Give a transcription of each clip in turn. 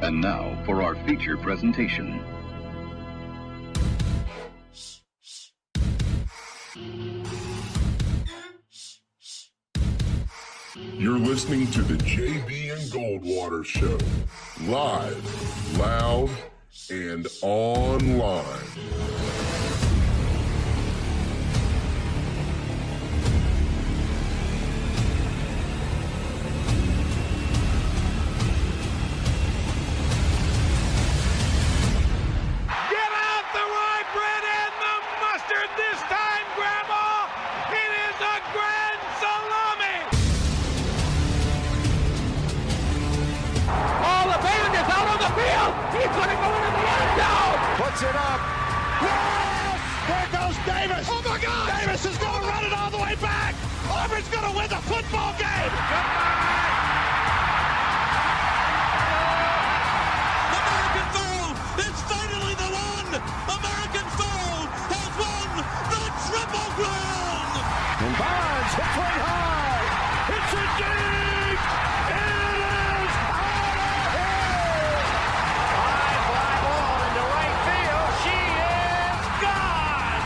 And now for our feature presentation. You're listening to the JB and Goldwater Show. Live, loud, and online. He's going to go into the end zone. Puts it up. Yes! There goes Davis. Oh, my God. Davis is going to run it all the way back. Auburn's going to win the football game. American Soul is finally the one. American Soul has won the Triple Crown. And Bonds hits one high. It's a dig. It is out of here. High fly ball into right field. She is gone.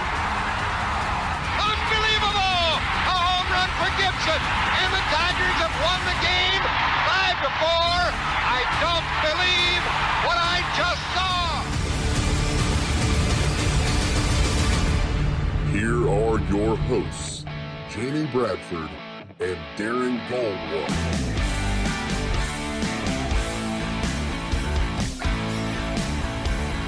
Unbelievable! A home run for Gibson, and the Tigers have won the game 5-4. I don't believe what I just saw. Here are your hosts, Jamie Bradford and Darren Goldwater.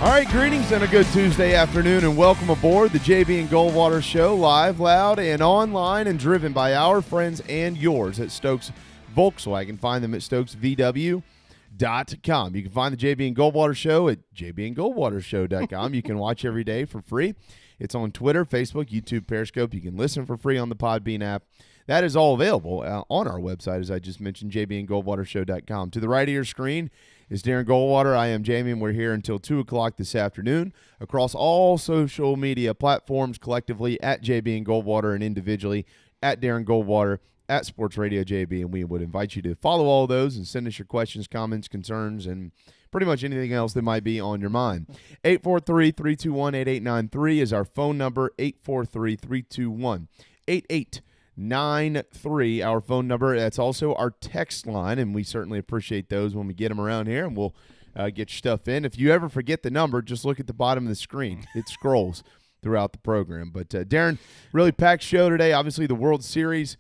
All right, greetings and a good Tuesday afternoon, and welcome aboard the JB and Goldwater Show, live, loud, and online, and driven by our friends and yours at Stokes Volkswagen. Find them at stokesvw.com. You can find the JB and Goldwater Show at jbandgoldwatershow.com. You can watch every day for free. It's on Twitter, Facebook, YouTube, Periscope. You can listen for free on the Podbean app. That is all available on our website, as I just mentioned, jbandgoldwatershow.com. To the right of your screen is Darren Goldwater. I am Jamie, and we're here until 2 o'clock this afternoon across all social media platforms, collectively at JB and Goldwater, and individually at Darren Goldwater, at Sports Radio JB. And we would invite you to follow all those and send us your questions, comments, concerns, and pretty much anything else that might be on your mind. 843-321-8893 is our phone number, 843-321-8893, our phone number. That's also our text line, and we certainly appreciate those when we get them around here, and we'll get your stuff in. If you ever forget the number, just look at the bottom of the screen. It scrolls throughout the program. But, Darren, really packed show today. Obviously, the World Series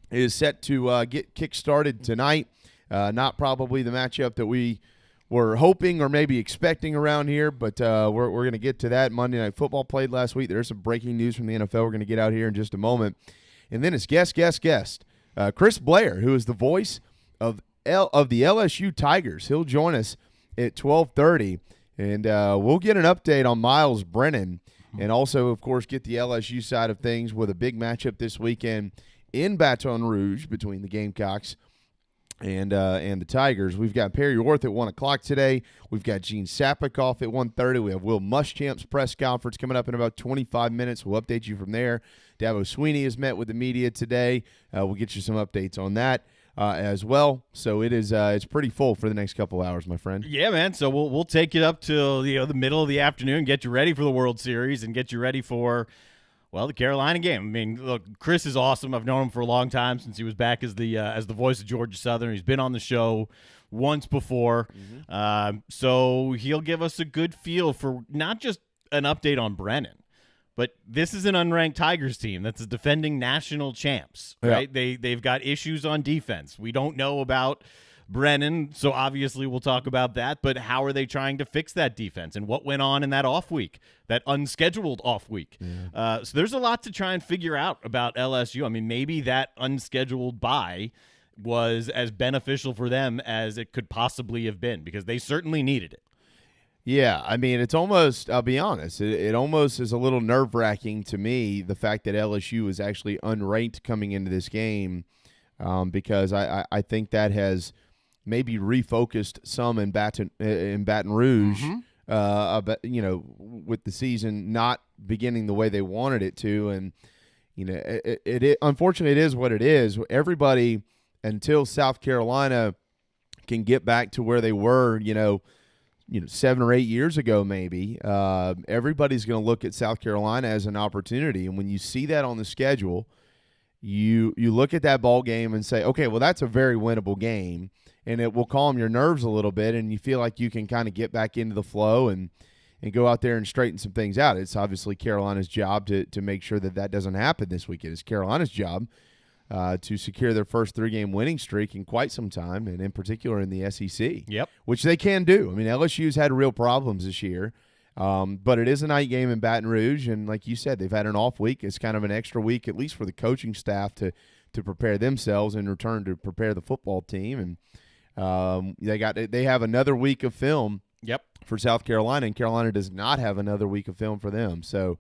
is set to get kick-started tonight. Not probably the matchup that we were hoping or maybe expecting around here, but we're going to get to that. Monday Night Football played last week. There's some breaking news from the NFL we're going to get out here in just a moment. And then it's guest, Chris Blair, who is the voice of the LSU Tigers. He'll join us at 12:30, and we'll get an update on Miles Brennan and also, of course, get the LSU side of things with a big matchup this weekend in Baton Rouge between the Gamecocks and the Tigers. We've got Perry Orth at 1 o'clock today. We've got Gene Sapikoff at 1:30. We have Will Muschamp's press conference coming up in about 25 minutes. We'll update you from there. Dabo Sweeney has met with the media today. We'll get you some updates on that as well. So it's pretty full for the next couple hours, my friend. Yeah, man. So we'll take it up till the middle of the afternoon, get you ready for the World Series, and get you ready for the Carolina game. I mean, look, Chris is awesome. I've known him for a long time, since he was back as the voice of Georgia Southern. He's been on the show once before. So he'll give us a good feel for not just an update on Brennan, but this is an unranked Tigers team that's defending national champs, right? Yeah. They've got issues on defense. We don't know about Brennan, so obviously we'll talk about that, but how are they trying to fix that defense, and what went on in that off week, that unscheduled off week? So there's a lot to try and figure out about LSU. I mean, maybe that unscheduled bye was as beneficial for them as it could possibly have been, because they certainly needed it. Yeah, I mean, it's almost, I'll be honest, it almost is a little nerve-wracking to me, the fact that LSU is actually unranked coming into this game, because I think that has maybe refocused some in Baton Rouge, with the season not beginning the way they wanted it to. And, it unfortunately, it is what it is. Everybody, until South Carolina can get back to where they were, 7 or 8 years ago, maybe, everybody's going to look at South Carolina as an opportunity. And when you see that on the schedule, you look at that ball game and say, okay, well, that's a very winnable game, and it will calm your nerves a little bit, and you feel like you can kind of get back into the flow and go out there and straighten some things out. It's obviously Carolina's job to make sure that doesn't happen this weekend. It's Carolina's job to secure their first 3-game winning streak in quite some time, and in particular in the SEC. Yep. Which they can do. I mean, LSU's had real problems this year, but it is a night game in Baton Rouge, and like you said, they've had an off week. It's kind of an extra week, at least for the coaching staff, to prepare themselves in return to prepare the football team. And they have another week of film. Yep. For South Carolina, and Carolina does not have another week of film for them. So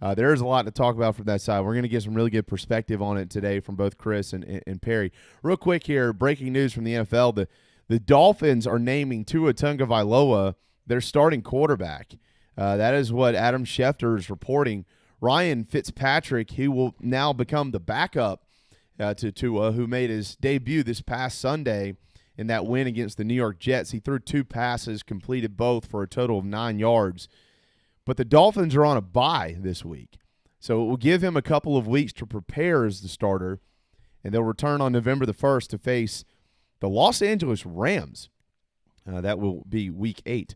there is a lot to talk about from that side. We're going to get some really good perspective on it today from both Chris and Perry. Real quick here, breaking news from the NFL. The Dolphins are naming Tua Tagovailoa their starting quarterback. That is what Adam Schefter is reporting. Ryan Fitzpatrick, who will now become the backup to Tua, who made his debut this past Sunday in that win against the New York Jets. He threw 2 passes, completed both for a total of 9 yards. But the Dolphins are on a bye this week, so it will give him a couple of weeks to prepare as the starter, and they'll return on November the 1st to face the Los Angeles Rams. That will be Week 8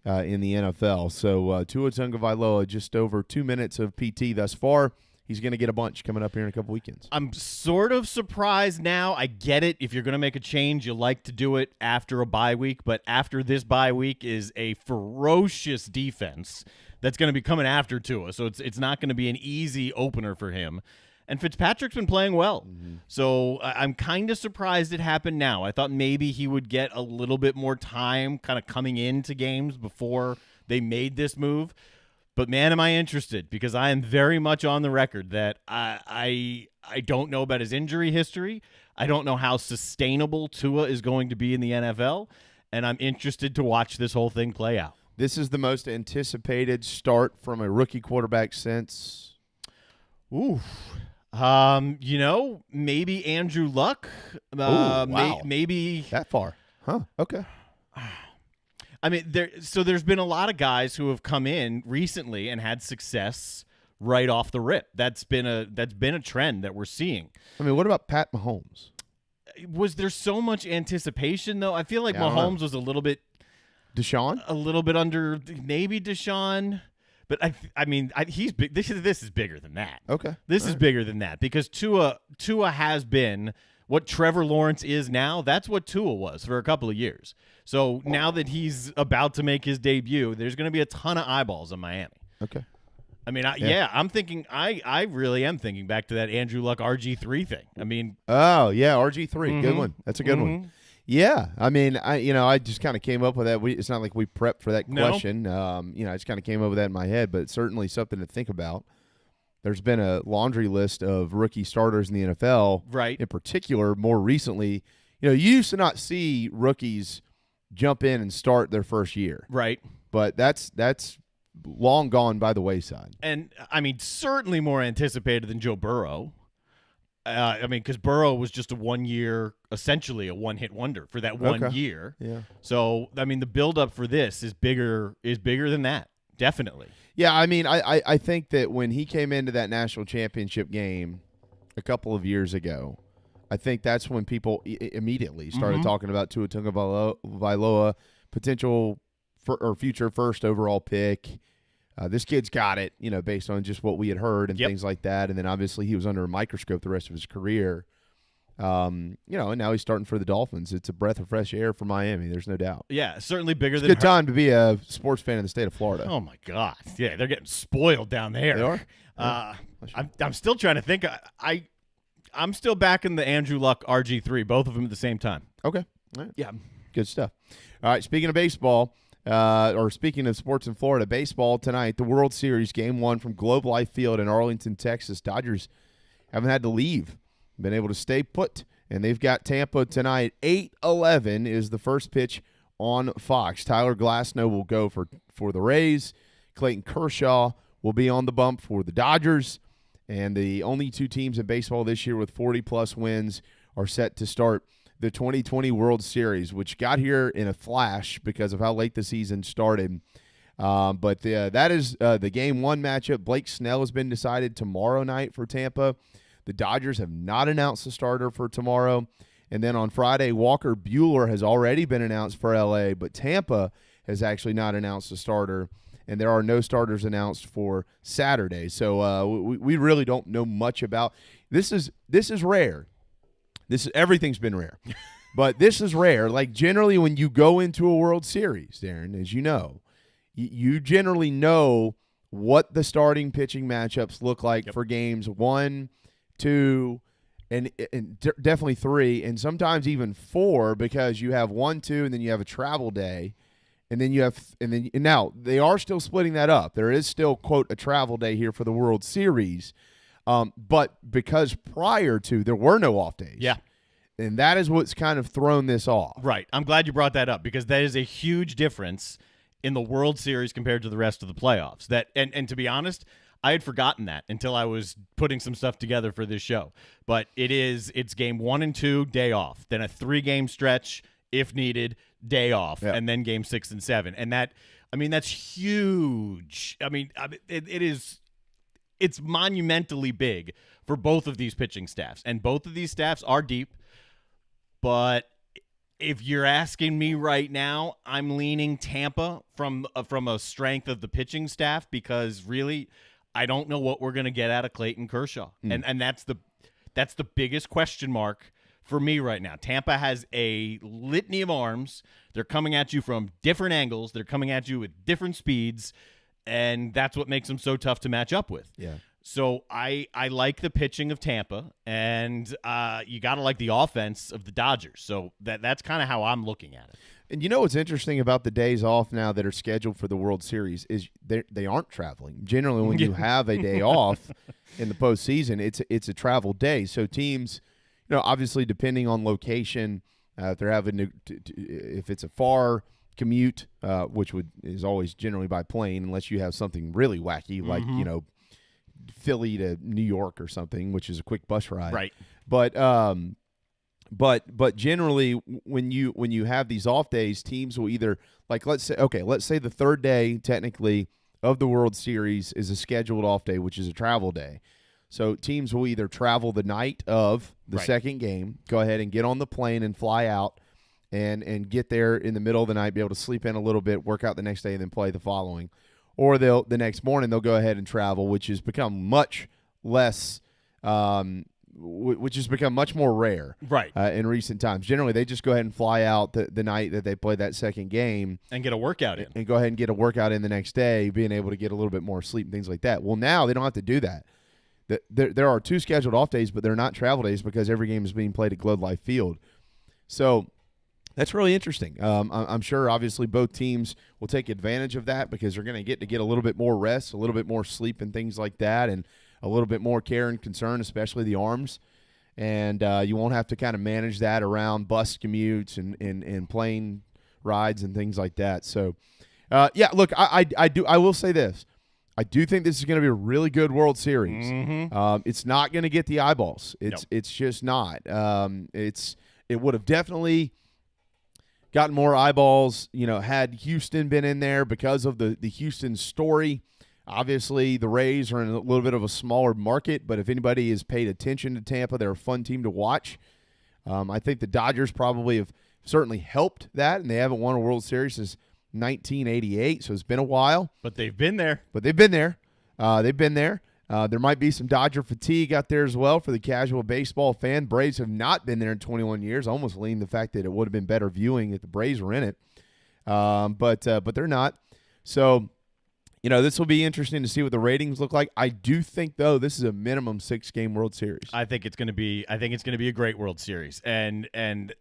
in the NFL. So Tua Tagovailoa, just over 2 minutes of PT thus far. He's going to get a bunch coming up here in a couple weekends. I'm sort of surprised now. I get it. If you're going to make a change, you like to do it after a bye week. But after this bye week is a ferocious defense that's going to be coming after Tua. So it's not going to be an easy opener for him. And Fitzpatrick's been playing well. Mm-hmm. So I'm kind of surprised it happened now. I thought maybe he would get a little bit more time kind of coming into games before they made this move. But, man, am I interested, because I am very much on the record that I don't know about his injury history. I don't know how sustainable Tua is going to be in the NFL, and I'm interested to watch this whole thing play out. This is the most anticipated start from a rookie quarterback since? Maybe Andrew Luck. Wow. Maybe that far. Huh, okay. I mean, there's been a lot of guys who have come in recently and had success right off the rip. That's been a trend that we're seeing. I mean, what about Pat Mahomes? Was there so much anticipation though? I feel like Mahomes was a little bit Deshaun? A little bit under maybe Deshaun, but he's big. This is bigger than that. Okay. This is bigger than that, because Tua has been what Trevor Lawrence is now. That's what Tua was for a couple of years. So now that he's about to make his debut, there's going to be a ton of eyeballs in Miami. Okay. I mean, I'm thinking, I really am thinking back to that Andrew Luck RG3 thing. I mean, oh yeah, RG3, good one. That's a good one. Yeah, I mean, I just kind of came up with that. It's not like we prepped for that question. I just kind of came up with that in my head, but it's certainly something to think about. There's been a laundry list of rookie starters in the NFL, right? In particular, more recently, you used to not see rookies jump in and start their first year, right? But that's long gone by the wayside. And I mean, certainly more anticipated than Joe Burrow. Because Burrow was just essentially a one-hit wonder for that 1 year. Yeah. So I mean, the buildup for this is bigger than that, definitely. Yeah, I mean, I think that when he came into that national championship game a couple of years ago, I think that's when people immediately started talking about Tua Tagovailoa, potential or future first overall pick. This kid's got it, based on just what we had heard and things like that. And then obviously he was under a microscope the rest of his career. And now he's starting for the Dolphins. It's a breath of fresh air for Miami. There's no doubt. Yeah, certainly bigger than. It's a good time to be a sports fan in the state of Florida. Oh my God, yeah, they're getting spoiled down there. They are. I'm still trying to think. I'm still backing the Andrew Luck RG3, both of them at the same time. Okay. All right. Yeah. Good stuff. All right. Speaking of baseball, or speaking of sports in Florida, baseball tonight, the World Series Game 1 from Globe Life Field in Arlington, Texas. Dodgers haven't had to leave, been able to stay put, and they've got Tampa tonight. 8:11 is the first pitch on Fox. Tyler Glasnow will go for the Rays. Clayton Kershaw will be on the bump for the Dodgers. And the only two teams in baseball this year with 40-plus wins are set to start the 2020 World Series, which got here in a flash because of how late the season started. But that is the Game 1 matchup. Blake Snell has been decided tomorrow night for Tampa. The Dodgers have not announced the starter for tomorrow. And then on Friday, Walker Buehler has already been announced for L.A., but Tampa has actually not announced a starter, and there are no starters announced for Saturday. So we really don't know much about this. Is rare. Everything's been rare, but this is rare. Like generally, when you go into a World Series, Darren, as you know, you generally know what the starting pitching matchups look like for games 1, 2, and definitely 3, and sometimes even 4, because you have 1, 2, and then you have a travel day, and then now they are still splitting that up. There is still, quote, a travel day here for the World Series. But because prior to, there were no off days. Yeah. And that is what's kind of thrown this off. Right. I'm glad you brought that up, because that is a huge difference in the World Series compared to the rest of the playoffs. And to be honest, I had forgotten that until I was putting some stuff together for this show. But it's game 1 and 2, day off. Then a 3-game stretch, if needed, day off. Yeah. And then game 6 and 7. And that's huge. It's monumentally big for both of these pitching staffs. And both of these staffs are deep. But if you're asking me right now, I'm leaning Tampa from a strength of the pitching staff, because really I don't know what we're going to get out of Clayton Kershaw. And that's the biggest question mark for me right now. Tampa has a litany of arms. They're coming at you from different angles. They're coming at you with different speeds. And that's what makes them so tough to match up with. Yeah. So I like the pitching of Tampa, and you got to like the offense of the Dodgers. So that's kind of how I'm looking at it. And you know what's interesting about the days off now that are scheduled for the World Series is they aren't traveling. Generally, when you have a day off in the postseason, it's a travel day. So teams, obviously depending on location, if they're having if it's a far commute, which is always generally by plane, unless you have something really wacky like Philly to New York or something, which is a quick bus ride. Right. But generally when you have these off days, teams will either, like, let's say the third day technically of the World Series is a scheduled off day, which is a travel day. So teams will either travel the night of the second game, go ahead and get on the plane and fly out and get there in the middle of the night, be able to sleep in a little bit, work out the next day, and then play the following. Or the next morning they'll go ahead and travel, which has become much less, which has become much more rare, in recent times. Generally, they just go ahead and fly out the night that they play that second game and get a workout in, and go ahead and get a workout in the next day, being able to get a little bit more sleep and things like that. Well, now they don't have to do that. There are 2 scheduled off days, but they're not travel days because every game is being played at Globe Life Field. So that's really interesting. I'm sure, obviously, both teams will take advantage of that because they're going to get a little bit more rest, a little bit more sleep and things like that, and a little bit more care and concern, especially the arms. And you won't have to kind of manage that around bus commutes and plane rides and things like that. So, look, I will say this. I do think this is going to be a really good World Series. Mm-hmm. It's not going to get the eyeballs. It's just not. It would have definitely gotten more eyeballs, had Houston been in there because of the Houston story. Obviously, the Rays are in a little bit of a smaller market, but if anybody has paid attention to Tampa, they're a fun team to watch. I think the Dodgers probably have certainly helped that, and they haven't won a World Series since 1988, so it's been a while. But they've been there. There might be some Dodger fatigue out there as well for the casual baseball fan. Braves have not been there in 21 years. I almost lean the fact that it would have been better viewing if the Braves were in it. But they're not. So, this will be interesting to see what the ratings look like. I do think, though, this is a minimum 6-game World Series. I think it's going to be a great World Series. And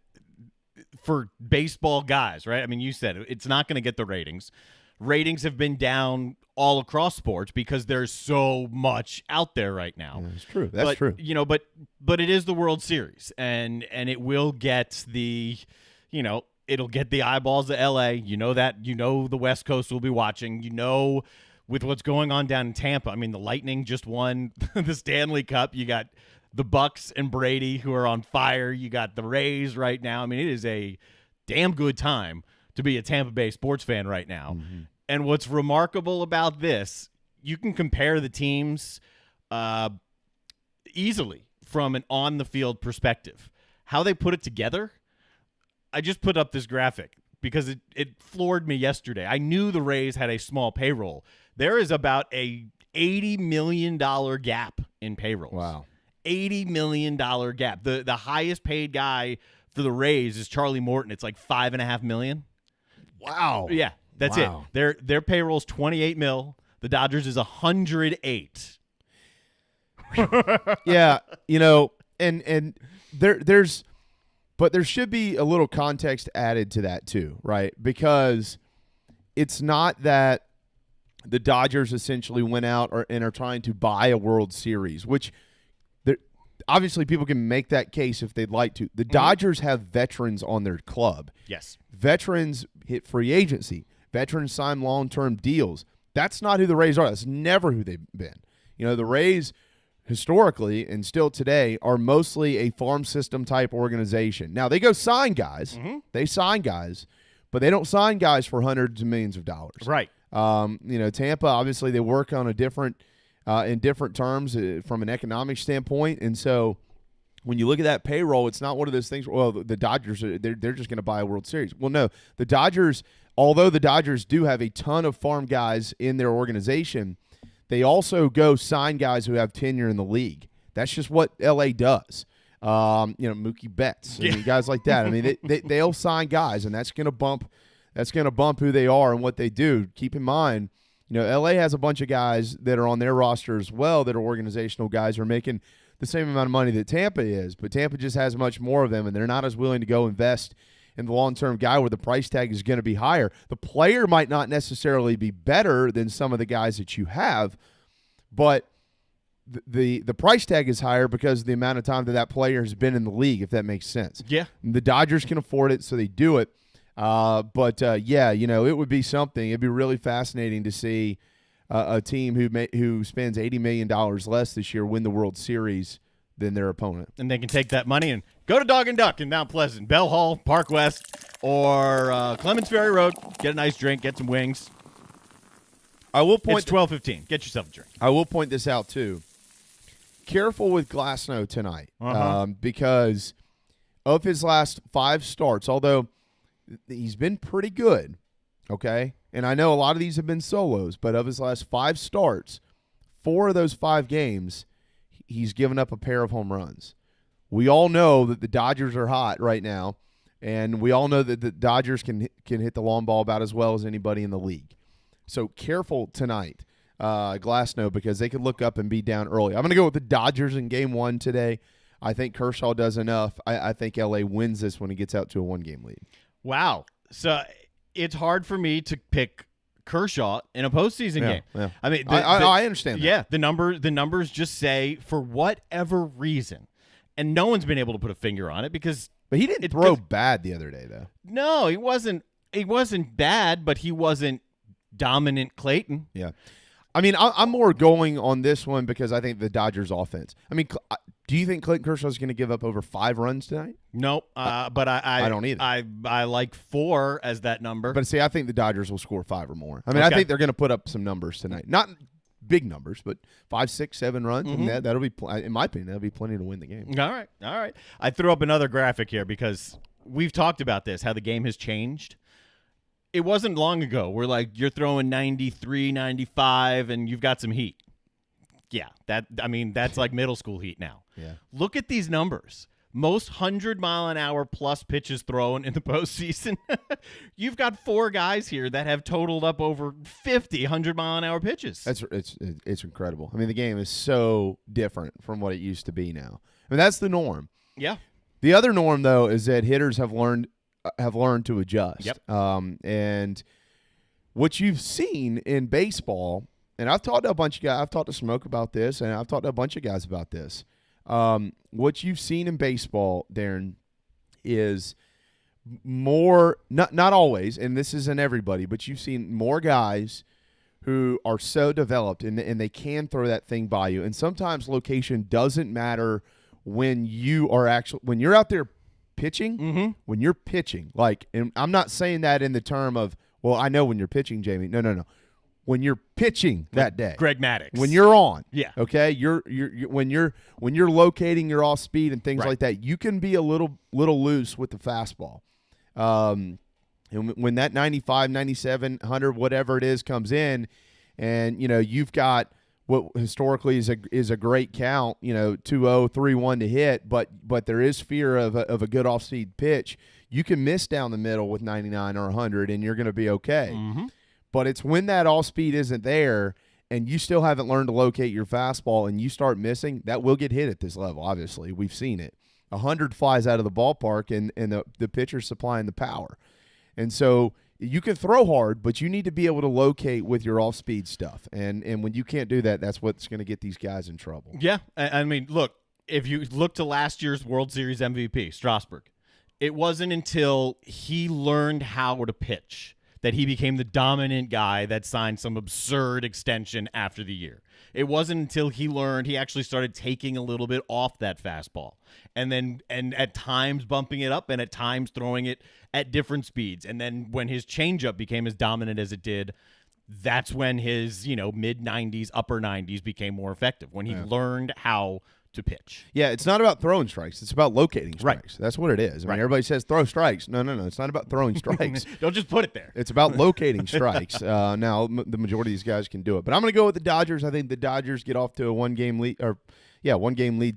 for baseball guys, right? I mean, you said it's not going to get the ratings. Ratings have been down all across sports because there's so much out there right now. Yeah, that's true. That's true. But it is the World Series, and it will get it'll get the eyeballs of LA. The West Coast will be watching. With what's going on down in Tampa. I mean, the Lightning just won the Stanley Cup. You got the Bucks and Brady, who are on fire. You got the Rays right now. I mean, it is a damn good time to be a Tampa Bay sports fan right now. Mm-hmm. And what's remarkable about this, you can compare the teams easily from an on-the-field perspective. How they put it together, I just put up this graphic because it floored me yesterday. I knew the Rays had a small payroll. There is about a $80 million gap in payroll. Wow. $80 million gap. The highest paid guy for the Rays is Charlie Morton. It's like $5.5 million. Wow. Yeah, that's it. Their payroll's $28 million. The Dodgers is $108. Yeah, and there should be a little context added to that too, right? Because it's not that the Dodgers essentially went out and are trying to buy a World Series, which obviously people can make that case if they'd like to. The Dodgers have veterans on their club. Yes. Veterans hit free agency. Veterans sign long-term deals. That's not who the Rays are. That's never who they've been. The Rays historically and still today are mostly a farm system type organization. Now, they go sign guys. Mm-hmm. They sign guys, but they don't sign guys for hundreds of millions of dollars. Right. Tampa, obviously, they work on a different in different terms from an economic standpoint. And so when you look at that payroll, it's not one of those things, well, the Dodgers, they're just going to buy a World Series. Well, no, the Dodgers, although the Dodgers do have a ton of farm guys in their organization, they also sign guys who have tenure in the league. That's just what L.A. does. Mookie Betts, guys like that. I mean, they'll sign guys, and that's going to bump who they are and what they do. Keep in mind, L.A. has a bunch of guys that are on their roster as well that are organizational guys who are making the same amount of money that Tampa is, but Tampa just has much more of them, and they're not as willing to go invest in the long-term guy where the price tag is going to be higher. The player might not necessarily be better than some of the guys that you have, but the price tag is higher because of the amount of time that player has been in the league, if that makes sense. Yeah. The Dodgers can afford it, so they do it. It would be something. It'd be really fascinating to see a team who spends $80 million less this year win the World Series than their opponent. And they can take that money and go to Dog and Duck in Mount Pleasant, Bell Hall, Park West, or Clements Ferry Road. Get a nice drink, get some wings. It's 12:15. Get yourself a drink. I will point this out, too. Careful with Glasnow tonight because of his last 5 starts, although he's been pretty good, okay? And I know a lot of these have been solos, but of his last 5 starts, 4 of those 5 games, he's given up a pair of home runs. We all know that the Dodgers are hot right now, and we all know that the Dodgers can hit the long ball about as well as anybody in the league. So careful tonight, Glasnow, because they could look up and be down early. I'm going to go with the Dodgers in Game 1 today. I think Kershaw does enough. I think L.A. wins this when he gets out to a 1-game lead. Wow. So it's hard for me to pick Kershaw in a postseason game. Yeah. I mean, I understand that. Yeah, the numbers just say for whatever reason, and no one's been able to put a finger on it because. But he didn't throw bad the other day, though. No, he wasn't. He wasn't bad, but he wasn't dominant Clayton. Yeah. I mean, I'm more going on this one because I think the Dodgers offense. I mean, do you think Clayton Kershaw is going to give up over 5 runs tonight? Nope. But I don't either. I like 4 as that number. But see, I think the Dodgers will score 5 or more. I mean, I think they're going to put up some numbers tonight. Not big numbers, but 5, 6, 7 runs. Mm-hmm. And that'll be, in my opinion, that'll be plenty to win the game. All right. I threw up another graphic here because we've talked about this, how the game has changed. It wasn't long ago where, you're throwing 93, 95, and you've got some heat. Yeah, that's like middle school heat now. Yeah. Look at these numbers. Most 100-mile-an-hour plus pitches thrown in the postseason. You've got 4 guys here that have totaled up over 50 100-mile-an-hour pitches. It's incredible. I mean, the game is so different from what it used to be now. I mean, that's the norm. Yeah. The other norm, though, is that hitters have learned to adjust. Yep. And what you've seen in baseball, and I've talked to a bunch of guys, I've talked to Smoke about this, and I've talked to a bunch of guys about this. What you've seen in baseball, Darren, is more, not always, and this isn't everybody, but you've seen more guys who are so developed and they can throw that thing by you. And sometimes location doesn't matter when you're out there pitching, when you're pitching, like, and I'm not saying that in the term of, well, I know when you're pitching, Jamie. No. When you're pitching that day, Greg Maddux. when you're on, yeah, okay, you're when you're locating your off speed and things right. like that, you can be a little loose with the fastball. And when that 95, 97, 100, whatever it is comes in, and you've got what historically is a great count, 2-0, 3-1 to hit, but there is fear of a good off speed pitch. You can miss down the middle with 99 or 100, and you're going to be okay. Mm-hmm. But it's when that off speed isn't there and you still haven't learned to locate your fastball and you start missing, that will get hit at this level, obviously. We've seen it. 100 flies out of the ballpark and the pitcher's supplying the power. And so you can throw hard, but you need to be able to locate with your off-speed stuff. And when you can't do that, that's what's going to get these guys in trouble. Yeah, I mean, look, if you look to last year's World Series MVP, Strasburg, it wasn't until he learned how to pitch that he became the dominant guy that signed some absurd extension after the year. It wasn't until he actually started taking a little bit off that fastball and at times bumping it up and at times throwing it at different speeds. And then when his changeup became as dominant as it did, that's when his, mid 90s, upper 90s became more effective, when he learned how to pitch. Yeah, it's not about throwing strikes. It's about locating strikes. Right. That's what it is. I mean, everybody says throw strikes. No. It's not about throwing strikes. Don't just put it there. It's about locating strikes. Now, the majority of these guys can do it. But I'm going to go with the Dodgers. I think the Dodgers get off to a one-game lead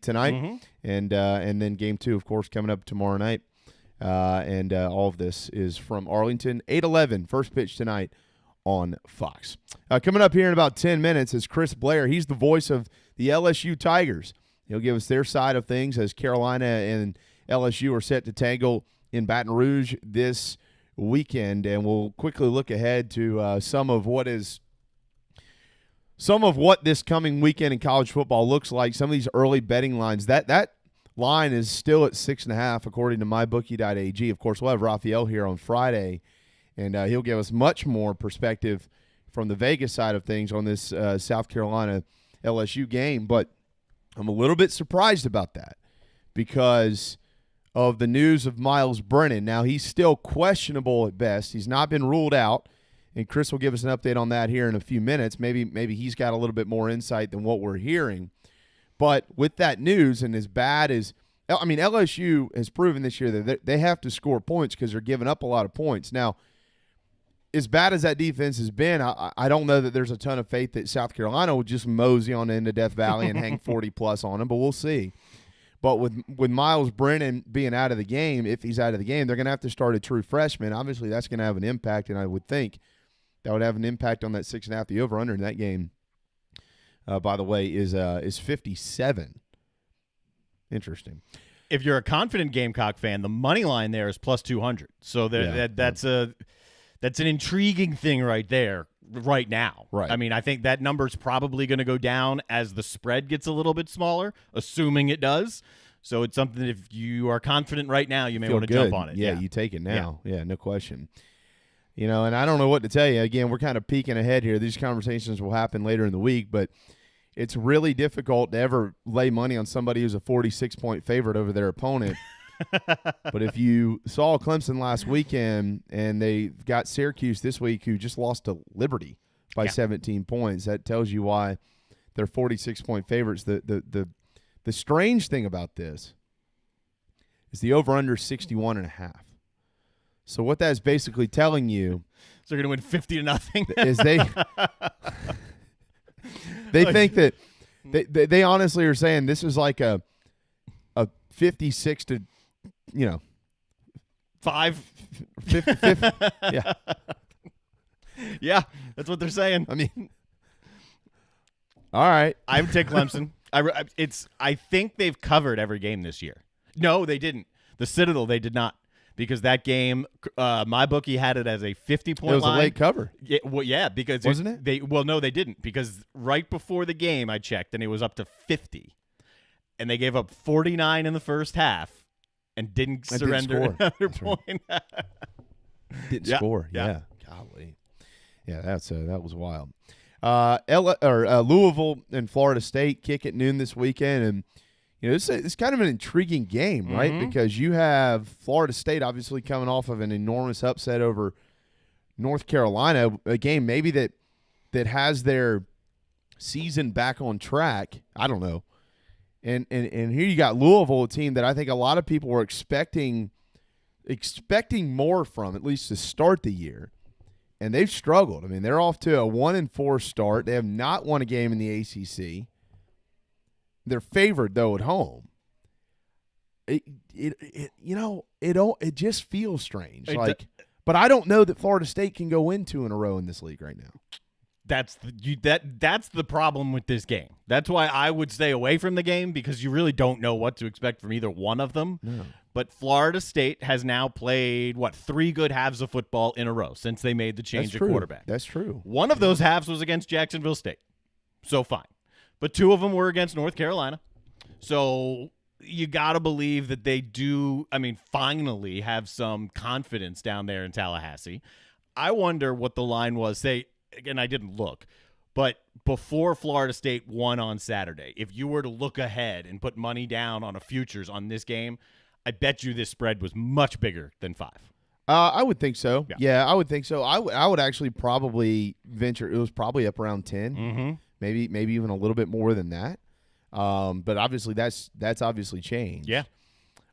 tonight. And then Game 2, of course, coming up tomorrow night. And all of this is from Arlington. 8:11, first pitch tonight on Fox. Coming up here in about 10 minutes is Chris Blair. He's the voice of the LSU Tigers. He'll give us their side of things as Carolina and LSU are set to tangle in Baton Rouge this weekend. And we'll quickly look ahead to some of what this coming weekend in college football looks like. Some of these early betting lines. That line is still at 6.5 according to mybookie.ag. Of course, we'll have Raphael here on Friday, and he'll give us much more perspective from the Vegas side of things on this South Carolina LSU game. But I'm a little bit surprised about that because of the news of Miles Brennan. Now, he's still questionable at best. He's not been ruled out, and Chris will give us an update on that here in a few minutes. Maybe he's got a little bit more insight than what we're hearing. But with that news, and as bad as – I mean, LSU has proven this year that they have to score points because they're giving up a lot of points. Now, as bad as that defense has been, I don't know that there's a ton of faith that South Carolina will just mosey on into Death Valley and hang 40-plus on them, but we'll see. But with Miles Brennan being out of the game, if he's out of the game, they're going to have to start a true freshman. Obviously, that's going to have an impact, and I would think that would have an impact on that 6.5. The over-under in that game, by the way, is 57. Interesting. If you're a confident Gamecock fan, the money line there is plus 200. So that's an intriguing thing right there, right now. Right. I mean, I think that number's probably going to go down as the spread gets a little bit smaller, assuming it does. So it's something that if you are confident right now, you may want to jump on it. Yeah, you take it now. Yeah, no question. And I don't know what to tell you. Again, we're kind of peeking ahead here. These conversations will happen later in the week, but it's really difficult to ever lay money on somebody who's a 46-point favorite over their opponent. But if you saw Clemson last weekend and they got Syracuse this week, who just lost to Liberty by 17 points, that tells you why they're 46-point favorites. The strange thing about this is the over-under 61.5. So what that is basically telling you, so they're going to win 50-0, is they think that they honestly are saying this is like a 56 to 5 50, yeah. Yeah, that's what they're saying. I mean, all right. I would take Clemson. I think they've covered every game this year. No, they didn't. The Citadel, they did not. Because that game, my bookie had it as a 50-point line. It was a late cover. Yeah, because wasn't it? No, they didn't. Because right before the game, I checked, and it was up to 50, and they gave up 49 in the first half, and didn't surrender another point. Didn't score. Yeah. Golly. Yeah, that was wild. Louisville and Florida State kick at noon this weekend, and It's kind of an intriguing game, right? Because you have Florida State obviously coming off of an enormous upset over North Carolina, a game maybe that has their season back on track. I don't know. And here you got Louisville, a team that I think a lot of people were expecting more from, at least to start the year. And they've struggled. I mean, they're off to a 1-4 start. They have not won a game in the ACC. They're favored though at home. It just feels strange. But I don't know that Florida State can go in 2 in a row in this league right now. That's the problem with this game. That's why I would stay away from the game, because you really don't know what to expect from either one of them. No. But Florida State has now played 3 good halves of football in a row since they made the change at quarterback. That's true. One of those halves was against Jacksonville State, so fine. But 2 of them were against North Carolina. So you got to believe that they do, finally have some confidence down there in Tallahassee. I wonder what the line was. Again, I didn't look, but before Florida State won on Saturday, if you were to look ahead and put money down on a futures on this game, I bet you this spread was much bigger than 5. I would think so. Yeah, I would think so. I would actually probably venture it was probably up around 10. Maybe even a little bit more than that. But obviously that's obviously changed. Yeah.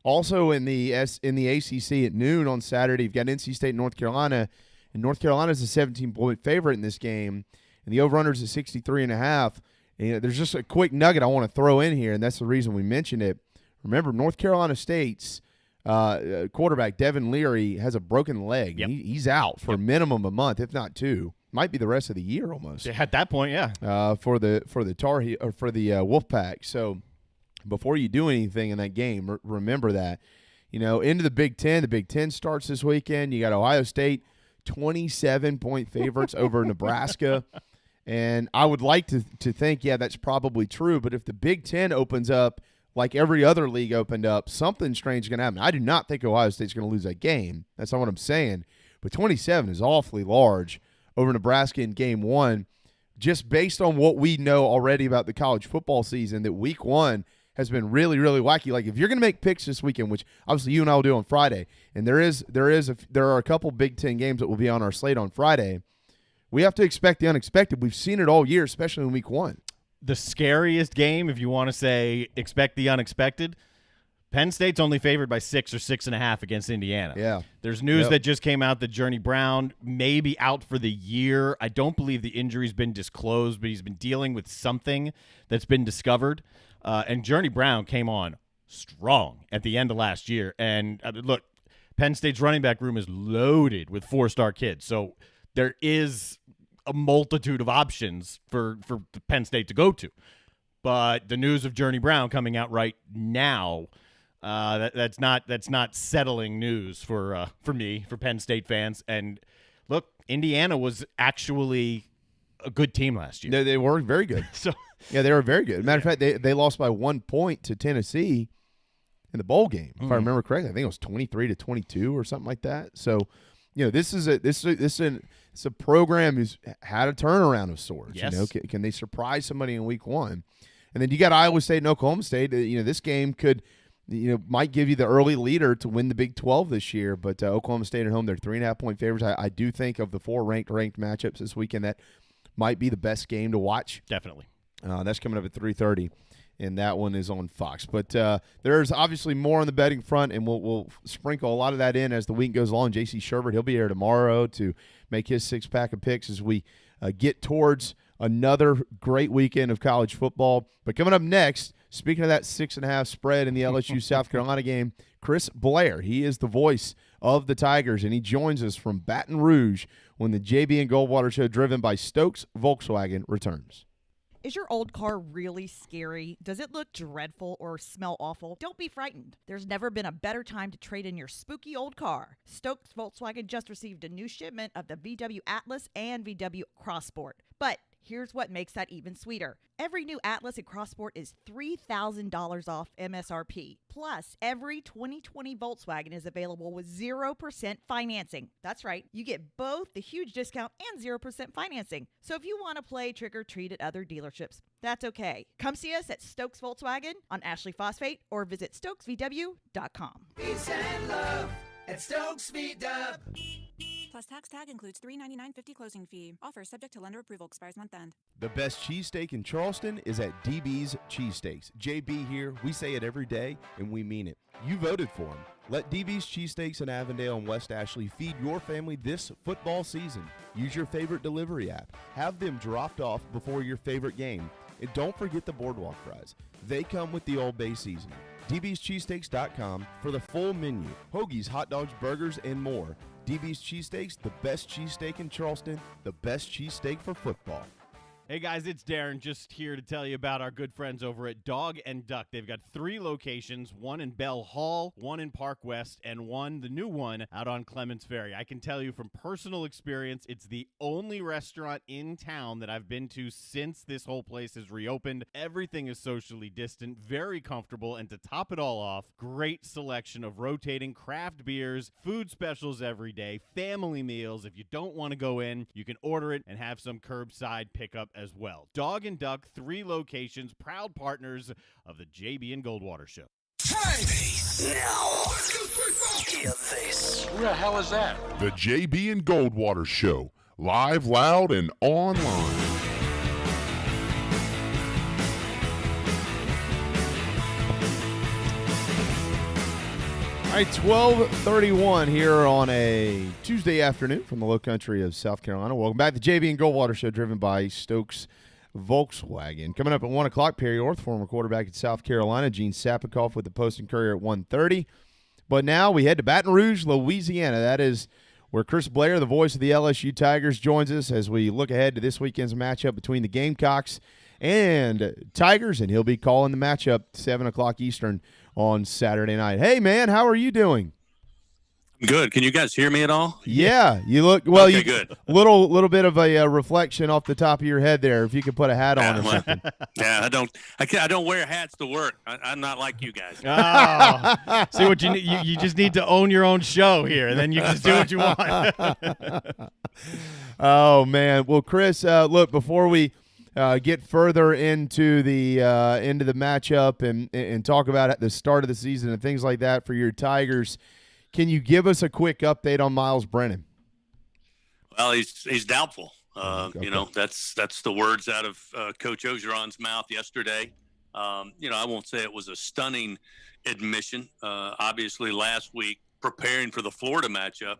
Also in the ACC at noon on Saturday, you've got NC State and North Carolina, and North Carolina's a 17-point favorite in this game, and the over-under's a 63.5. And there's just a quick nugget I want to throw in here, and that's the reason we mentioned it. Remember, North Carolina State's quarterback Devin Leary has a broken leg. Yep. He's out for a minimum a month, if not 2. Might be the rest of the year almost. At that point, yeah. For the Wolfpack. So before you do anything in that game, remember that. Into the Big Ten. The Big Ten starts this weekend. You got Ohio State, 27-point favorites over Nebraska. And I would like to think, that's probably true. But if the Big Ten opens up like every other league opened up, something strange is going to happen. I do not think Ohio State's going to lose that game. That's not what I'm saying. But 27 is awfully large over Nebraska in game 1, just based on what we know already about the college football season, that week 1 has been really, really wacky. Like, if you're going to make picks this weekend, which obviously you and I will do on Friday, and there are a couple Big Ten games that will be on our slate on Friday, we have to expect the unexpected. We've seen it all year, especially in week 1. The scariest game, if you want to say expect the unexpected, Penn State's only favored by 6 or 6.5 against Indiana. Yeah. There's news that just came out that Journey Brown may be out for the year. I don't believe the injury's been disclosed, but he's been dealing with something that's been discovered. And Journey Brown came on strong at the end of last year. And look, Penn State's running back room is loaded with 4-star kids. So there is a multitude of options for Penn State to go to. But the news of Journey Brown coming out right now, that's not settling news for me, for Penn State fans. And look, Indiana was actually a good team last year. They were very good. They were very good. Matter of fact, they lost by 1 point to Tennessee in the bowl game, if I remember correctly. I think it was 23-22 or something like that. So, this is a program who's had a turnaround of sorts. Yes. Can they surprise somebody in week 1? And then you got Iowa State and Oklahoma State. This game could, might give you the early leader to win the Big 12 this year. But Oklahoma State at home, they're 3.5-point favorites. I do think of the 4 ranked matchups this weekend, that might be the best game to watch. Definitely. That's coming up at 3:30, and that one is on Fox. But there's obviously more on the betting front, and we'll sprinkle a lot of that in as the week goes along. J.C. Sherbert, he'll be here tomorrow to make his 6-pack of picks as we get towards another great weekend of college football. But coming up next, speaking of that 6.5 spread in the LSU South Carolina game, Chris Blair, he is the voice of the Tigers, and he joins us from Baton Rouge when the JB and Goldwater show, driven by Stokes Volkswagen, returns. Is your old car really scary? Does it look dreadful or smell awful? Don't be frightened. There's never been a better time to trade in your spooky old car. Stokes Volkswagen just received a new shipment of the VW Atlas and VW Crossport. But Here's what makes that even sweeter. Every new Atlas and Crossport is $3,000 off MSRP. Plus, every 2020 Volkswagen is available with 0% financing. That's right, you get both the huge discount and 0% financing. So if you want to play trick or treat at other dealerships, that's okay. Come see us at Stokes Volkswagen on Ashley Phosphate or visit stokesvw.com. Peace and love at Stokes VW. Plus tax tag includes $399.50 closing fee. Offer subject to lender approval. Expires month end. The best cheesesteak in Charleston is at DB's Cheesesteaks. JB here. We say it every day, and we mean it. You voted for him. Let DB's Cheesesteaks in Avondale and West Ashley feed your family this football season. Use your favorite delivery app. Have them dropped off before your favorite game. And don't forget the boardwalk fries. They come with the Old Bay seasoning. DB'sCheesesteaks.com for the full menu. Hoagies, hot dogs, burgers, and more. DB's Cheesesteaks, the best cheesesteak in Charleston, the best cheesesteak for football. Hey guys, it's Darren, just here to tell you about our good friends over at Dog and Duck. They've got 3 locations, one in Bell Hall, one in Park West, and one, the new one, out on Clements Ferry. I can tell you from personal experience, it's the only restaurant in town that I've been to since this whole place has reopened. Everything is socially distant, very comfortable, and to top it all off, great selection of rotating craft beers, food specials every day, family meals. If you don't want to go in, you can order it and have some curbside pickup as well. Dog and Duck, 3 locations, proud partners of the JB and Goldwater Show. Now, hear this. Who the hell is that? The JB and Goldwater Show, live, loud, and online. All right, 12:31 here on a Tuesday afternoon from the low country of South Carolina. Welcome back to the JB and Goldwater Show, driven by Stokes Volkswagen. Coming up at 1 o'clock, Perry Orth, former quarterback at South Carolina, Gene Sapikoff with the Post and Courier at 1:30. But now we head to Baton Rouge, Louisiana. That is where Chris Blair, the voice of the LSU Tigers, joins us as we look ahead to this weekend's matchup between the Gamecocks and Tigers, and he'll be calling the matchup 7 o'clock Eastern on Saturday night. Hey, man, how are you doing? Good. Can you guys hear me at all? Yeah, you look well. Okay, you good. Little bit of a reflection off the top of your head there. If you could put a hat on or something. Yeah, I don't wear hats to work. I'm not like you guys. Oh, see what you need. You just need to own your own show here, and then you can just do what you want. Oh man. Well, Chris, look, before we get further into the matchup and talk about at the start of the season and things like that for your Tigers, can you give us a quick update on Miles Brennan? Well, he's doubtful. Okay. You know, that's the words out of Coach Ogeron's mouth yesterday. You know, I won't say it was a stunning admission. Obviously, last week preparing for the Florida matchup,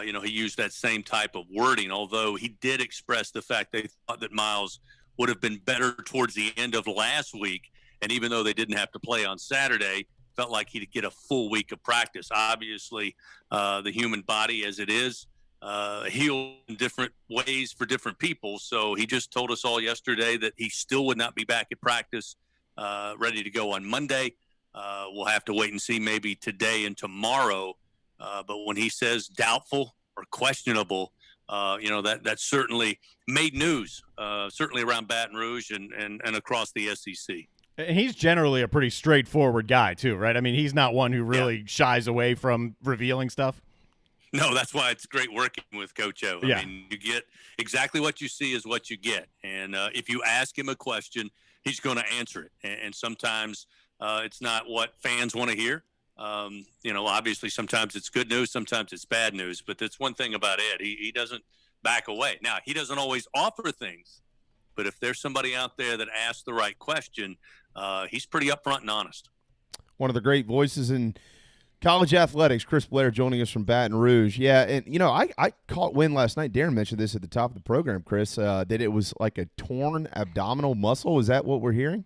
you know, he used that same type of wording. Although he did express the fact they thought that Miles would have been better towards the end of last week, and even though they didn't have to play on Saturday, felt like he'd get a full week of practice. Obviously, the human body as it is heals in different ways for different people. So he just told us all yesterday that he still would not be back at practice, ready to go on Monday. We'll have to wait and see maybe today and tomorrow. But when he says doubtful or questionable, you know, that certainly made news, certainly around Baton Rouge and across the SEC. And he's generally a pretty straightforward guy, too, right? I mean, he's not one who really shies away from revealing stuff. No, that's why it's great working with Coach O. Yeah. I mean, you get exactly what you see is what you get. And if you ask him a question, he's going to answer it. And sometimes it's not what fans want to hear. You know, obviously sometimes it's good news, sometimes it's bad news. But that's one thing about Ed. He doesn't back away. Now, he doesn't always offer things. But if there's somebody out there that asks the right question, he's pretty upfront and honest. One of the great voices in college athletics, Chris Blair, joining us from Baton Rouge. Yeah, and, you know, I caught wind last night. Darren mentioned this at the top of the program, Chris, that it was like a torn abdominal muscle. Is that what we're hearing?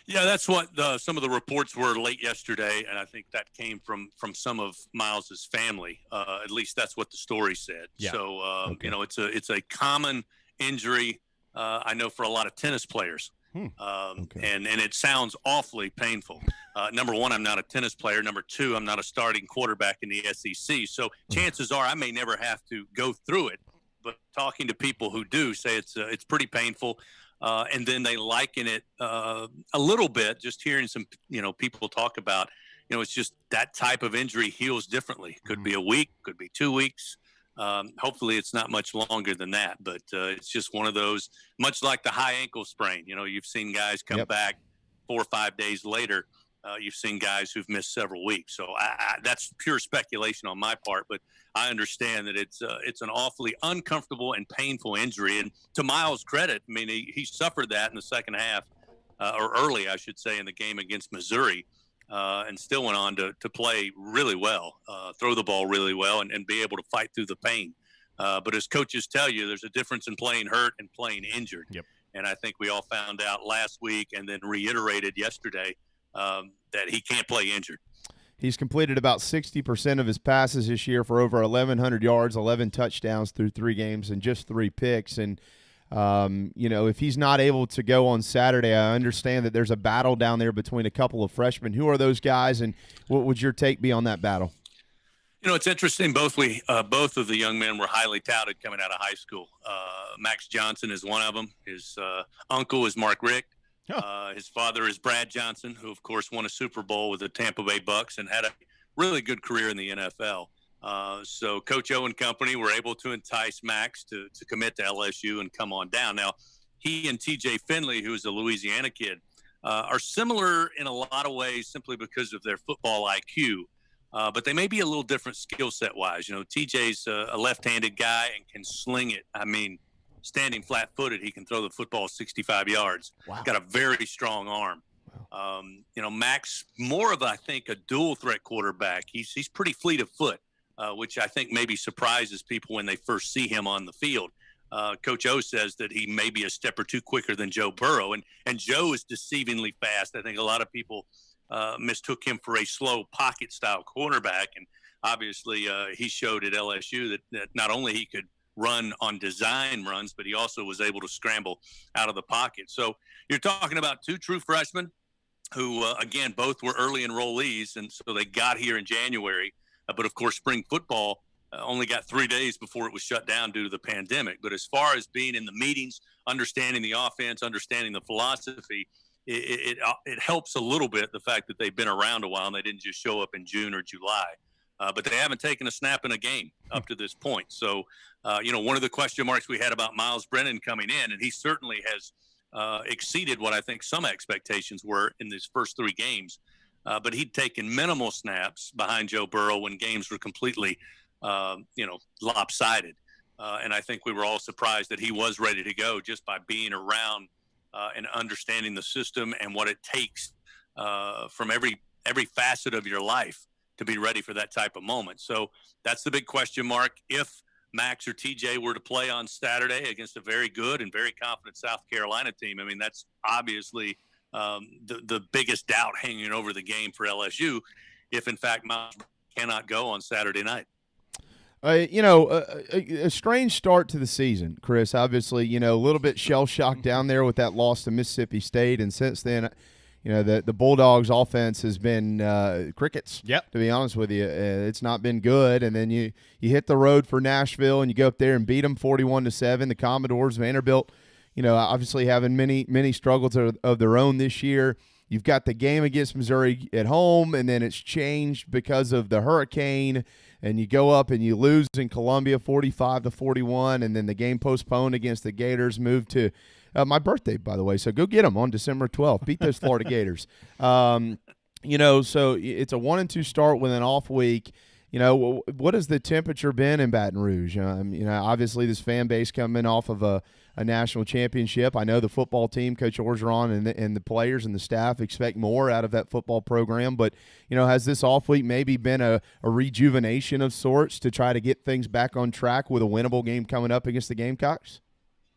Yeah, that's what some of the reports were late yesterday, and I think that came from some of Miles's family. At least that's what the story said. Yeah. So, you know, it's a common injury, I know, for a lot of tennis players. And it sounds awfully painful. Number one, I'm not a tennis player. Number two, I'm not a starting quarterback in the SEC. So chances are I may never have to go through it. but talking to people who do say it's pretty painful. And then they liken it a little bit, just hearing some, people talk about, it's just that type of injury heals differently. Could be a week, could be 2 weeks. Hopefully it's not much longer than that, but it's just one of those, much like the high ankle sprain. You've seen guys come back 4 or 5 days later. You've seen guys who've missed several weeks. So that's pure speculation on my part, but I understand that it's an awfully uncomfortable and painful injury. And to Miles' credit, I mean, he suffered that in the second half, or early, I should say, in the game against Missouri, and still went on to play really well, throw the ball really well, and be able to fight through the pain. But as coaches tell you, there's a difference in playing hurt and playing injured. Yep. And I think we all found out last week and then reiterated yesterday that he can't play injured. He's completed about 60% of his passes this year for over 1,100 yards, 11 touchdowns through 3 games, and just 3 picks. And, if he's not able to go on Saturday, I understand that there's a battle down there between a couple of freshmen. Who are those guys, and what would your take be on that battle? It's interesting. Both of the young men were highly touted coming out of high school. Max Johnson is one of them. His uncle is Mark Richt. His father is Brad Johnson, who, of course, won a Super Bowl with the Tampa Bay Bucks and had a really good career in the NFL. So Coach O and company were able to entice Max to commit to LSU and come on down. Now, he and TJ Finley, who is a Louisiana kid, are similar in a lot of ways simply because of their football IQ. But they may be a little different skill set wise. TJ's a left-handed guy and can sling it. I mean, standing flat-footed, he can throw the football 65 yards. Wow. Got a very strong arm. Wow. Max, more of, I think, a dual-threat quarterback. He's pretty fleet of foot, which I think maybe surprises people when they first see him on the field. Coach O says that he may be a step or two quicker than Joe Burrow, and Joe is deceivingly fast. I think a lot of people mistook him for a slow pocket-style quarterback, and obviously he showed at LSU that not only he could run on design runs, but he also was able to scramble out of the pocket. So you're talking about 2 true freshmen who, again, both were early enrollees, and so they got here in January. But, of course, spring football only got 3 days before it was shut down due to the pandemic. But as far as being in the meetings, understanding the offense, understanding the philosophy, it helps a little bit, the fact that they've been around a while and they didn't just show up in June or July. But they haven't taken a snap in a game up to this point. So, one of the question marks we had about Miles Brennan coming in, and he certainly has exceeded what I think some expectations were in these first 3 games. But he'd taken minimal snaps behind Joe Burrow when games were completely, lopsided. And I think we were all surprised that he was ready to go just by being around and understanding the system and what it takes from every facet of your life to be ready for that type of moment. So that's the big question mark. If Max or TJ were to play on Saturday against a very good and very confident South Carolina team, I mean, that's obviously the biggest doubt hanging over the game for LSU, if in fact Miles cannot go on Saturday night. A strange start to the season, Chris. Obviously, a little bit shell-shocked down there with that loss to Mississippi State, and since then – the Bulldogs' offense has been crickets. Yep. To be honest with you, it's not been good. And then you hit the road for Nashville and you go up there and beat them 41-7. The Commodores, Vanderbilt, obviously having many struggles of their own this year. You've got the game against Missouri at home, and then it's changed because of the hurricane. And you go up and you lose in Columbia 45-41, and then the game postponed against the Gators moved to my birthday, by the way, so go get them on December 12th. Beat those Florida Gators. So it's a 1-2 start with an off week. What has the temperature been in Baton Rouge? Obviously this fan base coming off of a national championship. I know the football team, Coach Orgeron, and the players and the staff expect more out of that football program. But, has this off week maybe been a rejuvenation of sorts to try to get things back on track with a winnable game coming up against the Gamecocks?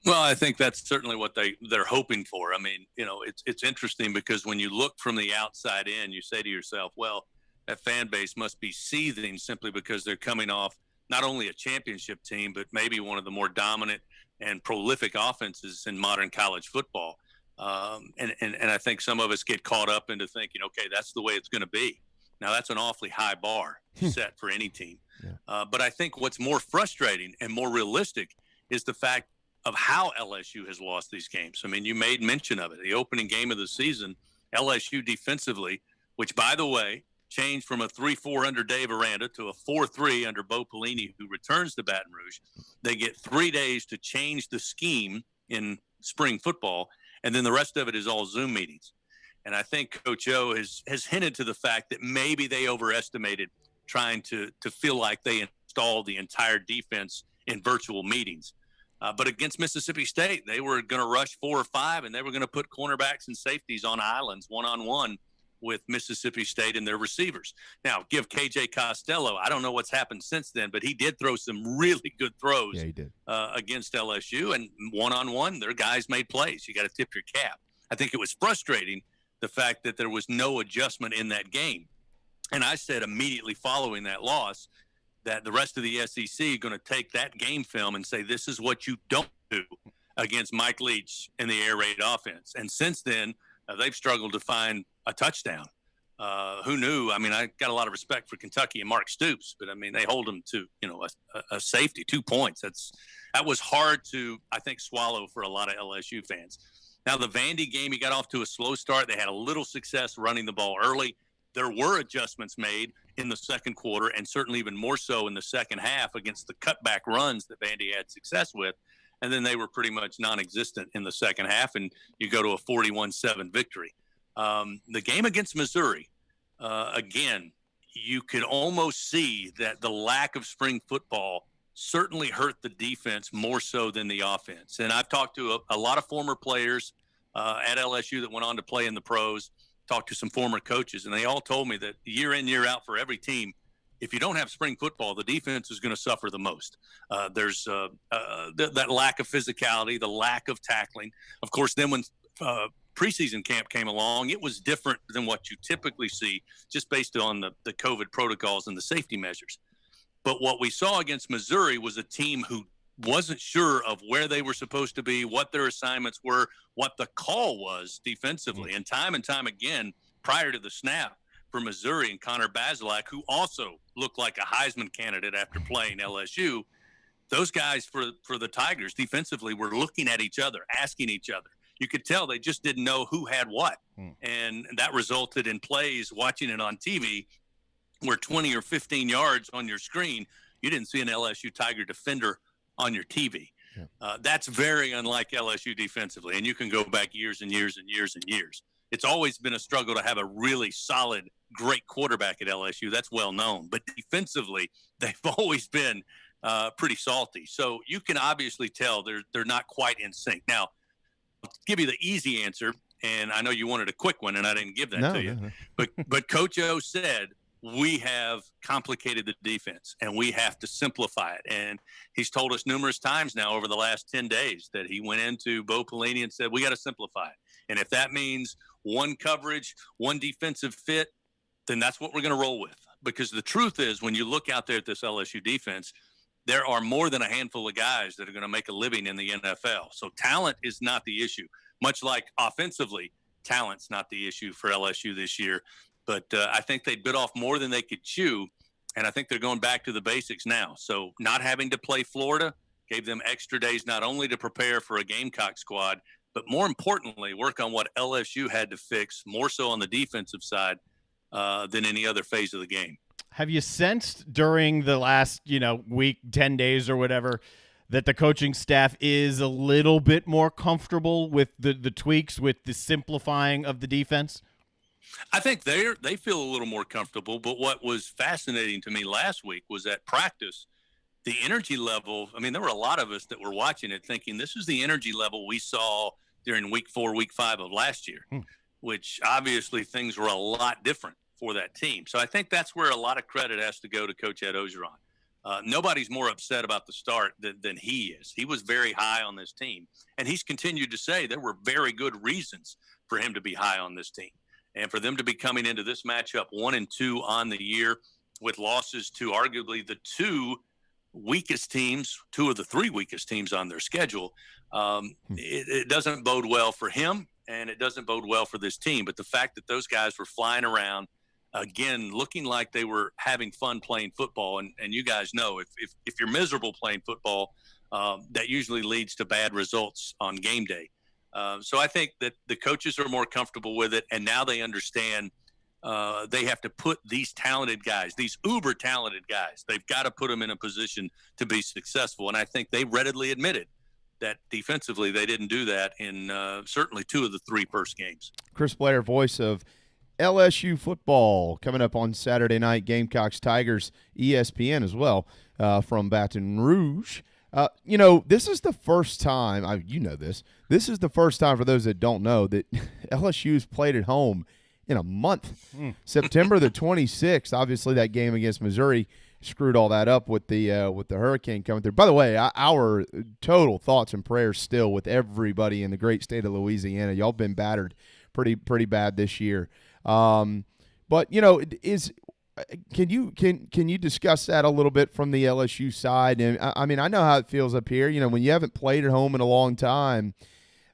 Well, I think that's certainly what they're hoping for. I mean, it's interesting because when you look from the outside in, you say to yourself, well, that fan base must be seething simply because they're coming off not only a championship team, but maybe one of the more dominant and prolific offenses in modern college football. And I think some of us get caught up into thinking, okay, that's the way it's going to be. Now, that's an awfully high bar set for any team. Yeah. But I think what's more frustrating and more realistic is the fact of how LSU has lost these games. I mean, you made mention of it. The opening game of the season, LSU defensively, which, by the way, changed from a 3-4 under Dave Aranda to a 4-3 under Bo Pelini, who returns to Baton Rouge. They get 3 days to change the scheme in spring football, and then the rest of it is all Zoom meetings. And I think Coach O has hinted to the fact that maybe they overestimated trying to feel like they installed the entire defense in virtual meetings. But against Mississippi State, they were going to rush 4 or 5, and they were going to put cornerbacks and safeties on islands one-on-one with Mississippi State and their receivers. Now, give KJ Costello, I don't know what's happened since then, but he did throw some really good throws he did. Against LSU, and one-on-one, their guys made plays. You got to tip your cap. I think it was frustrating, the fact that there was no adjustment in that game. And I said immediately following that loss that the rest of the SEC are going to take that game film and say, this is what you don't do against Mike Leach and the air raid offense. And since then, they've struggled to find a touchdown. Who knew? I mean, I got a lot of respect for Kentucky and Mark Stoops, but I mean, they hold them to, a safety, 2 points. That was hard to, I think, swallow for a lot of LSU fans. Now, the Vandy game, he got off to a slow start. They had a little success running the ball early. There were adjustments made in the second quarter, and certainly even more so in the second half against the cutback runs that Vandy had success with. And then they were pretty much non-existent in the second half, and you go to a 41-7 victory. The game against Missouri, again, you could almost see that the lack of spring football certainly hurt the defense more so than the offense. And I've talked to a lot of former players at LSU that went on to play in the pros, talked to some former coaches, and they all told me that year in, year out for every team, if you don't have spring football, the defense is going to suffer the most. There's that lack of physicality, the lack of tackling. Of course, then when preseason camp came along, it was different than what you typically see just based on the COVID protocols and the safety measures. But what we saw against Missouri was a team who wasn't sure of where they were supposed to be, what their assignments were, what the call was defensively. And time again, prior to the snap for Missouri and Connor Bazelak, who also looked like a Heisman candidate after playing LSU, those guys for the Tigers defensively were looking at each other, asking each other. You could tell they just didn't know who had what. And that resulted in plays, watching it on TV, where 20 or 15 yards on your screen, you didn't see an LSU Tiger defender on your TV. That's very unlike LSU defensively. And you can go back years and years and years and years. It's always been a struggle to have a really solid, great quarterback at LSU. That's well known. But defensively, they've always been pretty salty. So you can obviously tell they're not quite in sync. Now, I'll give you the easy answer, and I know you wanted a quick one, and I didn't give that to you. No. But Coach O said, we have complicated the defense and we have to simplify it. And he's told us numerous times now over the last 10 days that he went into Bo Pelini and said, we got to simplify it. And if that means one coverage, one defensive fit, then that's what we're going to roll with. Because the truth is, when you look out there at this LSU defense, there are more than a handful of guys that are going to make a living in the NFL. So talent is not the issue. Much like offensively, talent's not the issue for LSU this year. But I think they bit off more than they could chew, and I think they're going back to the basics now. So not having to play Florida gave them extra days not only to prepare for a Gamecock squad, but more importantly, work on what LSU had to fix, more so on the defensive side than any other phase of the game. Have you sensed during the last, week, 10 days or whatever, that the coaching staff is a little bit more comfortable with the tweaks, with the simplifying of the defense? I think they feel a little more comfortable, but what was fascinating to me last week was at practice, the energy level. I mean, there were a lot of us that were watching it thinking this is the energy level we saw during week 4, week 5 of last year, which obviously things were a lot different for that team. So I think that's where a lot of credit has to go to Coach Ed Ogeron. Nobody's more upset about the start than he is. He was very high on this team, and he's continued to say there were very good reasons for him to be high on this team. And for them to be coming into this matchup 1-2 on the year with losses to arguably the 2 weakest teams, 2 of the 3 weakest teams on their schedule, it doesn't bode well for him, and it doesn't bode well for this team. But the fact that those guys were flying around, again, looking like they were having fun playing football, and you guys know if you're miserable playing football, that usually leads to bad results on game day. So I think that the coaches are more comfortable with it, and now they understand they have to put these talented guys, these uber talented guys, they've got to put them in a position to be successful. And I think they readily admitted that defensively they didn't do that in certainly 2 of the 3 first games. Chris Blair, voice of LSU football, coming up on Saturday night, Gamecocks Tigers, ESPN as well, from Baton Rouge. This is the first time, this is the first time, for those that don't know, that LSU's played at home in a month. September the 26th, obviously that game against Missouri screwed all that up with the hurricane coming through. By the way, our total thoughts and prayers still with everybody in the great state of Louisiana. Y'all been battered pretty bad this year. But can you discuss that a little bit from the LSU side? And I mean, I know how it feels up here. When you haven't played at home in a long time,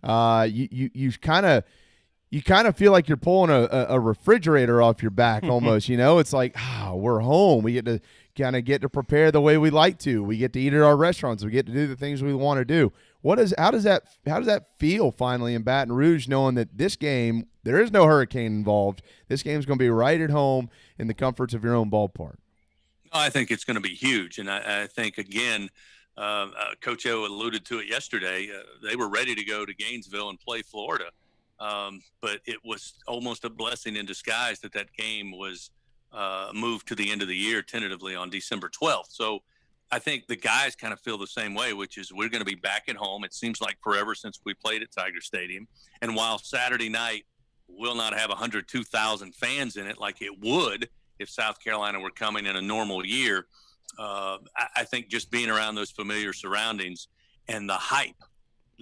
you kind of feel like you're pulling a refrigerator off your back almost. It's like, we're home. We get to prepare the way we like to. We get to eat at our restaurants. We get to do the things we want to do. How does that feel finally in Baton Rouge, knowing that this game, there is no hurricane involved? This game's going to be right at home in the comforts of your own ballpark. I think it's going to be huge. And I think, again, Coach O alluded to it yesterday. They were ready to go to Gainesville and play Florida. But it was almost a blessing in disguise that game was moved to the end of the year tentatively on December 12th. So I think the guys kind of feel the same way, which is we're going to be back at home. It seems like forever since we played at Tiger Stadium. And while Saturday night will not have 102,000 fans in it like it would if South Carolina were coming in a normal year, I think just being around those familiar surroundings and the hype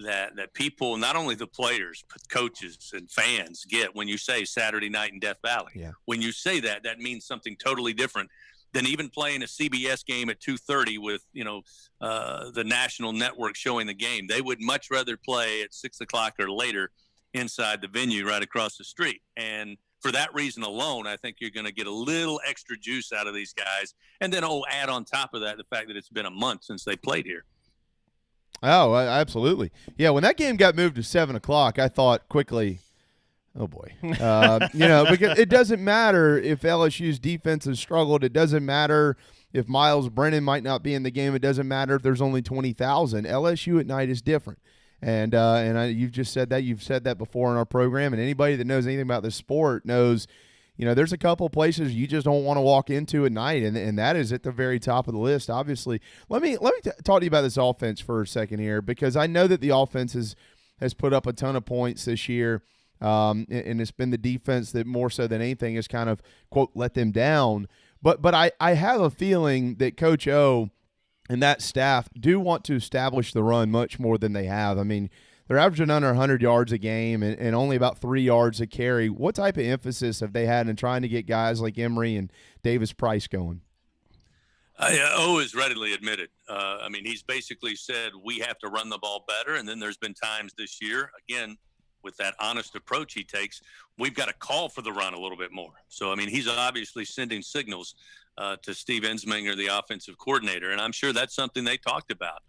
that people, not only the players, but coaches and fans get when you say Saturday night in Death Valley. Yeah. When you say that means something totally different than even playing a CBS game at 2:30 with, the national network showing the game. They would much rather play at 6 o'clock or later inside the venue right across the street. And for that reason alone, I think you're going to get a little extra juice out of these guys. And then, add on top of that the fact that it's been a month since they played here. Oh, absolutely. Yeah, when that game got moved to 7 o'clock, I thought quickly, oh, boy. Because it doesn't matter if LSU's defense has struggled. It doesn't matter if Miles Brennan might not be in the game. It doesn't matter if there's only 20,000. LSU at night is different. And you've just said that. You've said that before in our program. And anybody that knows anything about this sport knows, there's a couple places you just don't want to walk into at night, and that is at the very top of the list, obviously. Let me talk to you about this offense for a second here, because I know that the offense has put up a ton of points this year, and it's been the defense that more so than anything has kind of, quote, let them down. But I have a feeling that Coach O and that staff do want to establish the run much more than they have. I mean, they're averaging under 100 yards a game and only about 3 yards a carry. What type of emphasis have they had in trying to get guys like Emory and Davis Price going? O is readily admitted. He's basically said we have to run the ball better, and then there's been times this year, again, with that honest approach he takes, we've got to call for the run a little bit more. So, he's obviously sending signals to Steve Ensminger, the offensive coordinator, and I'm sure that's something they talked about,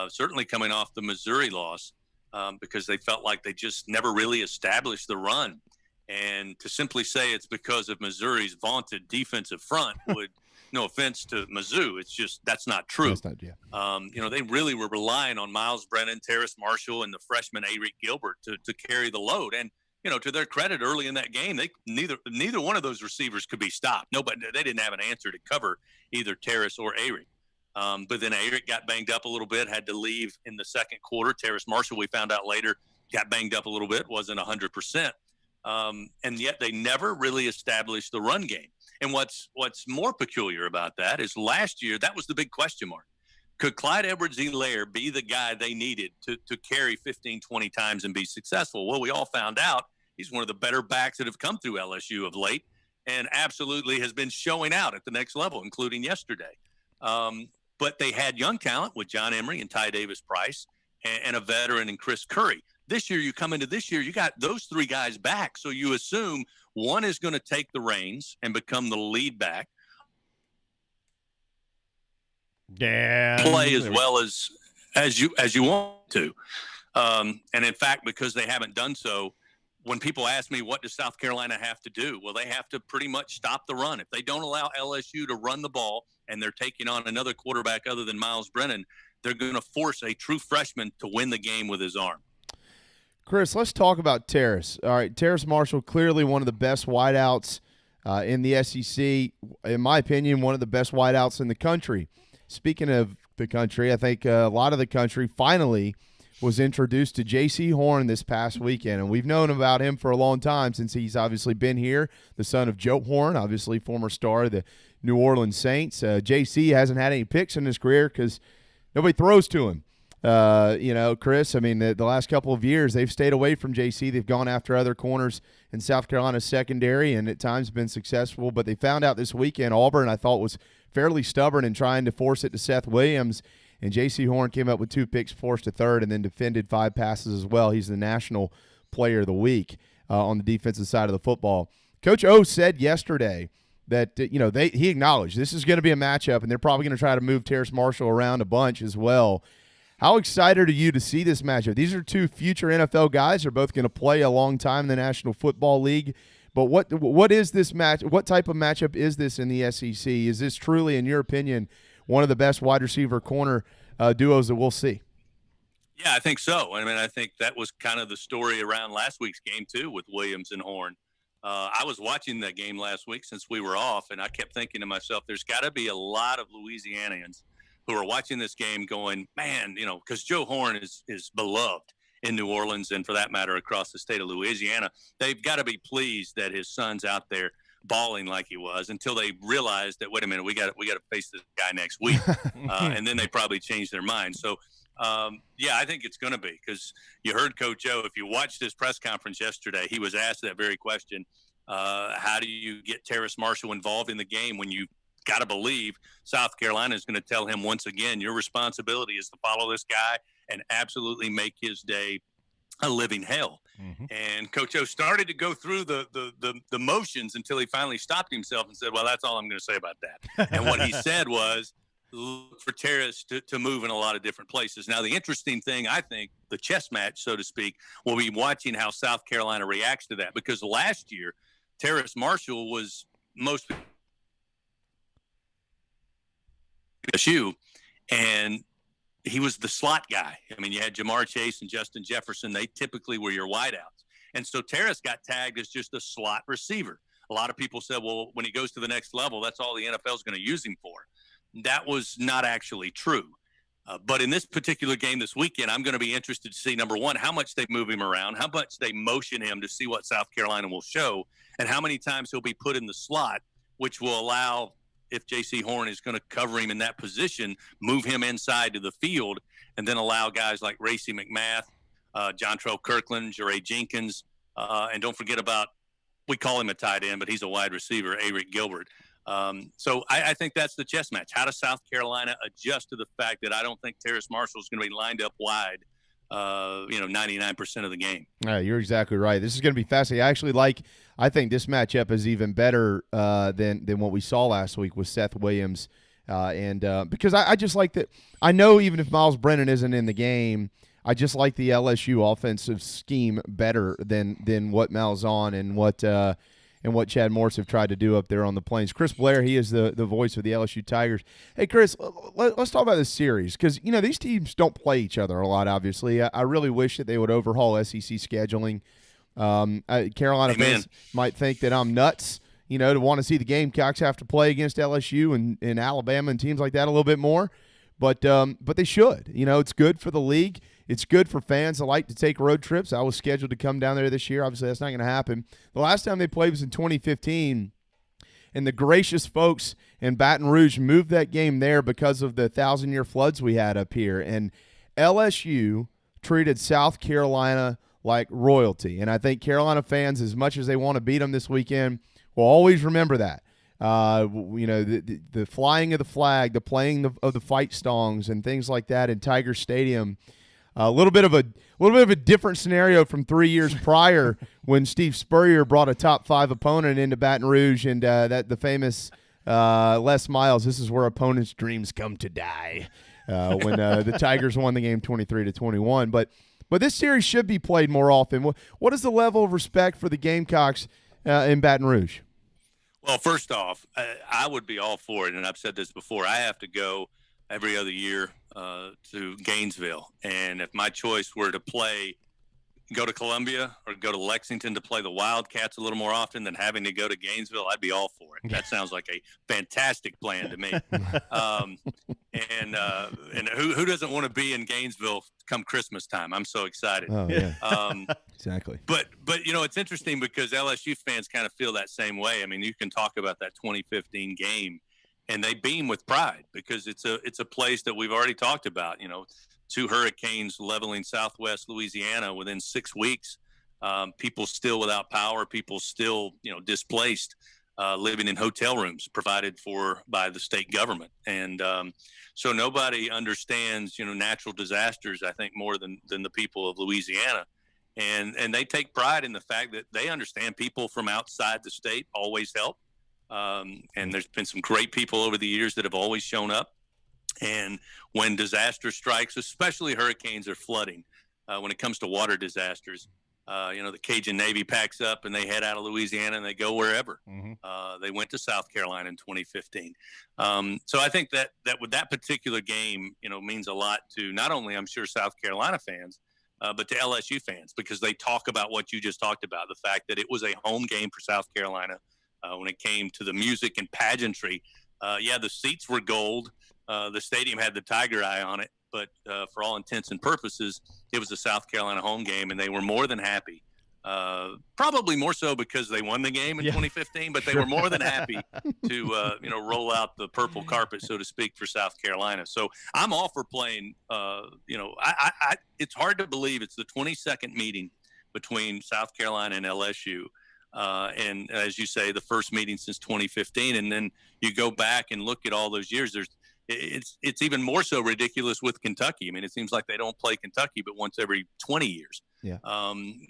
certainly coming off the Missouri loss, because they felt like they just never really established the run. And to simply say it's because of Missouri's vaunted defensive front would, no offense to Mizzou, it's just that's not true. That's not, yeah. They really were relying on Miles Brennan, Terrace Marshall, and the freshman Eric Gilbert to carry the load. And to their credit, early in that game, they neither one of those receivers could be stopped. Nobody, they didn't have an answer to cover either Terrace or Eric. But then Eric got banged up a little bit, had to leave in the second quarter. Terrace Marshall, we found out later, got banged up a little bit, wasn't 100%. And yet they never really established the run game. And what's more peculiar about that is last year, that was the big question mark. Could Clyde Edwards-Helaire be the guy they needed to carry 15, 20 times and be successful? Well, we all found out he's one of the better backs that have come through LSU of late and absolutely has been showing out at the next level, including yesterday. But they had young talent with John Emery and Ty Davis Price and a veteran in Chris Curry. This year, you come into this year, you got those three guys back. So you assume one is going to take the reins and become the lead back. Yeah. Play as well as as you want to. And in fact, because they haven't done so, when people ask me what does South Carolina have to do, well, they have to pretty much stop the run. If they don't allow LSU to run the ball and they're taking on another quarterback other than Miles Brennan, they're going to force a true freshman to win the game with his arm. Chris, let's talk about Terrace. All right, Terrace Marshall, clearly one of the best wideouts in the SEC. In my opinion, one of the best wideouts in the country. Speaking of the country, I think a lot of the country finally was introduced to J.C. Horn this past weekend, and we've known about him for a long time since he's obviously been here, the son of Joe Horn, obviously former star of the New Orleans Saints. J.C. hasn't had any picks in his career because nobody throws to him. Chris, I mean, the last couple of years, they've stayed away from J.C. They've gone after other corners in South Carolina's secondary and at times been successful, but they found out this weekend Auburn, I thought, was fairly stubborn in trying to force it to Seth Williams. And J.C. Horn came up with 2 picks, forced a third, and then defended 5 passes as well. He's the National Player of the Week on the defensive side of the football. Coach O said yesterday that he acknowledged this is going to be a matchup, and they're probably going to try to move Terrace Marshall around a bunch as well. How excited are you to see this matchup? These are 2 future NFL guys. They're both going to play a long time in the National Football League. But what is this match? What type of matchup is this in the SEC? Is this truly, in your opinion, one of the best wide receiver corner duos that we'll see? Yeah, I think so. I mean, I think that was kind of the story around last week's game, too, with Williams and Horn. I was watching that game last week since we were off, and I kept thinking to myself, there's got to be a lot of Louisianians who are watching this game going, man, because Joe Horn is beloved in New Orleans and, for that matter, across the state of Louisiana. They've got to be pleased that his son's out there balling like he was until they realized that, wait a minute, we got to face this guy next week. And then they probably changed their mind. So, I think it's going to be, because you heard Coach O, if you watched his press conference yesterday, he was asked that very question. How do you get Terrace Marshall involved in the game when you got to believe South Carolina is going to tell him once again, your responsibility is to follow this guy and absolutely make his day a living hell. Mm-hmm. And Coach O started to go through the motions until he finally stopped himself and said, well, that's all I'm going to say about that. And what he said was, look for Terrace to move in a lot of different places. Now, the interesting thing, I think, the chess match, so to speak, will be watching how South Carolina reacts to that. Because last year, Terrace Marshall was most LSU, and he was the slot guy. I mean, you had Jamar Chase and Justin Jefferson. They typically were your wideouts. And so Terrace got tagged as just a slot receiver. A lot of people said, well, when he goes to the next level, that's all the NFL is going to use him for. That was not actually true. But in this particular game this weekend, I'm going to be interested to see, number one, how much they move him around, how much they motion him to see what South Carolina will show, and how many times he'll be put in the slot, which will allow, if J.C. Horn is going to cover him in that position, move him inside to the field, and then allow guys like Racey McMath, Jontrell Kirkland, Jeray Jenkins, and don't forget about, we call him a tight end, but he's a wide receiver, Eric Gilbert. So I think that's the chess match. How does South Carolina adjust to the fact that I don't think Terrace Marshall is going to be lined up wide, 99% of the game? Yeah, you're exactly right. This is going to be fascinating. I think this matchup is even better than what we saw last week with Seth Williams. Because I just like that. I know even if Miles Brennan isn't in the game, I just like the LSU offensive scheme better than what Malzahn and what Chad Morris have tried to do up there on the Plains. Chris Blair, he is the voice of the LSU Tigers. Hey, Chris, let's talk about this series because, these teams don't play each other a lot, obviously. I really wish that they would overhaul SEC scheduling. Carolina fans might think that I'm nuts, to want to see the Gamecocks have to play against LSU and Alabama and teams like that a little bit more. But they should. It's good for the league. It's good for fans that like to take road trips. I was scheduled to come down there this year. Obviously, that's not going to happen. The last time they played was in 2015, and the gracious folks in Baton Rouge moved that game there because of the 1,000-year floods we had up here. And LSU treated South Carolina like royalty. And I think Carolina fans, as much as they want to beat them this weekend, will always remember that. The flying of the flag, the playing of the fight songs and things like that in Tiger Stadium. A little bit of a different scenario from 3 years prior when Steve Spurrier brought a top 5 opponent into Baton Rouge and the famous Les Miles. This is where opponents' dreams come to die. when the Tigers won the game 23-21. But this series should be played more often. What is the level of respect for the Gamecocks in Baton Rouge? Well, first off, I would be all for it, and I've said this before. I have to go every other year to Gainesville, and if my choice were to go to Columbia or go to Lexington to play the Wildcats a little more often than having to go to Gainesville, I'd be all for it. That sounds like a fantastic plan to me. And who doesn't want to be in Gainesville come Christmas time? I'm so excited. Oh, yeah. Exactly. But it's interesting because LSU fans kind of feel that same way. I mean, you can talk about that 2015 game, and they beam with pride because it's a place that we've already talked about. 2 hurricanes leveling Southwest Louisiana within 6 weeks. People still without power. People still displaced, living in hotel rooms provided for by the state government. And so nobody understands natural disasters, I think, more than the people of Louisiana. And they take pride in the fact that they understand people from outside the state always help. And there's been some great people over the years that have always shown up. And when disaster strikes, especially hurricanes or flooding, when it comes to water disasters, the Cajun Navy packs up and they head out of Louisiana and they go wherever. Mm-hmm. They went to South Carolina in 2015. So I think that with that particular game, means a lot to not only, I'm sure, South Carolina fans, but to LSU fans, because they talk about what you just talked about, the fact that it was a home game for South Carolina when it came to the music and pageantry. The seats were gold. The stadium had the tiger eye on it, but for all intents and purposes, it was a South Carolina home game, and they were more than happy. Probably more so because they won the game in 2015, but they were more than happy to roll out the purple carpet, so to speak, for South Carolina. So I'm all for playing. It's hard to believe it's the 22nd meeting between South Carolina and LSU. And as you say, the first meeting since 2015, and then you go back and look at all those years. It's even more so ridiculous with Kentucky. I mean, it seems like they don't play Kentucky but once every 20 years. Yeah.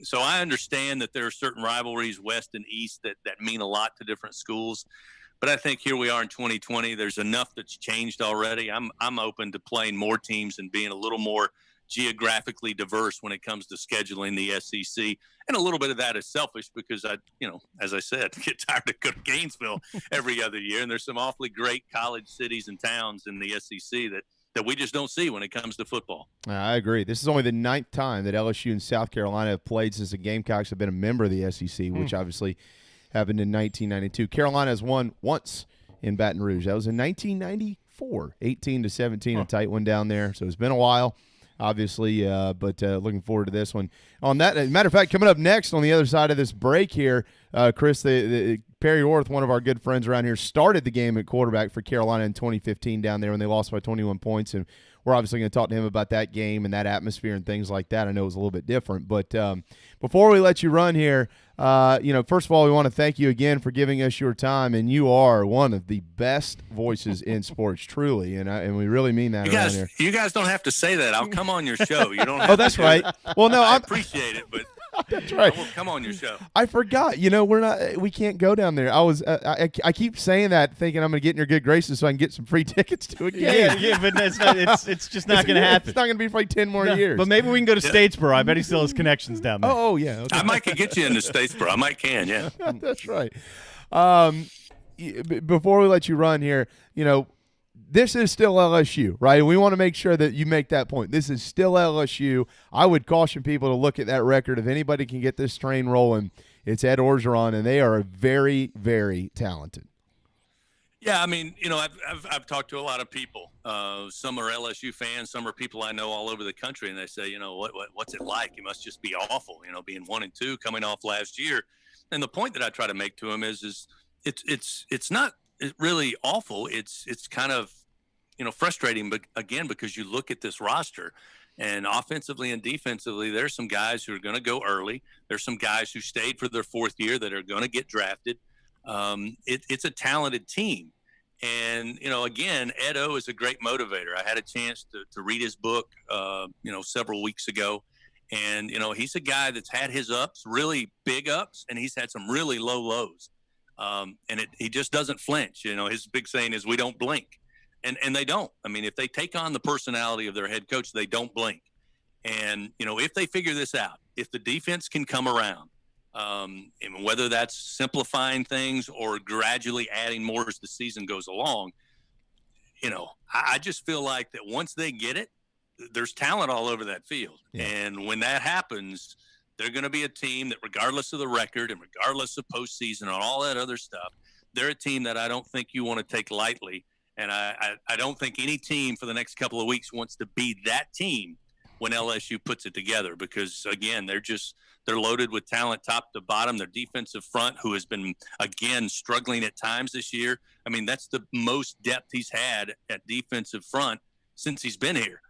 So I understand that there are certain rivalries, West and East, that mean a lot to different schools. But I think here we are in 2020. There's enough that's changed already. I'm open to playing more teams and being a little more geographically diverse when it comes to scheduling the SEC. And a little bit of that is selfish because as I said, get tired of going to Gainesville every other year. And there's some awfully great college cities and towns in the SEC that we just don't see when it comes to football. I agree. This is only the 9th time that LSU and South Carolina have played since the Gamecocks have been a member of the SEC, which obviously happened in 1992. Carolina has won once in Baton Rouge. That was in 1994, 18-17, a tight one down there. So it's been a while. Obviously, but looking forward to this one. On that, as a matter of fact, coming up next on the other side of this break here, Chris, Perry Orth, one of our good friends around here, started the game at quarterback for Carolina in 2015 down there when they lost by 21 points, and we're obviously going to talk to him about that game and that atmosphere and things like that. I know it was a little bit different, but before we let you run here, first of all, we want to thank you again for giving us your time, and you are one of the best voices in sports, truly, and we really mean that. You guys don't have to say that. I'll come on your show. You don't. Oh, that's right. Well, no, I appreciate it, but that's right. I will come on your show. I forgot. We can't go down there. I keep saying that, thinking I'm going to get in your good graces so I can get some free tickets to a game. Yeah, but it's just not going to happen. It's not going to be for like 10 more years. But maybe we can go to Statesboro. I bet he still has connections down there. Oh yeah. Okay. I might can get you into Statesboro. I might can. Yeah. That's right. Before we let you run here, this is still LSU, right? We want to make sure that you make that point. This is still LSU. I would caution people to look at that record. If anybody can get this train rolling, it's Ed Orgeron, and they are very, very talented. Yeah, I mean, I've talked to a lot of people. Some are LSU fans, some are people I know all over the country, and they say, what's it like? It must just be awful, being 1-2, coming off last year. And the point that I try to make to them is it's not really awful. It's kind of frustrating, but again, because you look at this roster, and offensively and defensively, there's some guys who are going to go early. There's some guys who stayed for their 4th year that are going to get drafted. It's a talented team. And, again, Ed O is a great motivator. I had a chance to read his book, several weeks ago. And, he's a guy that's had his ups, really big ups, and he's had some really low lows. And he just doesn't flinch. His big saying is, we don't blink. And they don't. I mean, if they take on the personality of their head coach, they don't blink. And, if they figure this out, if the defense can come around, and whether that's simplifying things or gradually adding more as the season goes along, I just feel like that once they get it, there's talent all over that field. Yeah. And when that happens, they're going to be a team that, regardless of the record and regardless of postseason and all that other stuff, they're a team that I don't think you want to take lightly. And I don't think any team for the next couple of weeks wants to be that team when LSU puts it together, because, again, they're loaded with talent top to bottom. Their defensive front, who has been, again, struggling at times this year. I mean, that's the most depth he's had at defensive front since he's been here.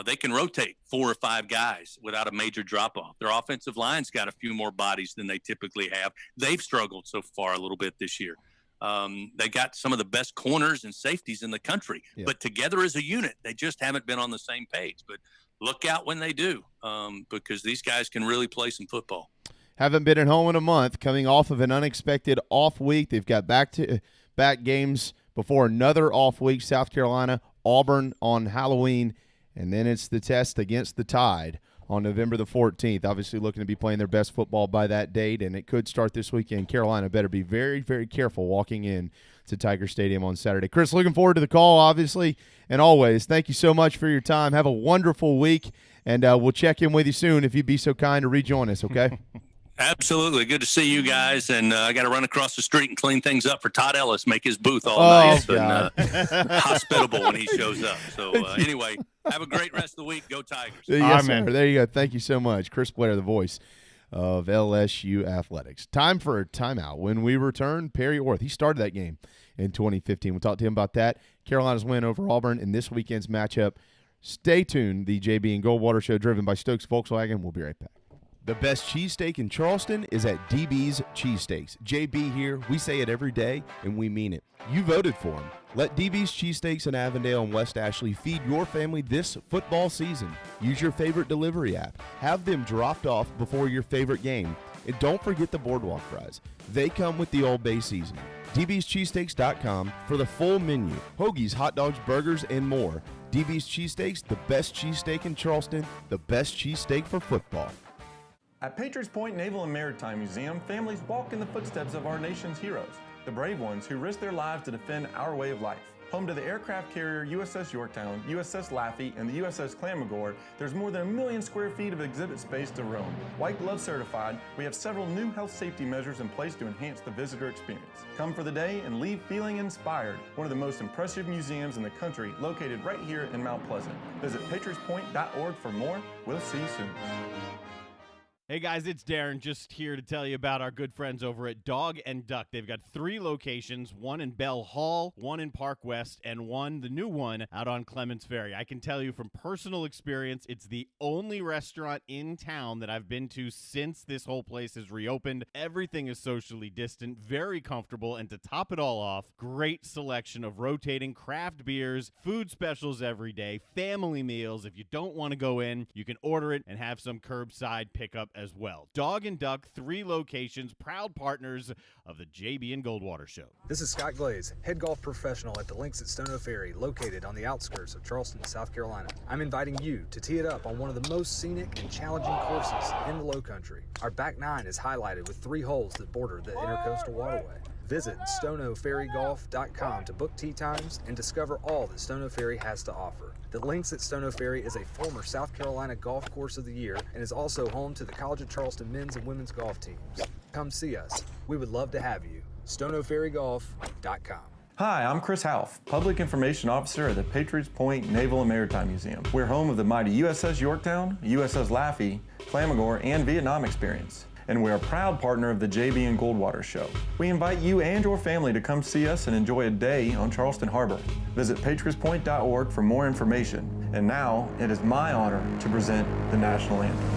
They can rotate 4 or 5 guys without a major drop-off. Their offensive line's got a few more bodies than they typically have. They've struggled so far a little bit this year. They got some of the best corners and safeties in the country. Yeah. But together as a unit, they just haven't been on the same page. But look out when they do, because these guys can really play some football. Haven't been at home in a month, coming off of an unexpected off week. They've got back games before another off week, South Carolina, Auburn on Halloween, and then it's the test against the Tide on November the 14th. Obviously looking to be playing their best football by that date, and it could start this weekend. Carolina better be very, very careful walking in to Tiger Stadium on Saturday. Chris, looking forward to the call, obviously, and always. Thank you so much for your time. Have a wonderful week, and we'll check in with you soon if you'd be so kind to rejoin us, okay? Absolutely. Good to see you guys. And I got to run across the street and clean things up for Todd Ellis, make his booth all nice and hospitable when he shows up. So anyway, have a great rest of the week. Go Tigers. Yes, sir. There you go. Thank you so much. Chris Blair, the voice of LSU Athletics. Time for a timeout. When we return, Perry Orth. He started that game in 2015. We'll talk to him about that. Carolina's win over Auburn in this weekend's matchup. Stay tuned. The JB and Goldwater Show, driven by Stokes Volkswagen. We'll be right back. The best cheesesteak in Charleston is at DB's Cheesesteaks. JB here. We say it every day, and we mean it. You voted for him. Let DB's Cheesesteaks in Avondale and West Ashley feed your family this football season. Use your favorite delivery app. Have them dropped off before your favorite game. And don't forget the boardwalk fries. They come with the Old Bay seasoning. DB'sCheesesteaks.com for the full menu. Hoagies, hot dogs, burgers, and more. DB's Cheesesteaks, the best cheesesteak in Charleston, the best cheesesteak for football. At Patriots Point Naval and Maritime Museum, families walk in the footsteps of our nation's heroes, the brave ones who risked their lives to defend our way of life. Home to the aircraft carrier USS Yorktown, USS Laffey, and the USS Clamagore, there's more than 1 million square feet of exhibit space to roam. White Glove certified, we have several new health safety measures in place to enhance the visitor experience. Come for the day and leave feeling inspired. One of the most impressive museums in the country, located right here in Mount Pleasant. Visit patriotspoint.org for more. We'll see you soon. Hey guys, it's Darren, just here to tell you about our good friends over at Dog and Duck. They've got 3 locations, one in Bell Hall, one in Park West, and one, the new one, out on Clements Ferry. I can tell you from personal experience, it's the only restaurant in town that I've been to since this whole place has reopened. Everything is socially distant, very comfortable, and to top it all off, great selection of rotating craft beers, food specials every day, family meals. If you don't want to go in, you can order it and have some curbside pickup as well. Dog and Duck, 3 locations, proud partners of the JB and Goldwater Show. This is Scott Glaze, head golf professional at the links at Stono Ferry, located on the outskirts of Charleston, South Carolina. I'm inviting you to tee it up on one of the most scenic and challenging courses in the Lowcountry. Our back 9 is highlighted with 3 holes that border the Intercoastal Waterway. Visit stonoferrygolf.com to book tee times and discover all that Stono Ferry has to offer. The links at Stono Ferry is a former South Carolina Golf Course of the Year and is also home to the College of Charleston men's and women's golf teams. Come see us. We would love to have you. stonoferrygolf.com. Hi, I'm Chris Half, Public Information Officer at the Patriots Point Naval and Maritime Museum. We're home of the mighty USS Yorktown, USS Laffey, Clamagore, and Vietnam experience. And we're a proud partner of the JB and Goldwater Show. We invite you and your family to come see us and enjoy a day on Charleston Harbor. Visit patriotspoint.org for more information. And now, it is my honor to present the National Anthem.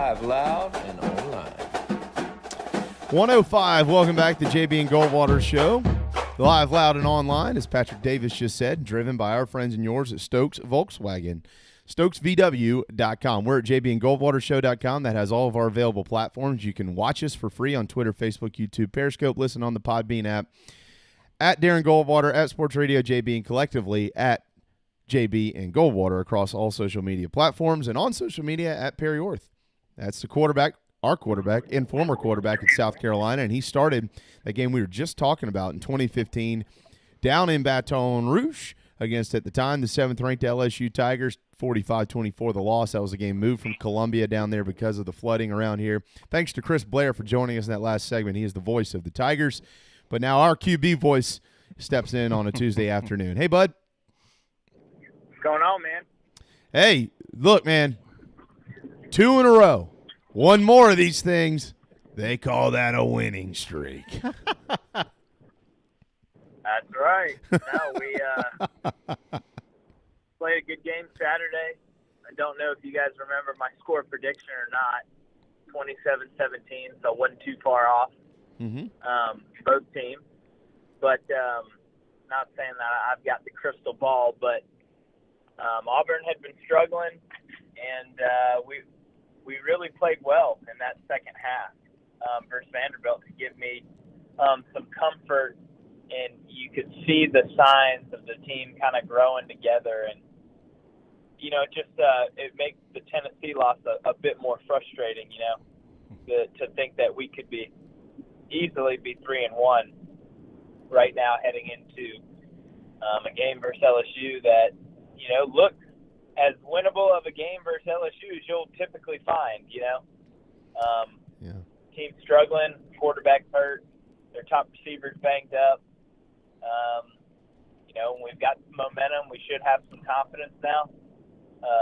live, loud, and online. 105, welcome back to JB and Goldwater Show. Live, loud, and online, as Patrick Davis just said, driven by our friends and yours at Stokes Volkswagen. StokesVW.com. We're at JBandGoldwaterShow.com. That has all of our available platforms. You can watch us for free on Twitter, Facebook, YouTube, Periscope. Listen on the Podbean app. At Darren Goldwater, at Sports Radio JB, and collectively at JB and Goldwater across all social media platforms and on social media at Perry Orth. That's the quarterback, our quarterback, and former quarterback at South Carolina, and he started that game we were just talking about in 2015 down in Baton Rouge against, at the time, the 7th-ranked LSU Tigers, 45-24 the loss. That was a game moved from Columbia down there because of the flooding around here. Thanks to Chris Blair for joining us in that last segment. He is the voice of the Tigers. But now our QB voice steps in on a Tuesday afternoon. Hey, bud. What's going on, man? Hey, look, man. 2 in a row. One more of these things, they call that a winning streak. That's right. No, we played a good game Saturday. I don't know if you guys remember my score prediction or not. 27-17, so it wasn't too far off. Both teams. But not saying that I've got the crystal ball, but Auburn had been struggling, and we really played well in that second half versus Vanderbilt to give me some comfort, and you could see the signs of the team kind of growing together. And, you know, it makes the Tennessee loss a bit more frustrating, you know, to think that we could easily be 3-1 right now heading into a game versus LSU that, you know, looks as winnable of a game versus LSU as you'll typically find, you know. Team struggling, quarterback hurt, their top receivers banged up. You know, we've got some momentum. We should have some confidence now.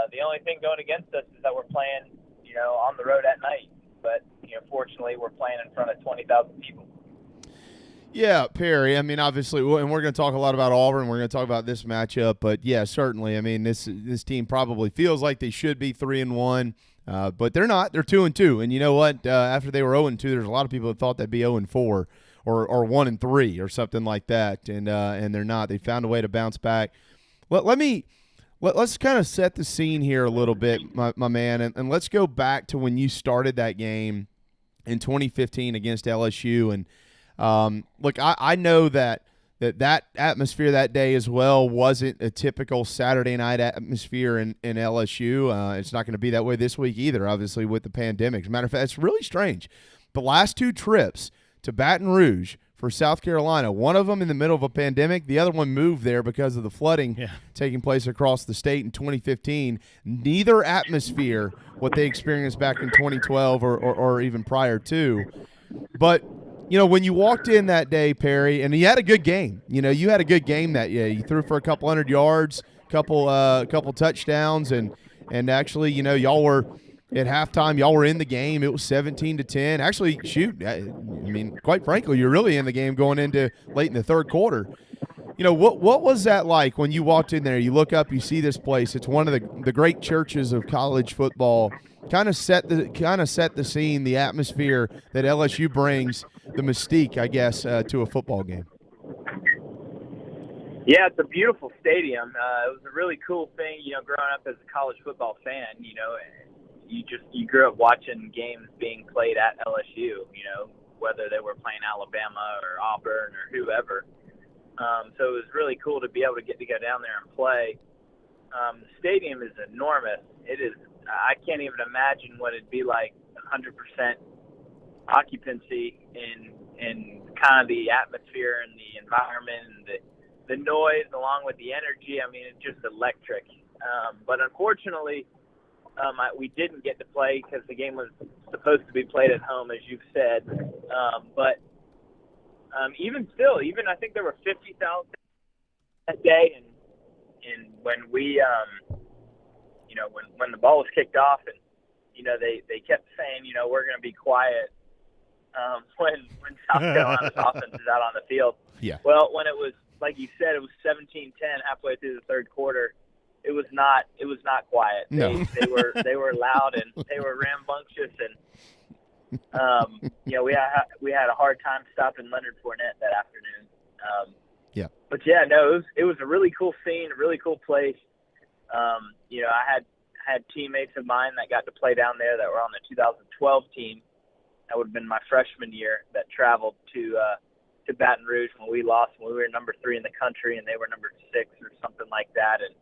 The only thing going against us is that we're playing, you know, on the road at night. But, you know, fortunately, we're playing in front of 20,000 people. Yeah, Perry. I mean, obviously, and we're going to talk a lot about Auburn. We're going to talk about this matchup. But, yeah, certainly. I mean, this team probably feels like they should be 3-1. But they're not. They're 2-2. And you know what? After they were 0-2, there's a lot of people that thought they'd be 0-4 or 1-3 or something like that. And they're not. They found a way to bounce back. Let's kind of set the scene here a little bit, my man, and let's go back to when you started that game in 2015 against LSU. And look, I know that atmosphere that day as well wasn't a typical Saturday night atmosphere in LSU. It's not going to be that way this week either, obviously, with the pandemic. As a matter of fact, it's really strange. The last 2 trips to Baton Rouge for South Carolina, one of them in the middle of a pandemic, the other one moved there because of the flooding taking place across the state in 2015. Neither atmosphere what they experienced back in 2012 or even prior to. But, you know, when you walked in that day, Perry, and you had a good game. You know, you had a good game that day. You threw for a couple hundred yards, couple touchdowns, and actually, you know, y'all were – at halftime, y'all were in the game. It was 17-10. Actually, shoot, I mean, quite frankly, you're really in the game going into late in the third quarter. You know, what was that like when you walked in there? You look up, you see this place. It's one of the great churches of college football. Kind of set the scene, the atmosphere that LSU brings, the mystique, I guess, to a football game. Yeah, it's a beautiful stadium. It was a really cool thing, you know, growing up as a college football fan. You know, you grew up watching games being played at LSU, you know, whether they were playing Alabama or Auburn or whoever. So it was really cool to be able to get to go down there and play. The stadium is enormous. It is. I can't even imagine what it'd be like 100% occupancy in kind of the atmosphere and the environment and the noise along with the energy. I mean, it's just electric. But unfortunately, we didn't get to play because the game was supposed to be played at home, as you've said. But even still, I think there were 50,000 that day, and when we, you know, when the ball was kicked off, and you know they kept saying, you know, we're going to be quiet when South Carolina's offense is out on the field. Yeah. Well, when it was, like you said, it was 17-10 halfway through the third quarter. it was not quiet. No. They were loud and they were rambunctious, and we had a hard time stopping Leonard Fournette that afternoon. Yeah. But yeah, no, it was a really cool scene, a really cool place. I had teammates of mine that got to play down there that were on the 2012 team. That would have been my freshman year, that traveled to Baton Rouge when we lost, when we were number 3 in the country and they were number 6 or something like that. And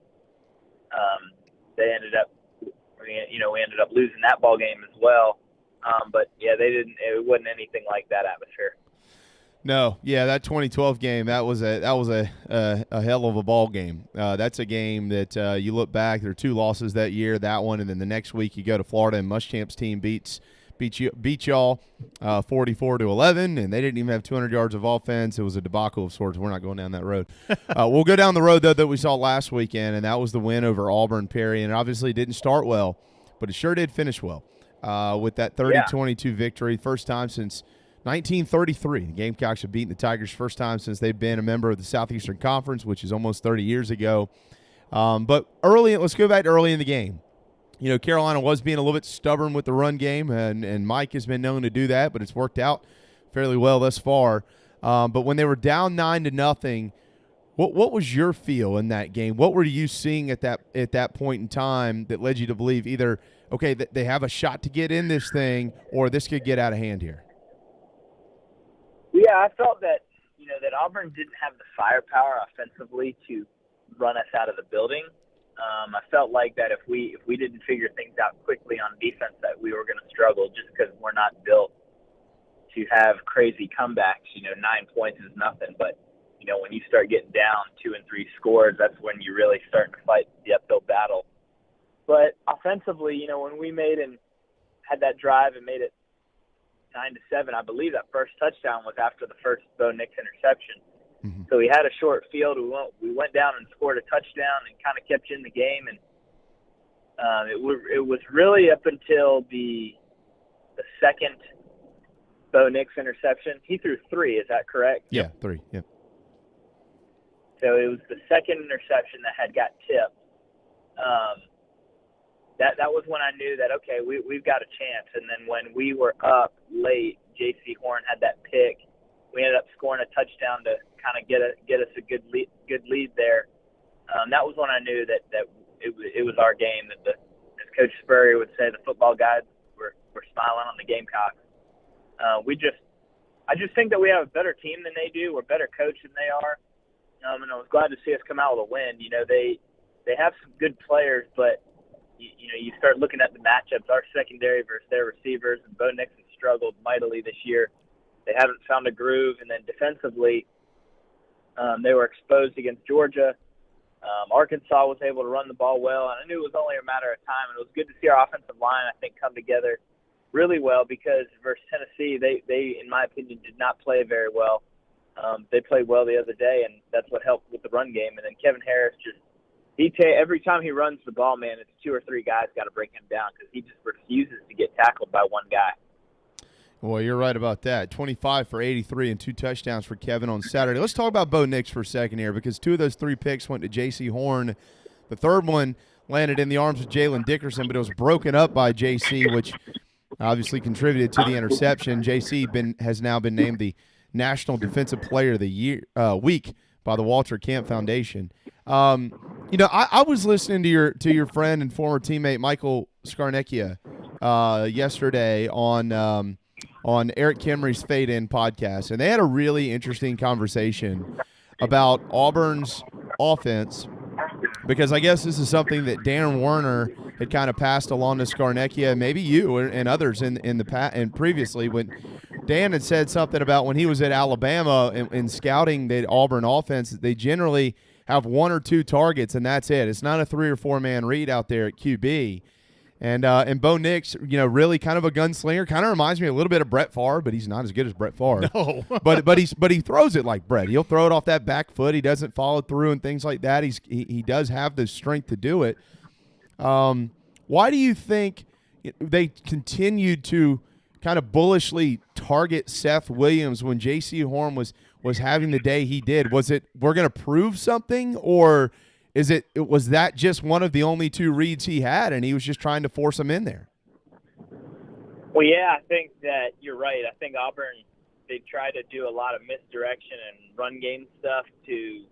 we ended up losing that ball game as well. But yeah, it wasn't anything like that atmosphere. No, yeah, that 2012 game, that was a hell of a ball game. That's a game that you look back, there were 2 losses that year, that one, and then the next week you go to Florida and Muschamp's team beat y'all 44-11, and they didn't even have 200 yards of offense. It was a debacle of sorts. We're not going down that road. We'll go down the road though that we saw last weekend, and that was the win over Auburn Perry, and it obviously didn't start well, but it sure did finish well with that 30-22 victory. First time since 1933. The Gamecocks have beaten the Tigers first time since they've been a member of the Southeastern Conference, which is almost 30 years ago. But let's go back to early in the game. Carolina was being a little bit stubborn with the run game, and Mike has been known to do that, but it's worked out fairly well thus far. But when they were down 9-0, what was your feel in that game? What were you seeing at that point in time that led you to believe either, okay, that they have a shot to get in this thing, or this could get out of hand here? Yeah, I felt that Auburn didn't have the firepower offensively to run us out of the building. I felt like that if we didn't figure things out quickly on defense, that we were going to struggle just because we're not built to have crazy comebacks. 9 points is nothing, but when you start getting down 2 and 3 scores, that's when you really start to fight the uphill battle. But offensively, when we had that drive and made it 9-7, I believe that first touchdown was after the first Bo Nix interception. Mm-hmm. So we had a short field. We went down and scored a touchdown and kind of kept you in the game. And it was really up until the second Bo Nix interception. He threw 3. Is that correct? Yeah, 3. Yeah. So it was the second interception that got tipped. That was when I knew that, okay, we've got a chance. And then when we were up late, J.C. Horn had that pick. We ended up scoring a touchdown to kind of get us a good lead there. That was when I knew that it was our game. That as Coach Spurrier would say, the football guys were smiling on the Gamecocks. I just think that we have a better team than they do. We're better coached than they are. And I was glad to see us come out with a win. They have some good players, but you start looking at the matchups. Our secondary versus their receivers, and Bo Nix has struggled mightily this year. They haven't found a groove, and then defensively, they were exposed against Georgia. Arkansas was able to run the ball well, and I knew it was only a matter of time. And it was good to see our offensive line, I think, come together really well, because versus Tennessee, they in my opinion, did not play very well. They played well the other day, and that's what helped with the run game. And then Kevin Harris every time he runs the ball, man, it's 2 or 3 guys got to bring him down because he just refuses to get tackled by one guy. Well, you're right about that. 25 for 83 and 2 touchdowns for Kevin on Saturday. Let's talk about Bo Nix for a second here, because 2 of those 3 picks went to J.C. Horn. The third one landed in the arms of Jalen Dickerson, but it was broken up by J.C., which obviously contributed to the interception. J.C. has now been named the National Defensive Player of the Week by the Walter Camp Foundation. I was listening to your friend and former teammate Michael Scarnecchia yesterday on Eric Kimry's Fade In podcast, and they had a really interesting conversation about Auburn's offense, because I guess this is something that Dan Werner had kind of passed along to Scarnecchia, maybe you and others in the past and previously, when Dan had said something about when he was at Alabama in scouting the Auburn offense, they generally have 1 or 2 targets, and that's it. It's not a 3 or 4 man read out there at QB. And Bo Nix, really kind of a gunslinger. Kind of reminds me a little bit of Brett Favre, but he's not as good as Brett Favre. No. but he throws it like Brett. He'll throw it off that back foot. He doesn't follow through and things like that. He does have the strength to do it. Why do you think they continued to kind of bullishly target Seth Williams when J.C. Horn was having the day he did? Was it, we're going to prove something, or Was that just one of the only two reads he had, and he was just trying to force them in there? Well, yeah, I think that you're right. I think Auburn, they try to do a lot of misdirection and run game stuff to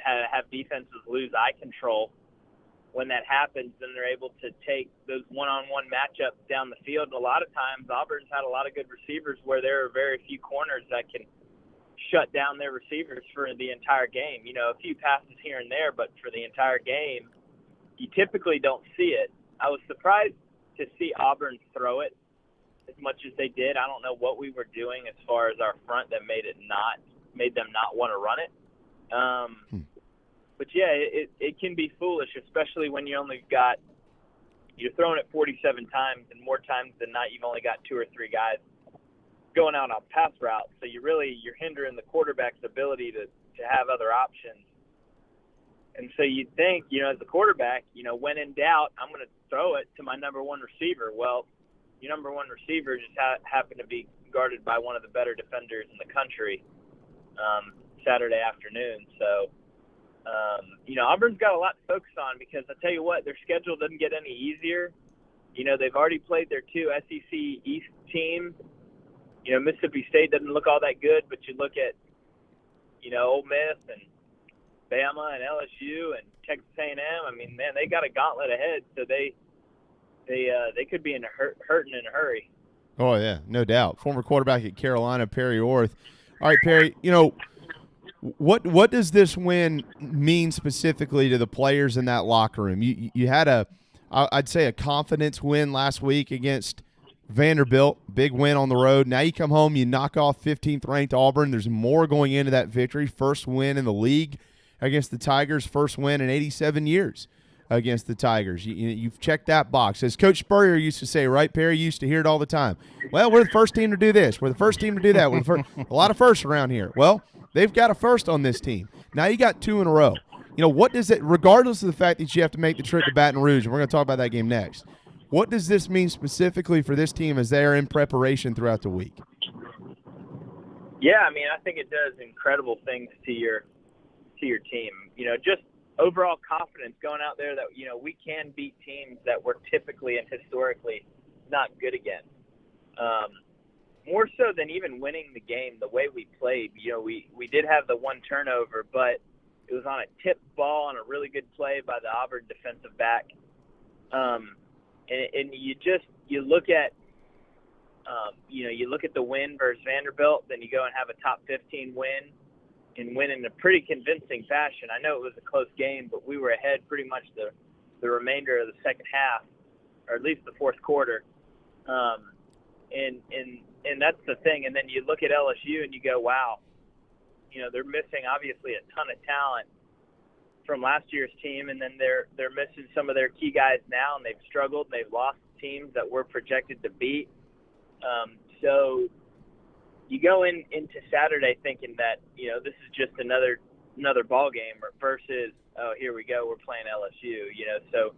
have defenses lose eye control. When that happens, then they're able to take those one-on-one matchups down the field. And a lot of times, Auburn's had a lot of good receivers where there are very few corners that can shut down their receivers for the entire game. You know, a few passes here and there, but for the entire game, you typically don't see it. I was surprised to see Auburn throw it as much as they did. I don't know what we were doing as far as our front that made them not want to run it. But yeah, it can be foolish, especially when you're throwing it 47 times, and more times than not, you've only got 2 or 3 guys going out on pass routes. So you're hindering the quarterback's ability to have other options. And so you'd think, as a quarterback, when in doubt, I'm going to throw it to my number one receiver. Well, your number one receiver just happened to be guarded by one of the better defenders in the country Saturday afternoon. So, Auburn's got a lot to focus on, because I tell you what, their schedule doesn't get any easier. They've already played their 2 SEC East teams. Mississippi State doesn't look all that good, but you look at, Ole Miss and Bama and LSU and Texas A&M. I mean, man, they got a gauntlet ahead, so they could be hurting in a hurry. Oh yeah, no doubt. Former quarterback at Carolina, Perry Orth. All right, Perry. What does this win mean specifically to the players in that locker room? You had I'd say a confidence win last week against Vanderbilt, big win on the road. Now you come home, you knock off 15th ranked Auburn. There's more going into that victory. First win in the league against the Tigers, first win in 87 years against the Tigers. You've checked that box. As Coach Spurrier used to say, right, Perry? You used to hear it all the time. Well, we're the first team to do this. We're the first team to do that. A lot of firsts around here. Well, they've got a first on this team. Now you got 2 in a row. What does it, regardless of the fact that you have to make the trip to Baton Rouge, and we're going to talk about that game next, what does this mean specifically for this team as they're in preparation throughout the week? Yeah, I think it does incredible things to your team. Just overall confidence going out there that, we can beat teams that we're typically and historically not good against. More so than even winning the game, the way we played, we did have the 1 turnover, but it was on a tip ball on a really good play by the Auburn defensive back. And you look at, you look at the win versus Vanderbilt, then you go and have a top 15 win and win in a pretty convincing fashion. I know it was a close game, but we were ahead pretty much the remainder of the second half, or at least the fourth quarter. And that's the thing. And then you look at LSU and you go, wow, they're missing obviously a ton of talent from last year's team, and then they're missing some of their key guys now, and they've struggled. They've lost teams that were projected to beat. So you go into Saturday thinking that this is just another ball game, versus here we go, we're playing LSU. So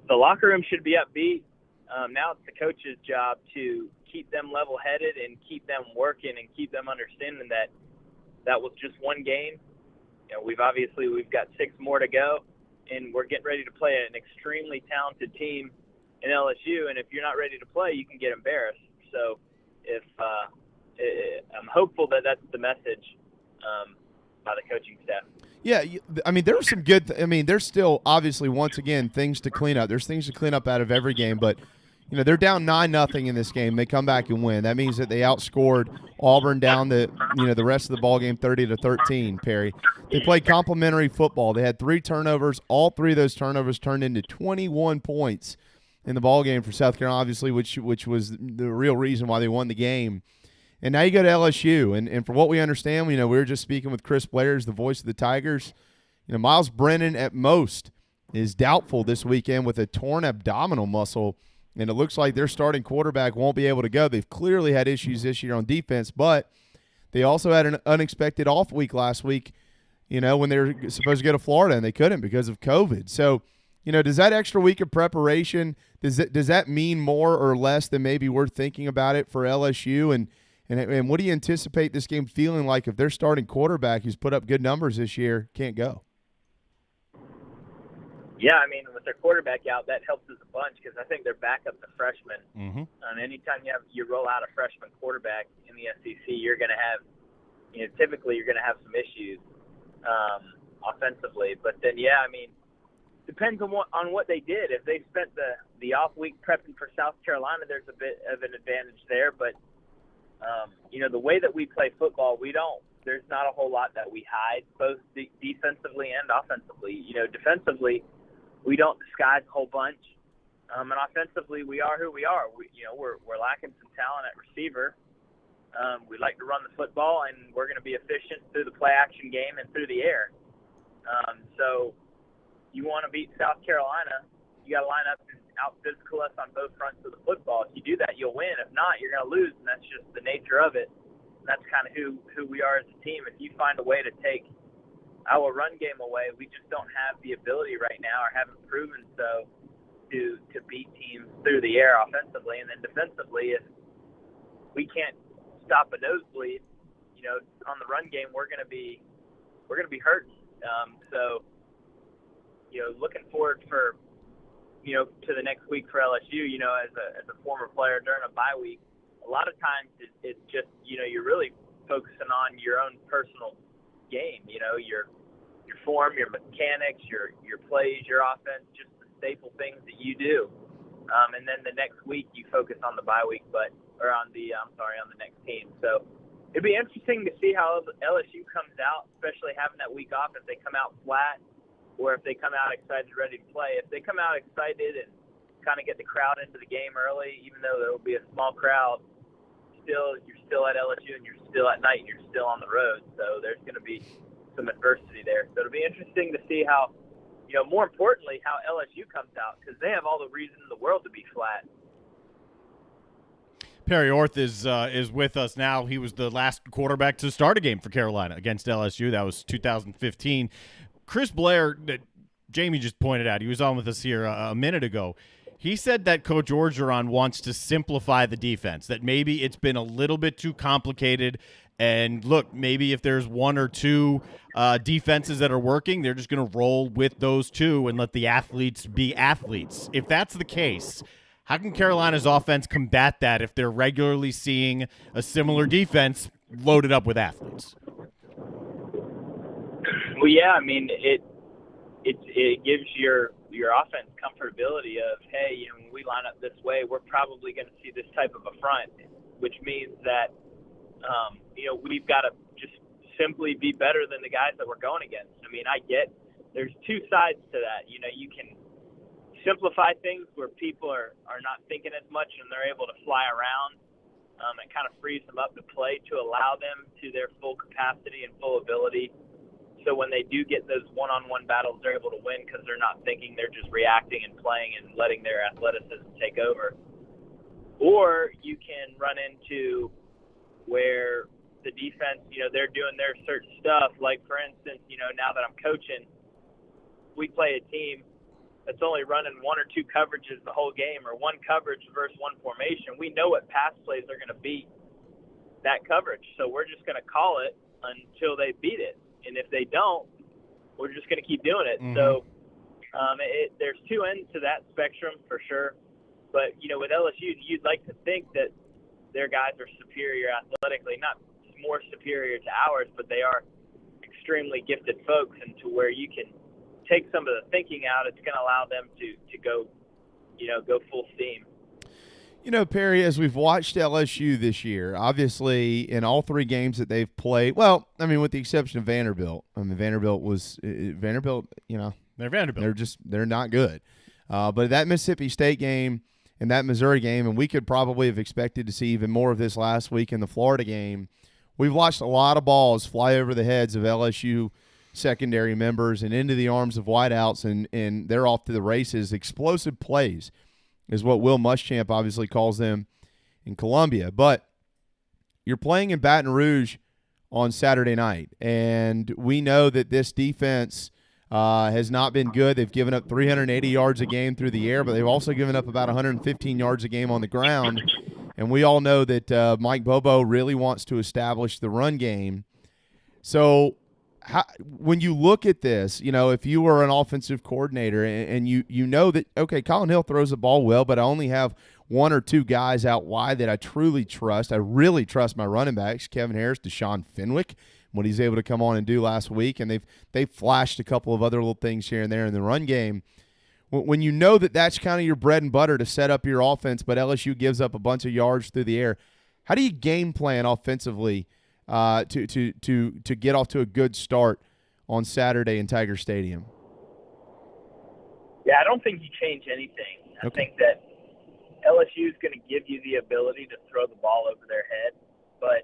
the locker room should be upbeat. Now it's the coach's job to keep them level-headed and keep them working and keep them understanding that was just one game. We've got 6 more to go, and we're getting ready to play an extremely talented team in LSU. And if you're not ready to play, you can get embarrassed. So I'm hopeful that that's the message by the coaching staff. Yeah, there were some good there's still obviously, once again, things to clean up. There's things to clean up out of every game, but they're down 9-0 in this game. They come back and win. That means that they outscored Auburn down the rest of the ball game 30-13, Perry. They played complimentary football. They had 3 turnovers. All 3 of those turnovers turned into 21 points in the ball game for South Carolina, obviously, which was the real reason why they won the game. And now you go to LSU, and for what we understand, we were just speaking with Chris Blair's the voice of the Tigers. Miles Brennan at most is doubtful this weekend with a torn abdominal muscle, and it looks like their starting quarterback won't be able to go. They've clearly had issues this year on defense, but they also had an unexpected off week last week, when they were supposed to go to Florida, and they couldn't because of COVID. So, does that extra week of preparation, does that mean more or less than maybe we're thinking about it for LSU? And what do you anticipate this game feeling like if their starting quarterback, who's put up good numbers this year, can't go? Yeah, I mean, with their quarterback out, that helps us a bunch because I think their backup's a freshman. Mm-hmm. And anytime you roll out a freshman quarterback in the SEC, you're going to have, typically you're going to have some issues offensively. But then, yeah, I mean, depends on what they did. If they spent the off week prepping for South Carolina, there's a bit of an advantage there. But the way that we play football, there's not a whole lot that we hide, both defensively and offensively. Defensively, we don't disguise a whole bunch, and offensively, we are who we are. We're lacking some talent at receiver. We like to run the football, and we're going to be efficient through the play action game and through the air. So you want to beat South Carolina, you got to line up and out-physical us on both fronts of the football. If you do that, you'll win. If not, you're going to lose, and that's just the nature of it. And that's kind of who we are as a team. If you find a way to take our run game away, we just don't have the ability right now, or haven't proven so, to beat teams through the air offensively. And then defensively, if we can't stop a nosebleed, on the run game, we're going to be hurting. So looking forward to the next week for LSU. As a former player during a bye week, a lot of times it's just you're really focusing on your own personal game. Your form, your mechanics, your plays, your offense, just the staple things that you do. And then the next week you focus on the bye week, on the next team. So it'd be interesting to see how LSU comes out, especially having that week off. If they come out flat, or if they come out excited, ready to play. If they come out excited and kind of get the crowd into the game early, even though there will be a small crowd, you're still at LSU and you're still at night and you're still on the road. So there's going to be some adversity there. So it'll be interesting to see how, more importantly, how LSU comes out, because they have all the reason in the world to be flat. Perry Orth is with us now. He was the last quarterback to start a game for Carolina against LSU. That was 2015. Chris Blair, that Jamie just pointed out, he was on with us here a minute ago. He said that Coach Orgeron wants to simplify the defense, that maybe it's been a little bit too complicated. And look, maybe if there's one or two defenses that are working, they're just going to roll with those two and let the athletes be athletes. If that's the case, how can Carolina's offense combat that if they're regularly seeing a similar defense loaded up with athletes? Well, yeah, I mean, it gives your offense comfortability of, hey, when we line up this way, we're probably going to see this type of a front, which means that, we've got to just simply be better than the guys that we're going against. I mean, I get there's two sides to that. You can simplify things where people are not thinking as much and they're able to fly around. It kind of frees them up to play, to allow them to their full capacity and full ability. So when they do get those one-on-one battles, they're able to win because they're not thinking, they're just reacting and playing and letting their athleticism take over. Or you can run into where the defense, they're doing their certain stuff. Like, for instance, now that I'm coaching, we play a team that's only running one or two coverages the whole game, or one coverage versus one formation. We know what pass plays are going to beat that coverage. So we're just going to call it until they beat it. And if they don't, we're just going to keep doing it. Mm-hmm. So there's two ends to that spectrum for sure. But, with LSU, you'd like to think that their guys are superior athletically, not more superior to ours, but they are extremely gifted folks, and to where you can take some of the thinking out, it's going to allow them to go, go full steam. Perry, as we've watched LSU this year, obviously in all three games that they've played, well, I mean, with the exception of Vanderbilt. I mean, Vanderbilt, they're Vanderbilt. They're not good. But that Mississippi State game and that Missouri game, and we could probably have expected to see even more of this last week in the Florida game, we've watched a lot of balls fly over the heads of LSU secondary members and into the arms of wideouts, and they're off to the races. Explosive plays is what Will Muschamp obviously calls them in Columbia. But you're playing in Baton Rouge on Saturday night, and we know that this defense has not been good. They've given up 380 yards a game through the air, but they've also given up about 115 yards a game on the ground. And we all know that Mike Bobo really wants to establish the run game. So when you look at this, if you were an offensive coordinator and you know that, okay, Colin Hill throws the ball well, but I only have one or two guys out wide that I truly trust. I really trust my running backs, Kevin Harris, Deshaun Fenwick, what he's able to come on and do last week, and they've flashed a couple of other little things here and there in the run game. When you know that that's kind of your bread and butter to set up your offense, but LSU gives up a bunch of yards through the air, how do you game plan offensively to get off to a good start on Saturday in Tiger Stadium? Yeah, I don't think you change anything. I think that LSU is going to give you the ability to throw the ball over their head, but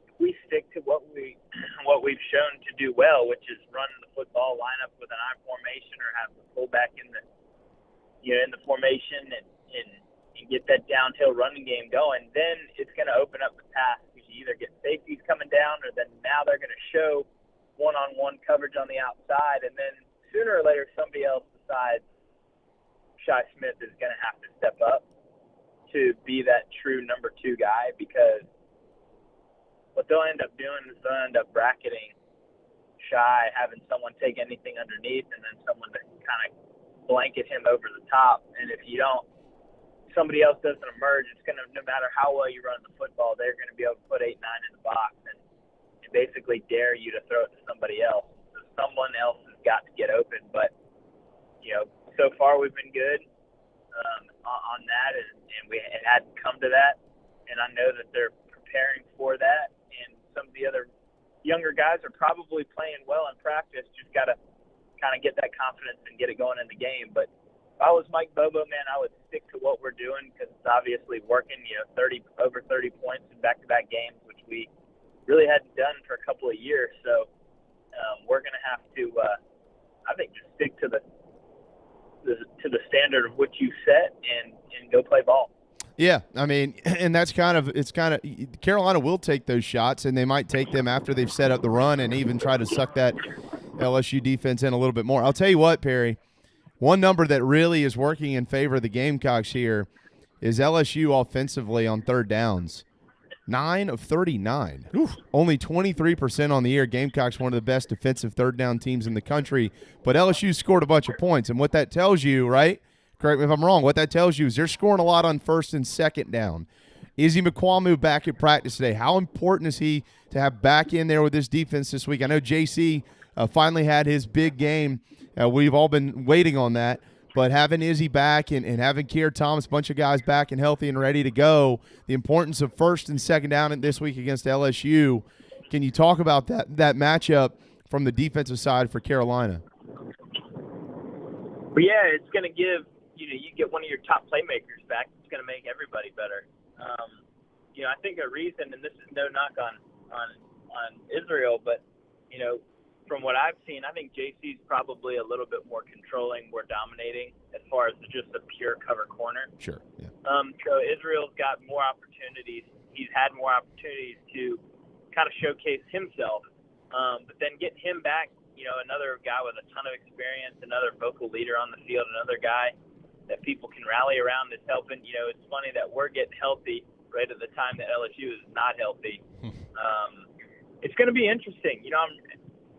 if we stick to what we've shown to do well, which is run the football, line up with an I formation, or have the fullback in the formation and get that downhill running game going, then it's going to open up the pass, because you either get safeties coming down, or then now they're going to show one-on-one coverage on the outside, and then sooner or later somebody else besides Shi Smith is going to have to step up to be that true number 2 guy, because what they'll end up doing is they'll end up bracketing Shi, having someone take anything underneath, and then someone to kind of blanket him over the top. And if somebody else doesn't emerge, it's going to, no matter how well you run the football, they're going to be able to put 8-9 in the box and basically dare you to throw it to somebody else. So someone else has got to get open. But, so far we've been good on that, and it hadn't come to that. And I know that they're preparing for that. And some of the other younger guys are probably playing well in practice, just got to kind of get that confidence and get it going in the game. But if I was Mike Bobo, man, I would stick to what we're doing, because it's obviously working. Over 30 points in back-to-back games, which we really hadn't done for a couple of years. So we're going to have to, I think, just stick to the standard of what you set and go play ball. Yeah, I mean, and it's kind of Carolina will take those shots, and they might take them after they've set up the run and even try to suck that LSU defense in a little bit more. I'll tell you what, Perry, one number that really is working in favor of the Gamecocks here is LSU offensively on third downs. 9 of 39. Oof. Only 23% on the year. Gamecocks, one of the best defensive third down teams in the country, but LSU scored a bunch of points, and what that tells you, right? Correct me if I'm wrong. What that tells you is they're scoring a lot on first and second down. Izzy McQuamu back at practice today. How important is he to have back in there with this defense this week? I know JC finally had his big game. We've all been waiting on that. But having Izzy back and having Keir Thomas, a bunch of guys back and healthy and ready to go, the importance of first and second down this week against LSU. Can you talk about that matchup from the defensive side for Carolina? Well, yeah, it's going to give – you get one of your top playmakers back, it's going to make everybody better. I think a reason, and this is no knock on Israel, but, from what I've seen, I think JC's probably a little bit more controlling, more dominating as far as just a pure cover corner. Sure, yeah. So Israel's got more opportunities. He's had more opportunities to kind of showcase himself. But then getting him back, another guy with a ton of experience, another vocal leader on the field, another guy that people can rally around is helping. It's funny that we're getting healthy right at the time that LSU is not healthy. It's going to be interesting.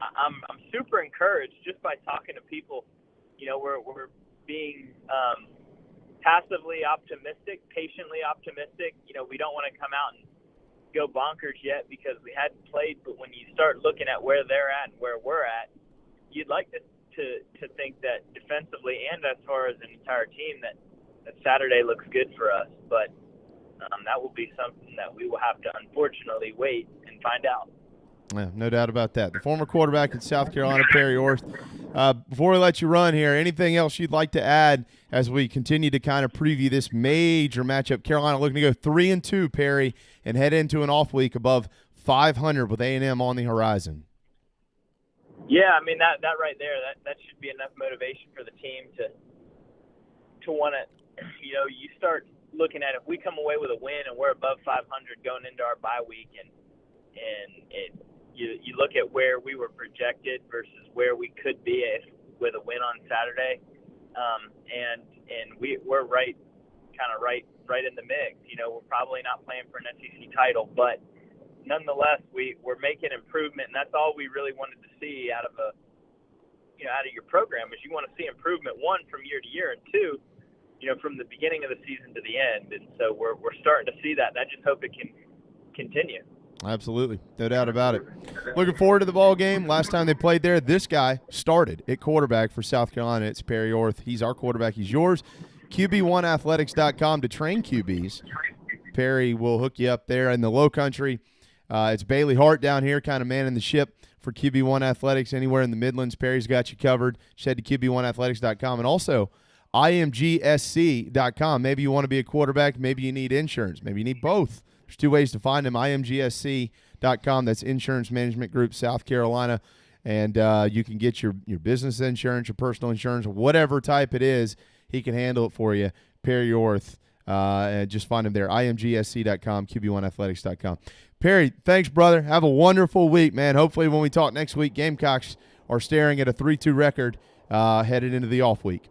I'm super encouraged just by talking to people. We're being passively optimistic, patiently optimistic. We don't want to come out and go bonkers yet because we hadn't played. But when you start looking at where they're at and where we're at, you'd like to think that defensively and as far as an entire team that Saturday looks good for us. But that will be something that we will have to unfortunately wait and find out. Yeah, no doubt about that. The former quarterback in South Carolina, Perry Orth. Before we let you run here, anything else you'd like to add as we continue to kind of preview this major matchup? Carolina looking to go 3-2, Perry, and head into an off week above 500 with A&M on the horizon. Yeah, I mean that right there, that should be enough motivation for the team to want to, you start looking at if we come away with a win and we're above 500 going into our bye week, and you look at where we were projected versus where we could be with a win on Saturday, and we're right in the mix. We're probably not playing for an SEC title, but nonetheless, we're making improvement, and that's all we really wanted to see out of your program. Is you want to see improvement, one, from year to year, and two, from the beginning of the season to the end. And so we're starting to see that, and I just hope it can continue. Absolutely. No doubt about it. Looking forward to the ball game. Last time they played there, this guy started at quarterback for South Carolina. It's Perry Orth. He's our quarterback. He's yours. QB1athletics.com to train QBs. Perry will hook you up there in the low country. It's Bailey Hart down here kind of manning the ship for QB1 Athletics anywhere in the Midlands. Perry's got you covered. Just head to QB1athletics.com. And also imgsc.com. Maybe you want to be a quarterback. Maybe you need insurance. Maybe you need both. There's two ways to find him. imgsc.com. That's Insurance Management Group, South Carolina. And you can get your business insurance, your personal insurance, whatever type it is. He can handle it for you. Perry Orth. And just find him there. imgsc.com, QB1athletics.com. Perry, thanks, brother. Have a wonderful week, man. Hopefully when we talk next week, Gamecocks are staring at a 3-2 record headed into the off week.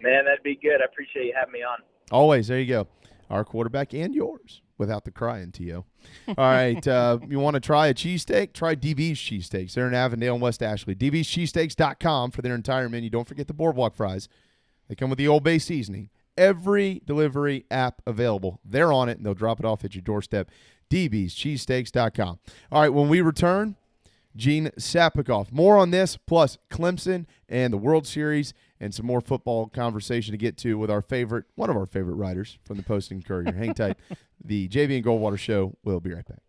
Man, that'd be good. I appreciate you having me on. Always. There you go. Our quarterback and yours without the crying, T.O. All right. You want to try a cheesesteak? Try DB's Cheesesteaks. They're in Avondale and West Ashley. DB'sCheesesteaks.com for their entire menu. Don't forget the boardwalk fries. They come with the Old Bay seasoning. Every delivery app available, they're on it, and they'll drop it off at your doorstep. DB'sCheesesteaks.com. All right, when we return, Gene Sapikoff. More on this, plus Clemson and the World Series, and some more football conversation to get to with one of our favorite writers from the Post and Courier. Hang tight. The JB and Goldwater Show. We'll be right back.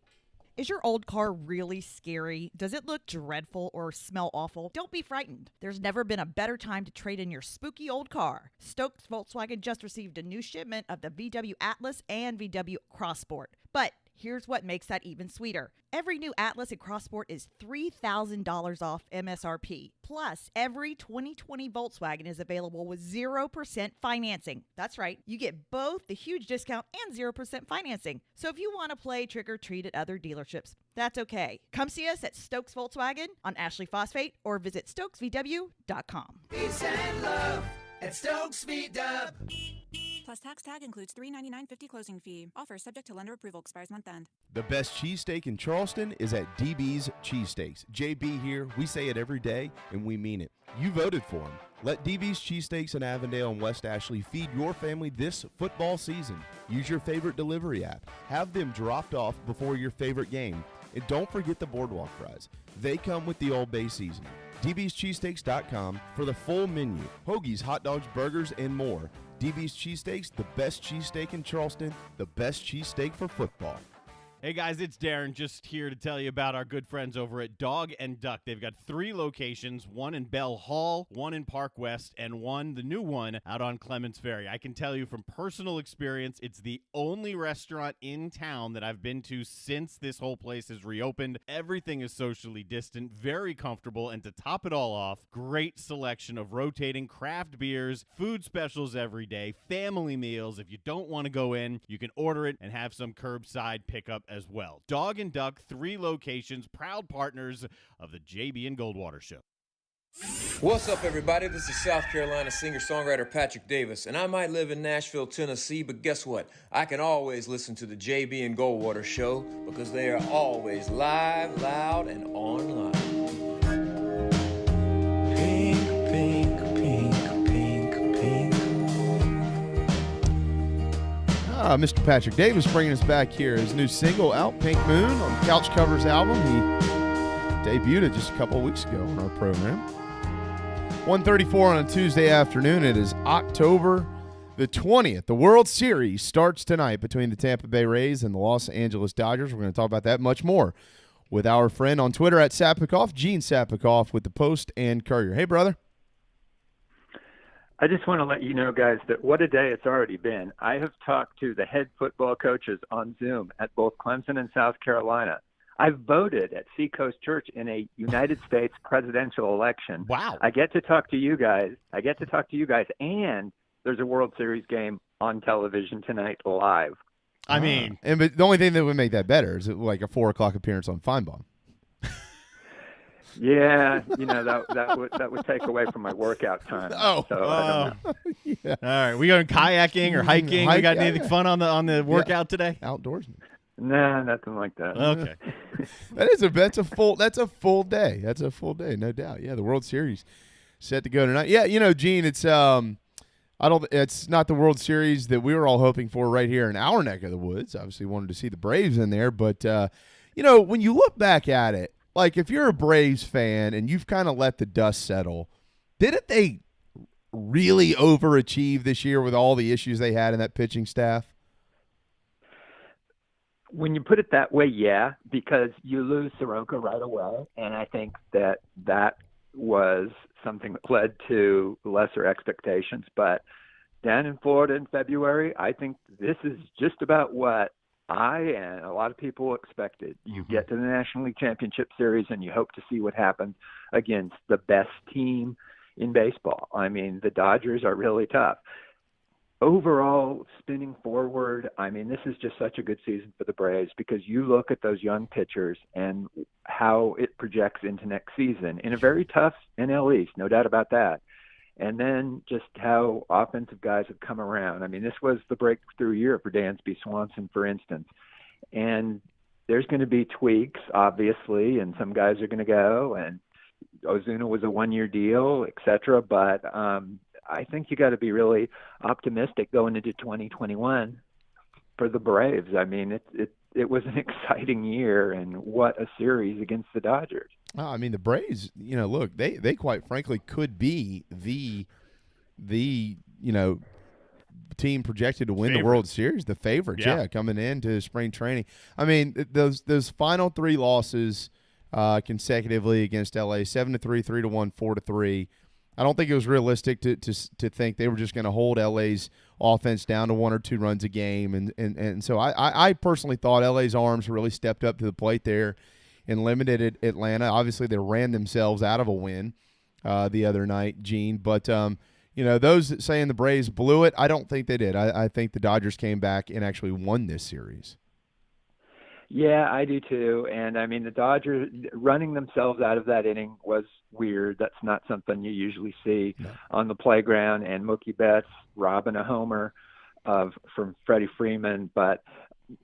Is your old car really scary? Does it look dreadful or smell awful? Don't be frightened. There's never been a better time to trade in your spooky old car. Stokes Volkswagen just received a new shipment of the VW Atlas and VW Crossport. But here's what makes that even sweeter. Every new Atlas and Crossport is $3,000 off MSRP. Plus, every 2020 Volkswagen is available with 0% financing. That's right. You get both the huge discount and 0% financing. So if you want to play trick or treat at other dealerships, that's okay. Come see us at Stokes Volkswagen on Ashley Phosphate or visit stokesvw.com. Peace and love at Stokes VW. Plus tax tag includes $399.50 closing fee. Offer subject to lender approval. Expires month end. The best cheesesteak in Charleston is at DB's Cheesesteaks. JB here. We say it every day, and we mean it. You voted for them. Let DB's Cheesesteaks in Avondale and West Ashley feed your family this football season. Use your favorite delivery app. Have them dropped off before your favorite game. And don't forget the boardwalk fries. They come with the Old Bay seasoning. DB'sCheesesteaks.com for the full menu. Hoagies, hot dogs, burgers, and more. DB's Cheesesteaks, the best cheesesteak in Charleston, the best cheesesteak for football. Hey guys, it's Darren, just here to tell you about our good friends over at Dog and Duck. They've got 3 locations, one in Bell Hall, one in Park West, and the new one, out on Clements Ferry. I can tell you from personal experience, it's the only restaurant in town that I've been to since this whole place has reopened. Everything is socially distant, very comfortable, and to top it all off, great selection of rotating craft beers, food specials every day, family meals. If you don't want to go in, you can order it and have some curbside pickup as well. Dog and Duck, 3 locations, proud partners of the JB and Goldwater Show. What's up, everybody? This is South Carolina singer-songwriter Patrick Davis, and I might live in Nashville, Tennessee, but guess what? I can always listen to the JB and Goldwater Show because they are always live, loud, and online. Pink, pink, pink, pink, pink. Mr. Patrick Davis bringing us back here. His new single out, Pink Moon, on the Couch Covers album. He debuted it just a couple of weeks ago on our program. 1:34 on a Tuesday afternoon. It is October the 20th. The World Series starts tonight between the Tampa Bay Rays and the Los Angeles Dodgers. We're going to talk about that much more with our friend on Twitter at Sapikoff, Gene Sapikoff with the Post and Courier. Hey, brother. I just want to let you know, guys, that what a day it's already been. I have talked to the head football coaches on Zoom at both Clemson and South Carolina. I voted at Seacoast Church in a United States presidential election. Wow. I get to talk to you guys. And there's a World Series game on television tonight live. I mean. But the only thing that would make that better is like a 4 o'clock appearance on Feinbaum. Yeah, that would take away from my workout time. Oh, so I don't know. Yeah. All right, we going kayaking or hiking? We got anything fun on the workout today? Outdoorsman. Nah, nothing like that. Okay. That's a full day. That's a full day, no doubt. Yeah, the World Series set to go tonight. Yeah, Gene, it's it's not the World Series that we were all hoping for right here in our neck of the woods. Obviously wanted to see the Braves in there, but when you look back at it, like if you're a Braves fan and you've kind of let the dust settle, didn't they really overachieve this year with all the issues they had in that pitching staff? When you put it that way, yeah, because you lose Soroka right away, and I think that was something that led to lesser expectations. But down in Florida in February, I think this is just about what I and a lot of people expected. You get to the National League Championship Series, and you hope to see what happens against the best team in baseball. I mean, the Dodgers are really tough. Overall, spinning forward, I mean, this is just such a good season for the Braves because you look at those young pitchers and how it projects into next season in a very tough NL East, no doubt about that. And then just how offensive guys have come around. I mean, this was the breakthrough year for Dansby Swanson, for instance. And there's going to be tweaks, obviously, and some guys are going to go, and Ozuna was a one-year deal, et cetera. But I think you got to be really optimistic going into 2021 for the Braves. I mean, it was an exciting year, and what a series against the Dodgers. Oh, I mean, the Braves, look, they quite frankly could be the team projected to win the World Series, the favorites, coming into spring training. I mean, those final three losses consecutively against LA, 7-3, 3-1, 4-3. I don't think it was realistic to think they were just going to hold LA's offense down to 1 or 2 runs a game. And so I personally thought LA's arms really stepped up to the plate there and limited Atlanta. Obviously, they ran themselves out of a win the other night, Gene. But, those saying the Braves blew it, I don't think they did. I think the Dodgers came back and actually won this series. Yeah, I do too. And I mean, the Dodgers running themselves out of that inning was weird. That's not something you usually see on the playground. And Mookie Betts robbing a homer from Freddie Freeman. But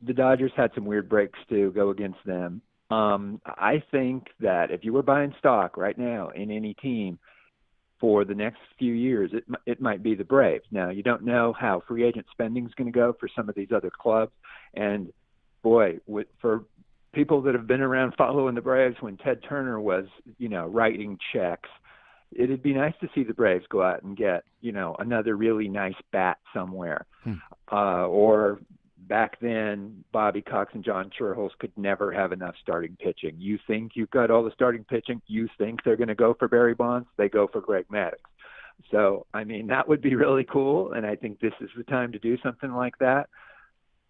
the Dodgers had some weird breaks to go against them. I think that if you were buying stock right now in any team for the next few years, it might be the Braves. Now, you don't know how free agent spending is going to go for some of these other clubs. And boy, for people that have been around following the Braves when Ted Turner was, writing checks, it'd be nice to see the Braves go out and get, another really nice bat somewhere. Or back then, Bobby Cox and John Schuerholz could never have enough starting pitching. You think you've got all the starting pitching? You think they're going to go for Barry Bonds? They go for Greg Maddux. So, I mean, that would be really cool, and I think this is the time to do something like that.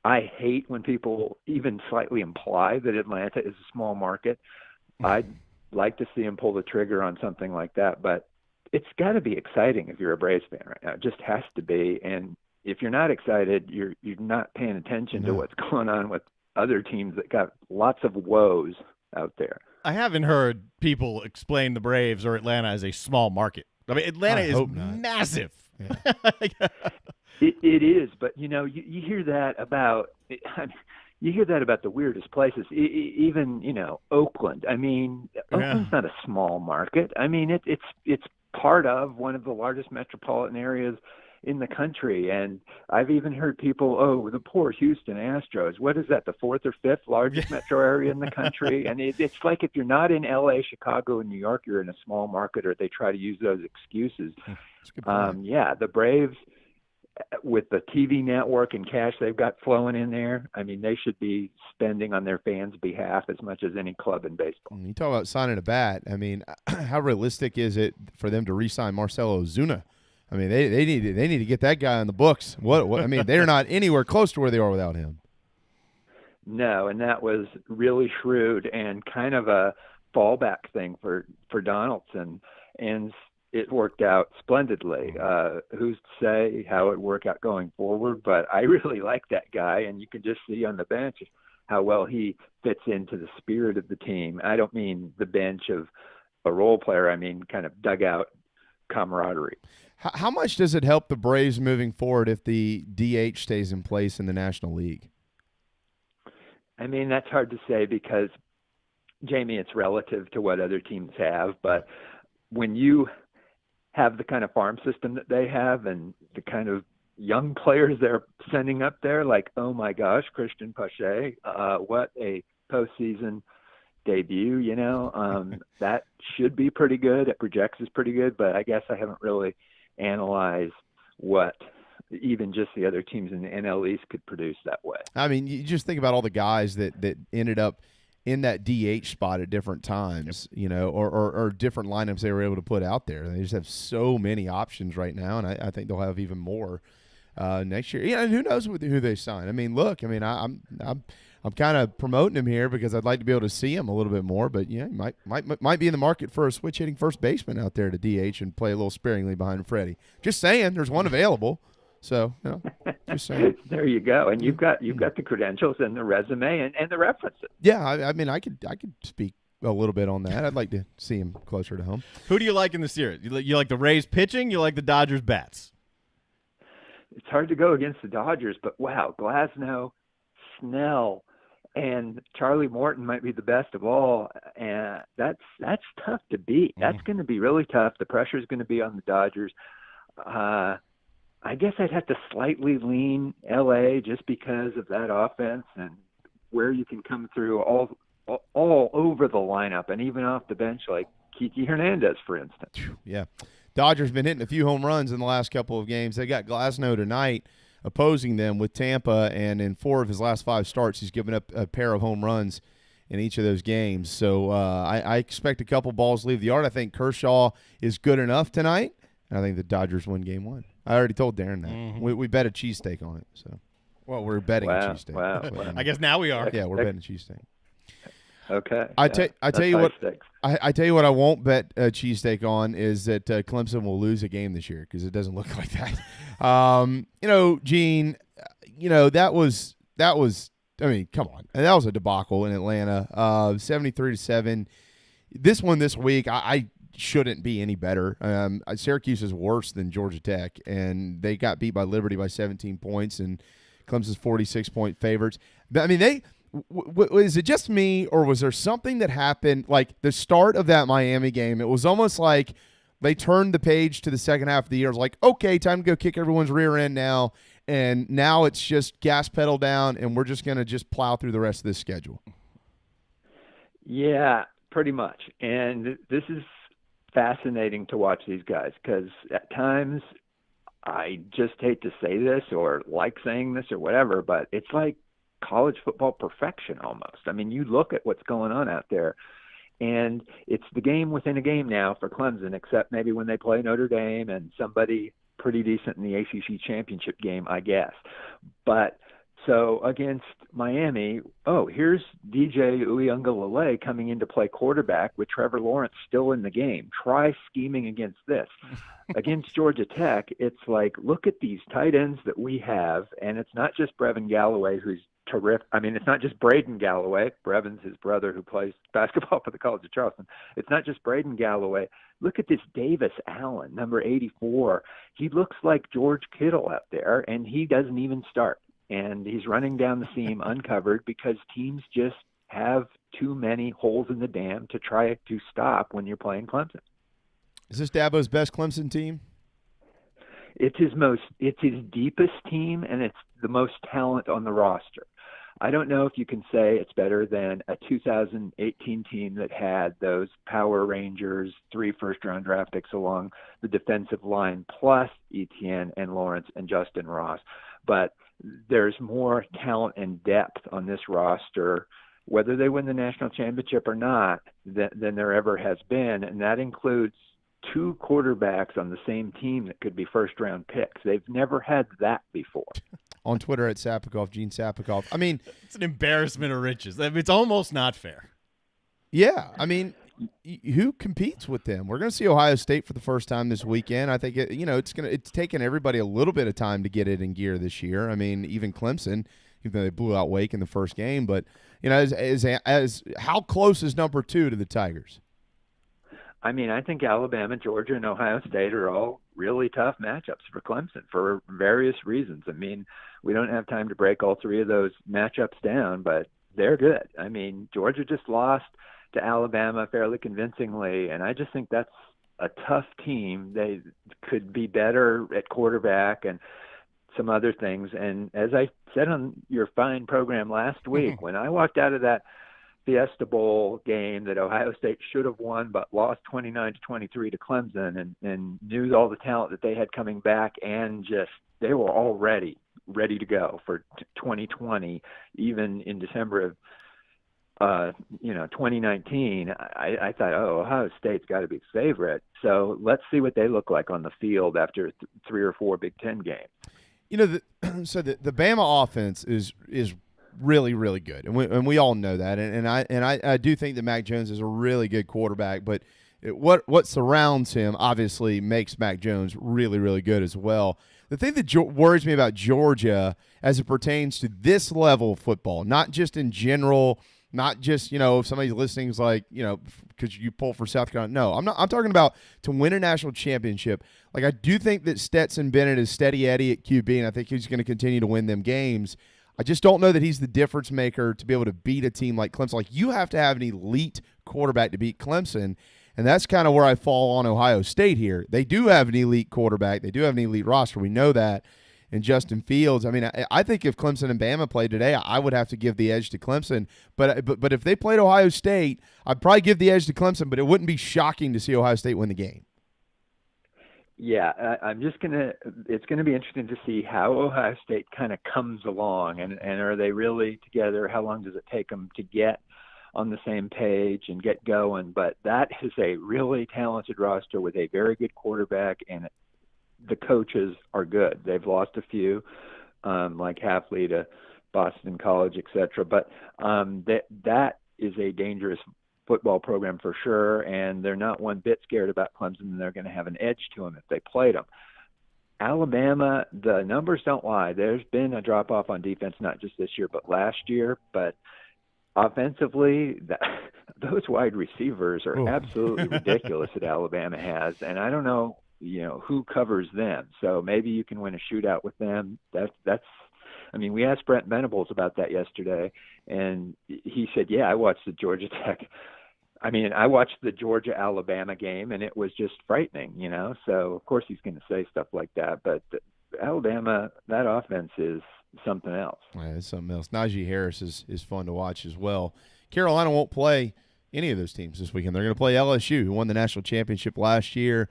I hate when people even slightly imply that Atlanta is a small market. I'd like to see them pull the trigger on something like that, but it's got to be exciting if you're a Braves fan right now. It just has to be. And if you're not excited, you're not paying attention to what's going on with other teams that got lots of woes out there. I haven't heard people explain the Braves or Atlanta as a small market. I mean, Atlanta is massive. Yeah. It is, but you hear that about the weirdest places. Even Oakland. I mean, Oakland's not a small market. I mean, it's part of one of the largest metropolitan areas in the country. And I've even heard people, the poor Houston Astros. What is that? The 4th or 5th largest metro area in the country? And it's like if you're not in L.A., Chicago, and New York, you're in a small market, or they try to use those excuses. The Braves, with the TV network and cash they've got flowing in there, I mean, they should be spending on their fans' behalf as much as any club in baseball. You talk about signing a bat. I mean, how realistic is it for them to re-sign Marcell Ozuna? I mean, they need to get that guy on the books. What I mean, they're not anywhere close to where they are without him. No, and that was really shrewd and kind of a fallback thing for Donaldson, and it worked out splendidly. Who's to say how it worked out going forward? But I really like that guy, and you can just see on the bench how well he fits into the spirit of the team. I don't mean the bench of a role player. I mean kind of dugout camaraderie. How much does it help the Braves moving forward if the DH stays in place in the National League? I mean, that's hard to say because, Jamie, it's relative to what other teams have. But when you have the kind of farm system that they have and the kind of young players they're sending up there, like, oh my gosh, Christian Pache, what a postseason debut, that should be pretty good. It projects as pretty good, but I guess I haven't really analyzed what even just the other teams in the NL East could produce that way. I mean, you just think about all the guys that ended up in that DH spot at different times, or different lineups they were able to put out there. They just have so many options right now, and I think they'll have even more next year. Yeah, and who knows who they sign? I mean, look, I'm kind of promoting him here because I'd like to be able to see him a little bit more, but yeah, might be in the market for a switch hitting first baseman out there to DH and play a little sparingly behind Freddie. Just saying, there's one available. So, just saying. There you go, and you've got the credentials and the resume and the references. Yeah, I mean, I could speak a little bit on that. I'd like to see him closer to home. Who do you like in the series? You like the Rays pitching? You like the Dodgers bats? It's hard to go against the Dodgers, but wow, Glasnow, Snell, and Charlie Morton might be the best of all, and that's tough to beat. That's going to be really tough. The pressure is going to be on the Dodgers. I guess I'd have to slightly lean LA just because of that offense and where you can come through all over the lineup and even off the bench, like Kiki Hernandez, for instance. Yeah. Dodgers been hitting a few home runs in the last couple of games. They got Glasnow tonight opposing them with Tampa, and in 4 of his last 5 starts, he's given up a pair of home runs in each of those games. So I expect a couple balls leave the yard. I think Kershaw is good enough tonight, and I think the Dodgers win Game 1. I already told Darren that. Mm-hmm. We bet a cheesesteak on it. So, well, we're betting a cheesesteak. Wow. I guess now we are. Yeah, we're betting a cheesesteak. Okay. I tell you what. I tell you what. I won't bet a cheesesteak on is that Clemson will lose a game this year because it doesn't look like that. Gene. That was. I mean, come on. And that was a debacle in Atlanta. 73-7. This one this week, I shouldn't be any better. Syracuse is worse than Georgia Tech, and they got beat by Liberty by 17 points, and Clemson's 46-point favorites. I mean, is it just me, or was there something that happened, like the start of that Miami game? It was almost like they turned the page to the second half of the year. It was like, okay, time to go kick everyone's rear end now, and now it's just gas pedal down, and we're just going to just plow through the rest of this schedule. Yeah, pretty much. And this is fascinating to watch these guys because at times I just hate to say this or like saying this or whatever, but it's like college football perfection almost. I mean, you look at what's going on out there, and it's the game within a game now for Clemson, except maybe when they play Notre Dame and somebody pretty decent in the ACC championship game, I guess. But so against Miami, here's DJ Uiagalelei coming in to play quarterback with Trevor Lawrence still in the game. Try scheming against this. Against Georgia Tech, it's like, look at these tight ends that we have, and it's not just Brevin Galloway, who's terrific. I mean, it's not just Braden Galloway. Brevin's his brother who plays basketball for the College of Charleston. It's not just Braden Galloway. Look at this Davis Allen, number 84. He looks like George Kittle out there, and he doesn't even start. And he's running down the seam uncovered because teams just have too many holes in the dam to try to stop when you're playing Clemson. Is this Dabo's best Clemson team? It's his deepest team, and it's the most talent on the roster. I don't know if you can say it's better than a 2018 team that had those Power Rangers, 3 first-round draft picks along the defensive line, plus Etienne and Lawrence and Justin Ross. But there's more talent and depth on this roster, whether they win the national championship or not, than there ever has been, and that includes 2 quarterbacks on the same team that could be first-round picks. They've never had that before. On Twitter at Sapikoff, Gene Sapikoff. I mean, it's an embarrassment of riches. I mean, it's almost not fair. Yeah, I mean, who competes with them? We're going to see Ohio State for the first time this weekend. I think it's taken everybody a little bit of time to get it in gear this year. I mean, even Clemson, even though they blew out Wake in the first game, but as how close is number 2 to the Tigers? I mean, I think Alabama, Georgia, and Ohio State are all really tough matchups for Clemson for various reasons. I mean, we don't have time to break all 3 of those matchups down, but they're good. I mean, Georgia just lost to Alabama fairly convincingly, and I just think that's a tough team. They could be better at quarterback and some other things. And as I said on your fine program last week, when I walked out of that Fiesta Bowl game that Ohio State should have won but lost 29-23 to Clemson, and knew all the talent that they had coming back, and just they were all ready to go for 2020, even in December of 2019. I thought, Ohio State's got to be the favorite. So let's see what they look like on the field after 3 or 4 Big Ten games. The Bama offense is really, really good, and we all know that. And I do think that Mac Jones is a really good quarterback, but what surrounds him obviously makes Mac Jones really, really good as well. The thing that worries me about Georgia as it pertains to this level of football, not just in general, not just, if somebody's listening is like, because you pull for South Carolina. No, I'm not. I'm talking about to win a national championship. Like, I do think that Stetson Bennett is steady Eddie at QB, and I think he's going to continue to win them games. I just don't know that he's the difference maker to be able to beat a team like Clemson. Like, you have to have an elite quarterback to beat Clemson, and that's kind of where I fall on Ohio State here. They do have an elite quarterback. They do have an elite roster. We know that. And Justin Fields, I mean, I think if Clemson and Bama played today, I would have to give the edge to Clemson. But if they played Ohio State, I'd probably give the edge to Clemson, but it wouldn't be shocking to see Ohio State win the game. Yeah, it's going to be interesting to see how Ohio State kind of comes along, and are they really together? How long does it take them to get on the same page and get going? But that is a really talented roster with a very good quarterback, and the coaches are good. They've lost a few, like Hafley to Boston College, etc. But that is a dangerous football program for sure, and they're not one bit scared about Clemson, and they're going to have an edge to them if they played them. Alabama, the numbers don't lie. There's been a drop-off on defense, not just this year, but last year. But offensively, those wide receivers are absolutely ridiculous that Alabama has, and I don't know, who covers them. So maybe you can win a shootout with them. We asked Brent Venables about that yesterday, and he said, I watched the Georgia Tech. I watched the Georgia-Alabama game, and it was just frightening, So, of course, he's going to say stuff like that. But Alabama, that offense is something else. Yeah, it's something else. Najee Harris is fun to watch as well. Carolina won't play any of those teams this weekend. They're going to play LSU, who won the national championship last year.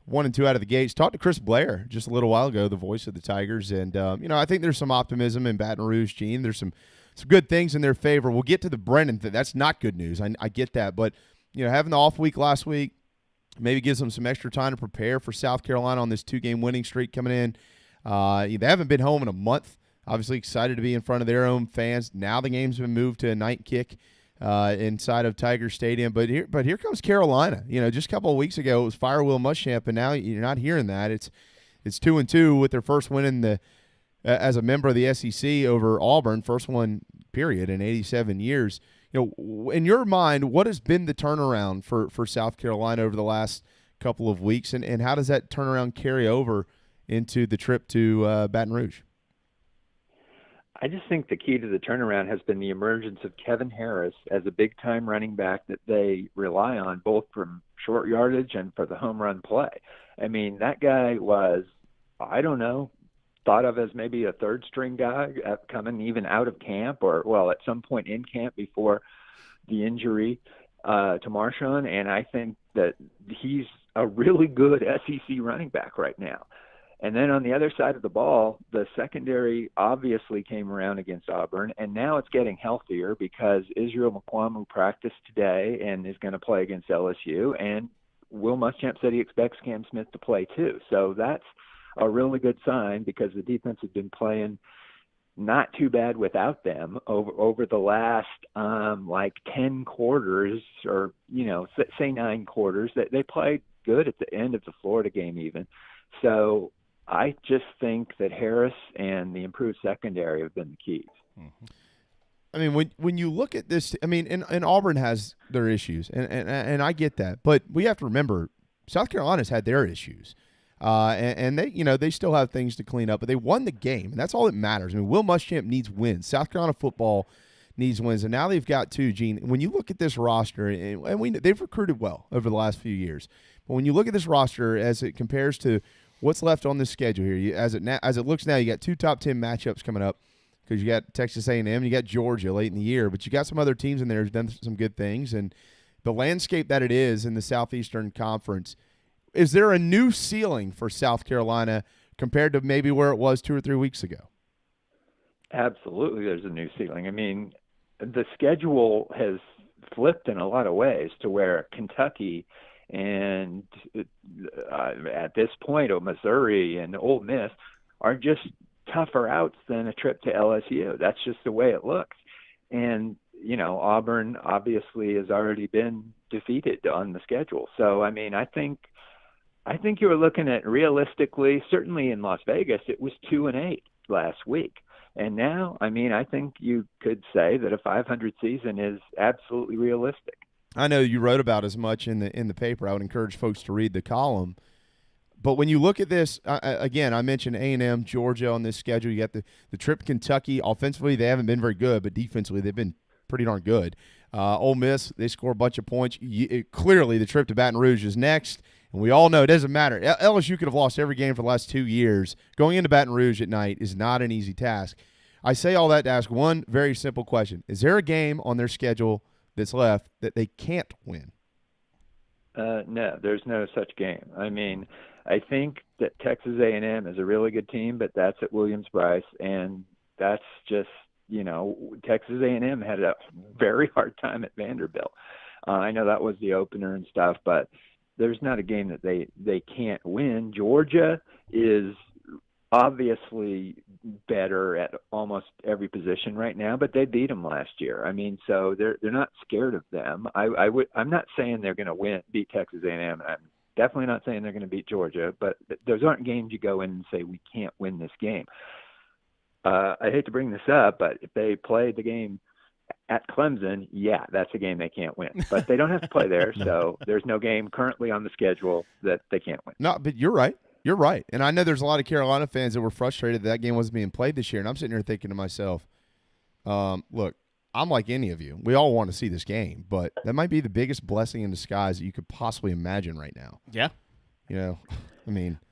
1-2 out of the gates. Talked to Chris Blair just a little while ago, the voice of the Tigers, and I think there's some optimism in Baton Rouge, Gene. There's some good things in their favor. We'll get to the Brennan thing. That's not good news. I get that, but having the off week last week maybe gives them some extra time to prepare for South Carolina on this 2-game winning streak coming in. They haven't been home in a month. Obviously excited to be in front of their own fans. Now the game's been moved to a night kick inside of Tiger Stadium. But here comes Carolina. Just a couple of weeks ago it was fire Will Muschamp, and now you're not hearing that. It's 2-2 with their first win in as a member of the SEC over Auburn, first one period in 87 years. In your mind, what has been the turnaround for South Carolina over the last couple of weeks, and how does that turnaround carry over into the trip to Baton Rouge? I just think the key to the turnaround has been the emergence of Kevin Harris as a big-time running back that they rely on both from short yardage and for the home run play. That guy was, thought of as maybe a third-string guy coming even out of camp or, at some point in camp before the injury to Marshawn, and I think that he's a really good SEC running back right now. And then on the other side of the ball, the secondary obviously came around against Auburn, and now it's getting healthier because Israel Mukuamu practiced today and is going to play against LSU, and Will Muschamp said he expects Cam Smith to play too. So that's a really good sign because the defense has been playing not too bad without them over the last 10 quarters or, say 9 quarters. They played good at the end of the Florida game even. So I just think that Harris and the improved secondary have been the keys. Mm-hmm. When you look at this, and Auburn has their issues, and I get that, but we have to remember South Carolina's had their issues, and they still have things to clean up, but they won the game, and that's all that matters. Will Muschamp needs wins. South Carolina football needs wins, and now they've got 2. Gene, when you look at this roster, and they've recruited well over the last few years, but when you look at this roster as it compares to what's left on this schedule here, as it looks now, you got 2 top 10 matchups coming up because you got Texas A&M, you got Georgia late in the year, but you got some other teams in there who've done some good things, and the landscape that it is in the Southeastern Conference, is there a new ceiling for South Carolina compared to maybe where it was 2 or 3 weeks ago? Absolutely, there's a new ceiling. I mean, the schedule has flipped in a lot of ways to where Kentucky and at this point, Missouri and Ole Miss are just tougher outs than a trip to LSU. That's just the way it looks. And, Auburn obviously has already been defeated on the schedule. So, I mean, I think you were looking at realistically, certainly in Las Vegas, it was 2-8 last week. And now, I mean, I think you could say that a 500 season is absolutely realistic. I know you wrote about as much in the paper. I would encourage folks to read the column. But when you look at this, again, I mentioned A&M, Georgia on this schedule. You got the trip to Kentucky. Offensively, they haven't been very good, but defensively, they've been pretty darn good. Ole Miss, they score a bunch of points. Clearly, the trip to Baton Rouge is next, and we all know it doesn't matter. LSU could have lost every game for the last 2 years. Going into Baton Rouge at night is not an easy task. I say all that to ask one very simple question. Is there a game on their schedule that's left that they can't win? No, there's no such game. I mean, I think that Texas A&M is a really good team, but that's at Williams-Brice, and that's just, Texas A&M had a very hard time at Vanderbilt. I know that was the opener and stuff, but there's not a game that they can't win. Georgia is obviously better at almost every position right now, but they beat them last year. I mean, so they're not scared of them. I'm not saying they're going to beat Texas A&M. I'm definitely not saying they're going to beat Georgia, but those aren't games you go in and say we can't win this game. I hate to bring this up, but if they play the game at Clemson, yeah, that's a game they can't win. But they don't have to play there, so there's no game currently on the schedule that they can't win. No, but you're right. You're right. And I know there's a lot of Carolina fans that were frustrated that game wasn't being played this year, and I'm sitting here thinking to myself, look, I'm like any of you. We all want to see this game, but that might be the biggest blessing in disguise that you could possibly imagine right now. Yeah. I mean –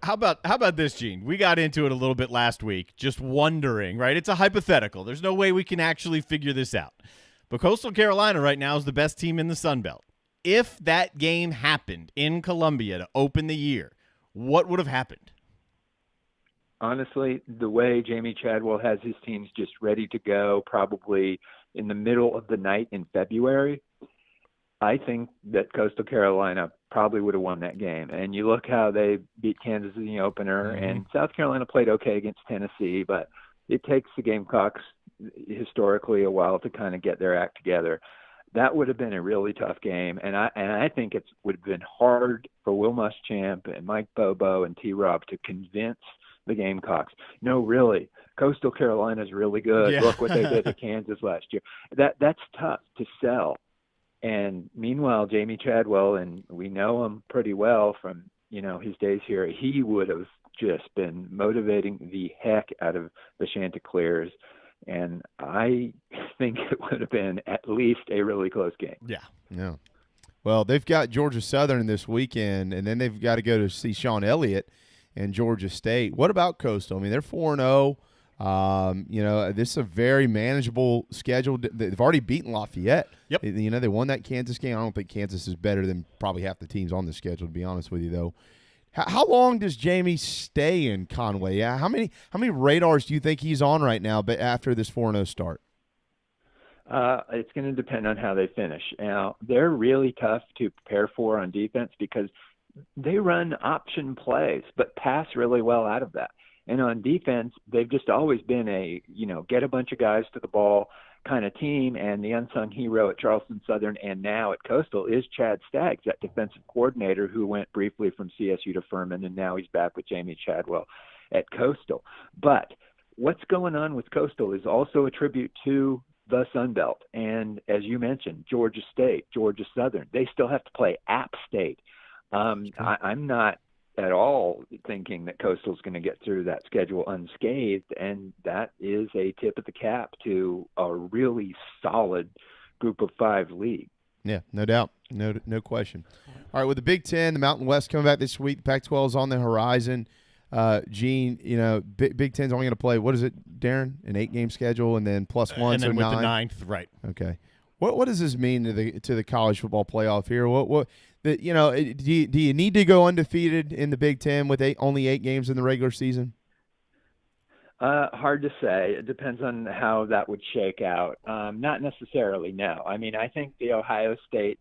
How about this, Gene? We got into it a little bit last week, just wondering, right? It's a hypothetical. There's no way we can actually figure this out. But Coastal Carolina right now is the best team in the Sun Belt. If that game happened in Columbia to open the year, what would have happened? Honestly, the way Jamie Chadwell has his teams just ready to go, probably in the middle of the night in February, I think that Coastal Carolina probably would have won that game. And you look how they beat Kansas in the opener, and South Carolina played okay against Tennessee, but it takes the Gamecocks historically a while to kind of get their act together. That would have been a really tough game, and I think it would have been hard for Will Muschamp and Mike Bobo and T-Rob to convince the Gamecocks. No, really, Coastal Carolina's really good. Yeah. Look what they did to Kansas last year. That's tough to sell. And meanwhile, Jamie Chadwell, and we know him pretty well from, his days here, he would have just been motivating the heck out of the Chanticleers. And I think it would have been at least a really close game. Yeah. Well, they've got Georgia Southern this weekend, and then they've got to go to see Sean Elliott and Georgia State. What about Coastal? I mean, they're 4-0. This is a very manageable schedule. They've already beaten Lafayette. Yep. They won that Kansas game. I don't think Kansas is better than probably half the teams on the schedule, to be honest with you, though. How long does Jamie stay in Conway? Yeah. How many radars do you think he's on right now? But after this 4-0 start, it's going to depend on how they finish. Now, they're really tough to prepare for on defense because they run option plays, but pass really well out of that. And on defense, they've just always been a, get a bunch of guys to the ball kind of team. And the unsung hero at Charleston Southern and now at Coastal is Chad Staggs, that defensive coordinator who went briefly from CSU to Furman, and now he's back with Jamie Chadwell at Coastal. But what's going on with Coastal is also a tribute to the Sun Belt. And as you mentioned, Georgia State, Georgia Southern, they still have to play App State. I'm not at all thinking that Coastal's going to get through that schedule unscathed, and that is a tip of the cap to a really solid Group of 5 league. Yeah, no doubt. No question. All right, with the Big Ten, the Mountain West coming back this week, the Pac-12 is on the horizon. Gene, Big Ten's only going to play, what is it, Darren? An 8-game schedule and then plus one, and then so with 9? the 9th, right. Okay. What does this mean to the college football playoff here? Do you need to go undefeated in the Big Ten with only 8 games in the regular season? Hard to say. It depends on how that would shake out. Not necessarily, no. I mean, I think the Ohio State,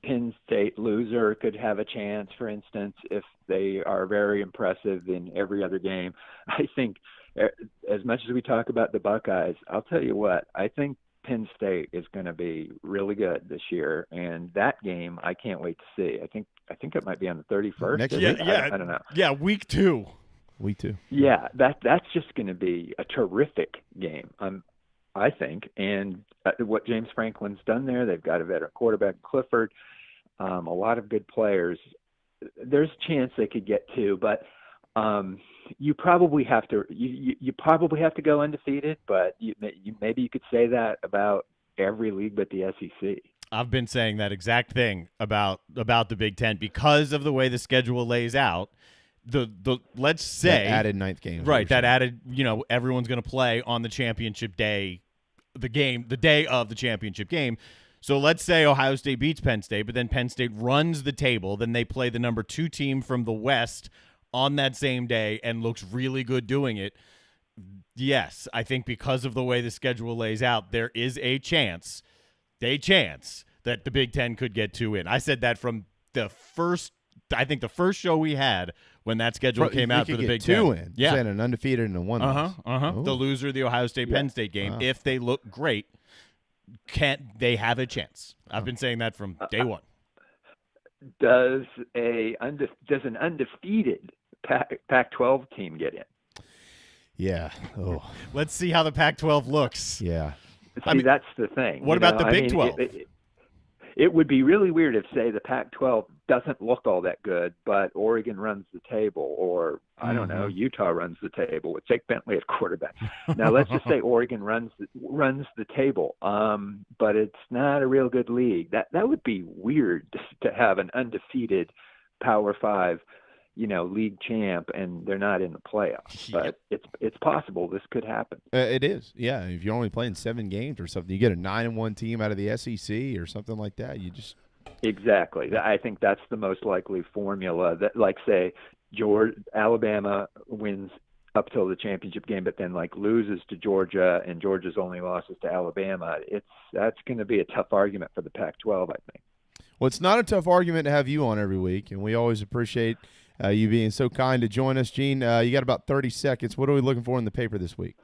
Penn State loser could have a chance, for instance, if they are very impressive in every other game. I think as much as we talk about the Buckeyes, I'll tell you what, I think Penn State is going to be really good this year, and that game I can't wait to see. I think it might be on the 31st. Next week. I don't know. Yeah, week 2. Week 2. Yeah, that's just going to be a terrific game, I think. And what James Franklin's done there, they've got a veteran quarterback, Clifford, a lot of good players. There's a chance they could get 2, but you probably have to go undefeated. But maybe you could say that about every league but the SEC. I've been saying that exact thing about the Big Ten because of the way the schedule lays out. The let's say that added 9th game, right? That added, everyone's going to play on the championship day, the day of the championship game. So let's say Ohio State beats Penn State, but then Penn State runs the table. Then they play the number 2 team from the West on that same day and looks really good doing it. Yes, I think because of the way the schedule lays out, there is a chance that the Big Ten could get 2 in. I said that from the first show we had when that schedule came out for the Big Ten. 2 in. Yeah. Saying an undefeated and a 1 loss. The loser of the Ohio State-Penn State game, if they look great, can't they have a chance? I've been saying that from day one. Does an undefeated Pac-12 team get in? Yeah. Oh. Let's see how the Pac-12 looks. Yeah. See, that's the thing. What about the Big 12? It would be really weird if, say, the Pac-12 doesn't look all that good, but Oregon runs the table, or, I don't know, Utah runs the table with Jake Bentley at quarterback. Now, let's just say Oregon runs the table, but it's not a real good league. That would be weird to have an undefeated Power 5 league champ, and they're not in the playoffs. But it's possible this could happen. It is, yeah. If you're only playing 7 games or something, you get a 9-1 team out of the SEC or something like that. You just exactly. I think that's the most likely formula. That, like, say, Alabama wins up till the championship game, but then loses to Georgia, and Georgia's only losses to Alabama. That's going to be a tough argument for the Pac-12, I think. Well, it's not a tough argument to have you on every week, and we always appreciate you being so kind to join us. Gene, you got about 30 seconds. What are we looking for in the paper this week?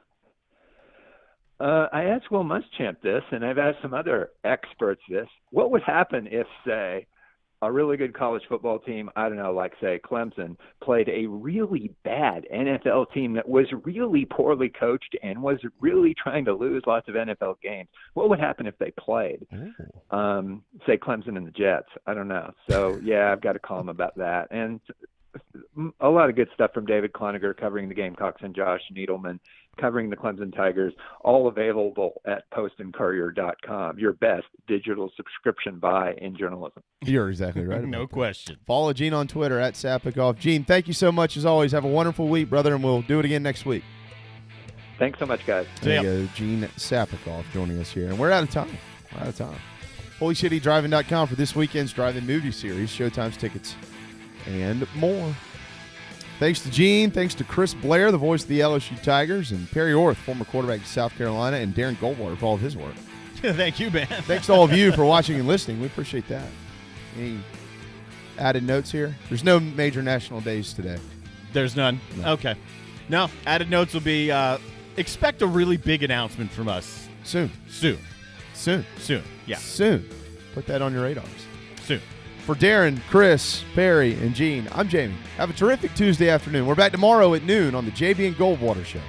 I asked Will Muschamp this, and I've asked some other experts this. What would happen if, say, a really good college football team, I don't know, like, say, Clemson, played a really bad NFL team that was really poorly coached and was really trying to lose lots of NFL games? What would happen if they played, say, Clemson and the Jets? I don't know. So, yeah, I've got to call him about that. And a lot of good stuff from David Cloninger covering the Gamecocks and Josh Needleman covering the Clemson Tigers, all available at postandcourier.com, your best digital subscription buy in journalism. You're exactly right. No question. Follow Gene on Twitter at Sapikoff. Gene, thank you so much as always. Have a wonderful week, brother, and we'll do it again next week. Thanks so much, guys. There you go, Gene Sapikoff joining us here. And we're out of time. HolyCityDriving.com for this weekend's drive-in movie series, showtimes, tickets, and more. Thanks to Gene. Thanks to Chris Blair, the voice of the LSU Tigers, and Perry Orth, former quarterback of South Carolina, and Darren Goldwater for all of his work. Thank you, man. Thanks to all of you for watching and listening. We appreciate that. Any added notes here? There's no major national days today. There's none? No. Okay. No, added notes will be expect a really big announcement from us. Soon. Yeah. Soon. Put that on your radars. Soon. For Darren, Chris, Perry, and Gene, I'm Jamie. Have a terrific Tuesday afternoon. We're back tomorrow at noon on the JB and Goldwater Show.